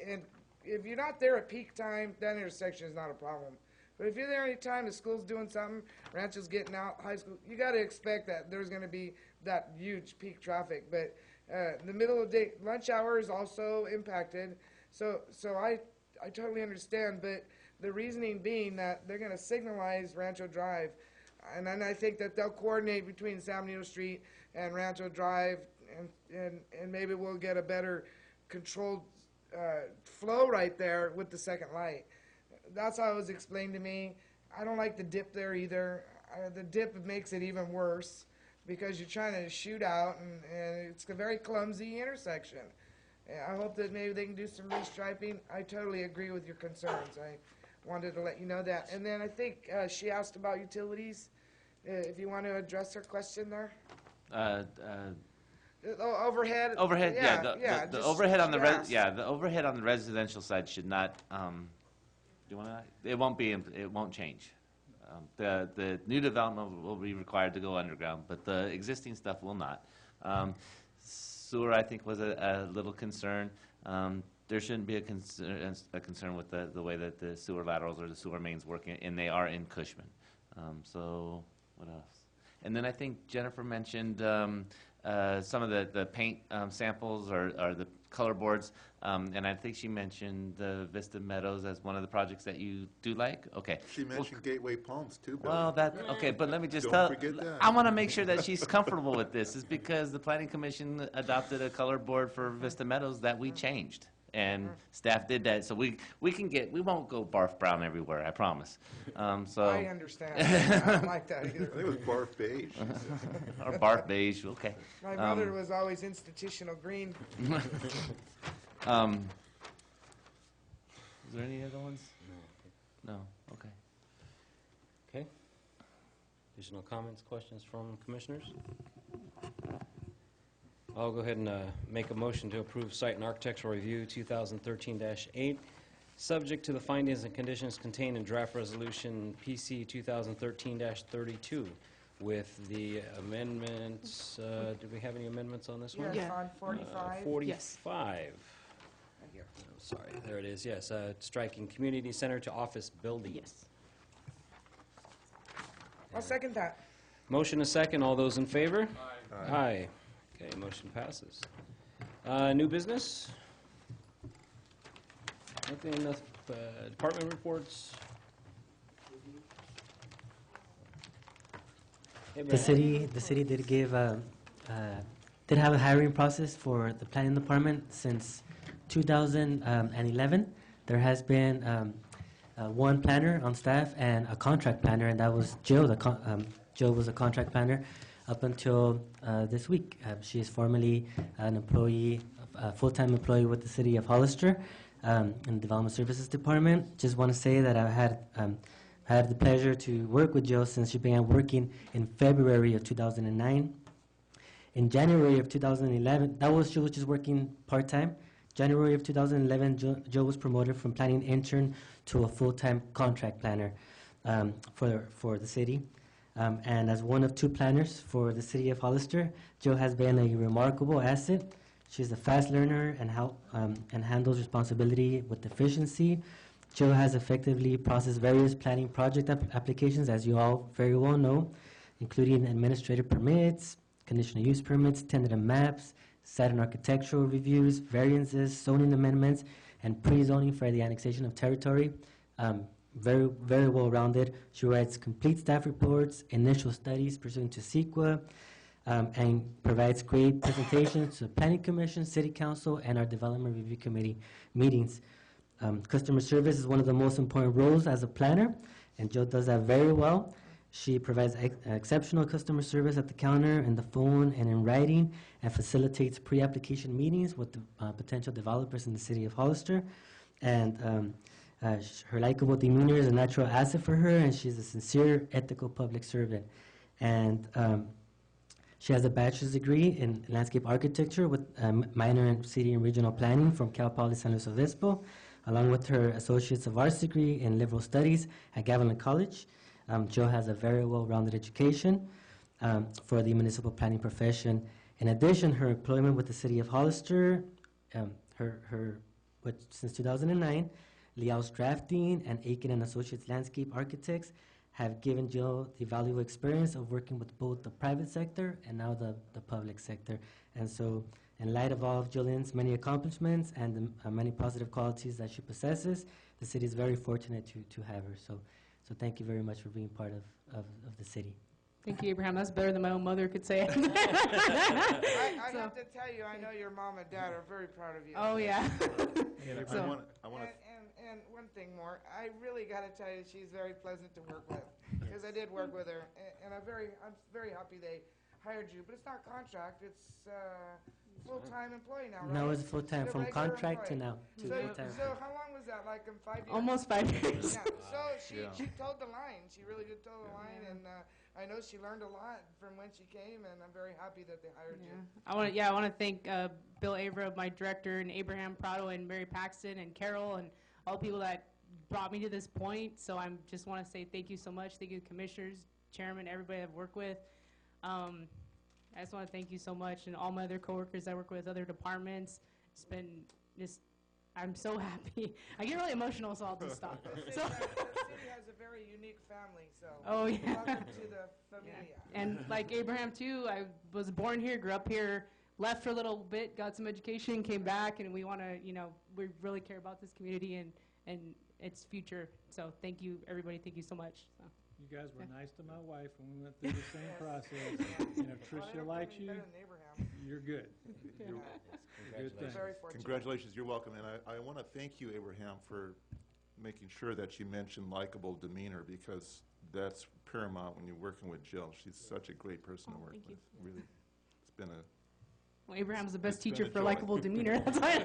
Speaker 3: And if you're not there at peak time, that intersection is not a problem. But if you're there any time, the school's doing something, Rancho's getting out, high school, you got to expect that there's going to be that huge peak traffic. But the middle of the day, lunch hour is also impacted. So I totally understand. But the reasoning being that they're going to signalize Rancho Drive. And then I think that they'll coordinate between San Benito Street and Rancho Drive, and maybe we'll get a better controlled flow right there with the second light. That's how it was explained to me. I don't like the dip there either. The dip makes it even worse because you're trying to shoot out, and it's a very clumsy intersection. I hope that maybe they can do some restriping. I totally agree with your concerns. I wanted to let you know that. And then I think she asked about utilities. If you want to address her question there. Overhead.
Speaker 2: Overhead,
Speaker 3: yeah.
Speaker 2: The overhead on the the overhead on the residential side should not. Do you want to? It won't be. It won't change. The new development will be required to go underground, but the existing stuff will not. Sewer, I think, was a little concern. There shouldn't be a concern with the way that the sewer laterals or the sewer mains work, and they are in Cushman. So what else? And then I think Jennifer mentioned some of the paint samples or the color boards. And I think she mentioned the Vista Meadows as one of the projects that you do like. Okay.
Speaker 4: She mentioned Gateway Palms too, Bill.
Speaker 2: Well, that, okay, but let me just
Speaker 4: Don't
Speaker 2: tell,
Speaker 4: forget that.
Speaker 2: I want to make sure that she's comfortable with this, is because the planning commission adopted a color board for Vista Meadows that we changed. And staff did that, so we won't go barf brown everywhere, I promise. So.
Speaker 3: I understand. I don't like that
Speaker 4: I
Speaker 3: either.
Speaker 4: think it was barf beige.
Speaker 2: Or barf beige, okay.
Speaker 3: My mother was always institutional green.
Speaker 2: Is there any other ones? No, okay.
Speaker 1: Okay. Additional comments, questions from commissioners? I'll go ahead and make a motion to approve Site and Architectural Review 2013-8, subject to the findings and conditions contained in draft resolution PC 2013-32, with the amendments. Do we have any amendments on this one?
Speaker 3: Yes, on 45.
Speaker 1: 45.
Speaker 3: Right here.
Speaker 1: I'm sorry, there it is, yes. Striking community center to office building.
Speaker 5: Yes.
Speaker 3: I'll second that.
Speaker 1: Motion a second. All those in favor? Aye. Aye. Okay, motion passes. New business? Nothing enough, department reports?
Speaker 6: The city did give, did have a hiring process for the planning department since 2011. There has been one planner on staff and a contract planner, and that was Jill. Jill was a contract planner up until this week. She is formerly an employee, a full-time employee with the city of Hollister in the Development Services Department. Just want to say that I had the pleasure to work with Jill since she began working in February of 2009. In January of 2011, she was just working part-time. January of 2011, Jill was promoted from planning intern to a full-time contract planner for the city. And as one of two planners for the city of Hollister, Jill has been a remarkable asset. She's a fast learner and handles responsibility with efficiency. Jill has effectively processed various planning project applications, as you all very well know, including administrative permits, conditional use permits, tentative maps, site and architectural reviews, variances, zoning amendments, and pre-zoning for the annexation of territory. Very, very well-rounded. She writes complete staff reports, initial studies pursuant to CEQA, and provides great presentations to the Planning Commission, City Council, and our Development Review Committee meetings. Customer service is one of the most important roles as a planner, and Jill does that very well. She provides exceptional customer service at the counter, and the phone, and in writing, and facilitates pre-application meetings with the potential developers in the city of Hollister. And her likable demeanor is a natural asset for her, and she's a sincere, ethical public servant. And she has a bachelor's degree in landscape architecture with a minor in city and regional planning from Cal Poly San Luis Obispo, along with her associate's of arts degree in liberal studies at Gavilan College. Jill has a very well-rounded education for the municipal planning profession. In addition, her employment with the city of Hollister, since 2009, Liao's Drafting and Aiken and Associates Landscape Architects have given Jill the valuable experience of working with both the private sector and now the public sector. And so, in light of all of Jillian's many accomplishments and the many positive qualities that she possesses, the city is very fortunate to have her. So thank you very much for being part of the city.
Speaker 5: Thank you, Abraham. That's better than my own mother could say.
Speaker 3: I have to tell you, I know your mom and dad are very proud of you.
Speaker 5: Oh, yeah.
Speaker 4: I want to.
Speaker 3: And one thing more, I really got to tell you, she's very pleasant to work with, because I did work with her, and I'm very happy they hired you. But it's not contract; it's full-time employee now, right?
Speaker 6: Now it's full-time, from contract to now. To full-time.
Speaker 3: So how long was that? Like 5 years?
Speaker 5: Almost 5 years.
Speaker 3: Yeah. So she told the line. She really did tell the line, and I know she learned a lot from when she came, and I'm very happy that they hired you.
Speaker 5: I want to thank Bill Avra, my director, and Abraham Prado, and Mary Paxton, and Carol, and all the people that brought me to this point. So I just want to say thank you so much. Thank you, commissioners, chairman, everybody I've worked with. I just want to thank you so much, and all my other coworkers I work with, other departments. It's been just I'm so happy. I get really emotional, so I'll just stop.
Speaker 3: The
Speaker 5: So,
Speaker 3: city has a very unique family, so.
Speaker 5: Oh, yeah.
Speaker 3: Welcome to the familia.
Speaker 5: and like Abraham too, I was born here, grew up here, left for a little bit, got some education, came back, and we want to, we really care about this community and its future. So thank you, everybody. Thank you so much. So.
Speaker 13: You guys were nice to my wife when we went through the same process. And if Tricia likes you, you're good. You're a good thing.
Speaker 3: Very fortunate.
Speaker 4: Congratulations, you're welcome. And I want to thank you, Abraham, for making sure that you mentioned likable demeanor, because that's paramount when you're working with Jill. She's such a great person to work
Speaker 5: thank
Speaker 4: with.
Speaker 5: you.
Speaker 4: Really, it's been a
Speaker 5: Well, Abraham's the best
Speaker 4: It's been
Speaker 5: teacher
Speaker 4: a
Speaker 5: for
Speaker 4: joy.
Speaker 5: likable demeanor. That's why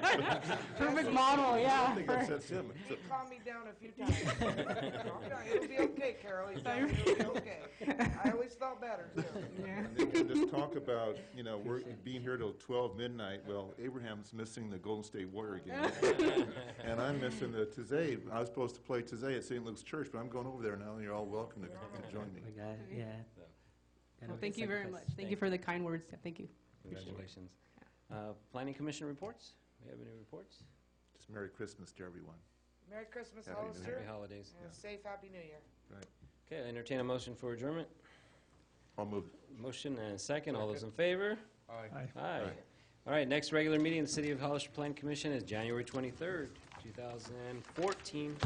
Speaker 5: perfect model, yeah.
Speaker 4: I think that's him.
Speaker 3: He calmed me down a few times. Calm down, it'll be okay, Carol. He's telling me it'll be okay. I always felt better, too.
Speaker 4: And this talk about, we're being here till 12 midnight. Well, Abraham's missing the Golden State Warrior game. And I'm missing the Tizay. I was supposed to play Tizay at St. Luke's Church, but I'm going over there now, and you're all welcome to join me.
Speaker 6: We got it, yeah.
Speaker 5: Well, thank you very much. Thank you for the kind words. Yeah, thank you.
Speaker 1: Congratulations. Planning Commission reports? We have any reports?
Speaker 4: Just Merry Christmas to everyone.
Speaker 3: Merry Christmas,
Speaker 4: Happy New
Speaker 3: Hollister.
Speaker 1: Happy holidays.
Speaker 3: And a safe, happy New Year.
Speaker 4: Right.
Speaker 1: Okay, I entertain a motion for adjournment.
Speaker 4: I'll move.
Speaker 1: Motion and a second. All those in favor?
Speaker 12: Aye.
Speaker 1: Aye. All right, next regular meeting of the City of Hollister Planning Commission is January 23rd, 2014.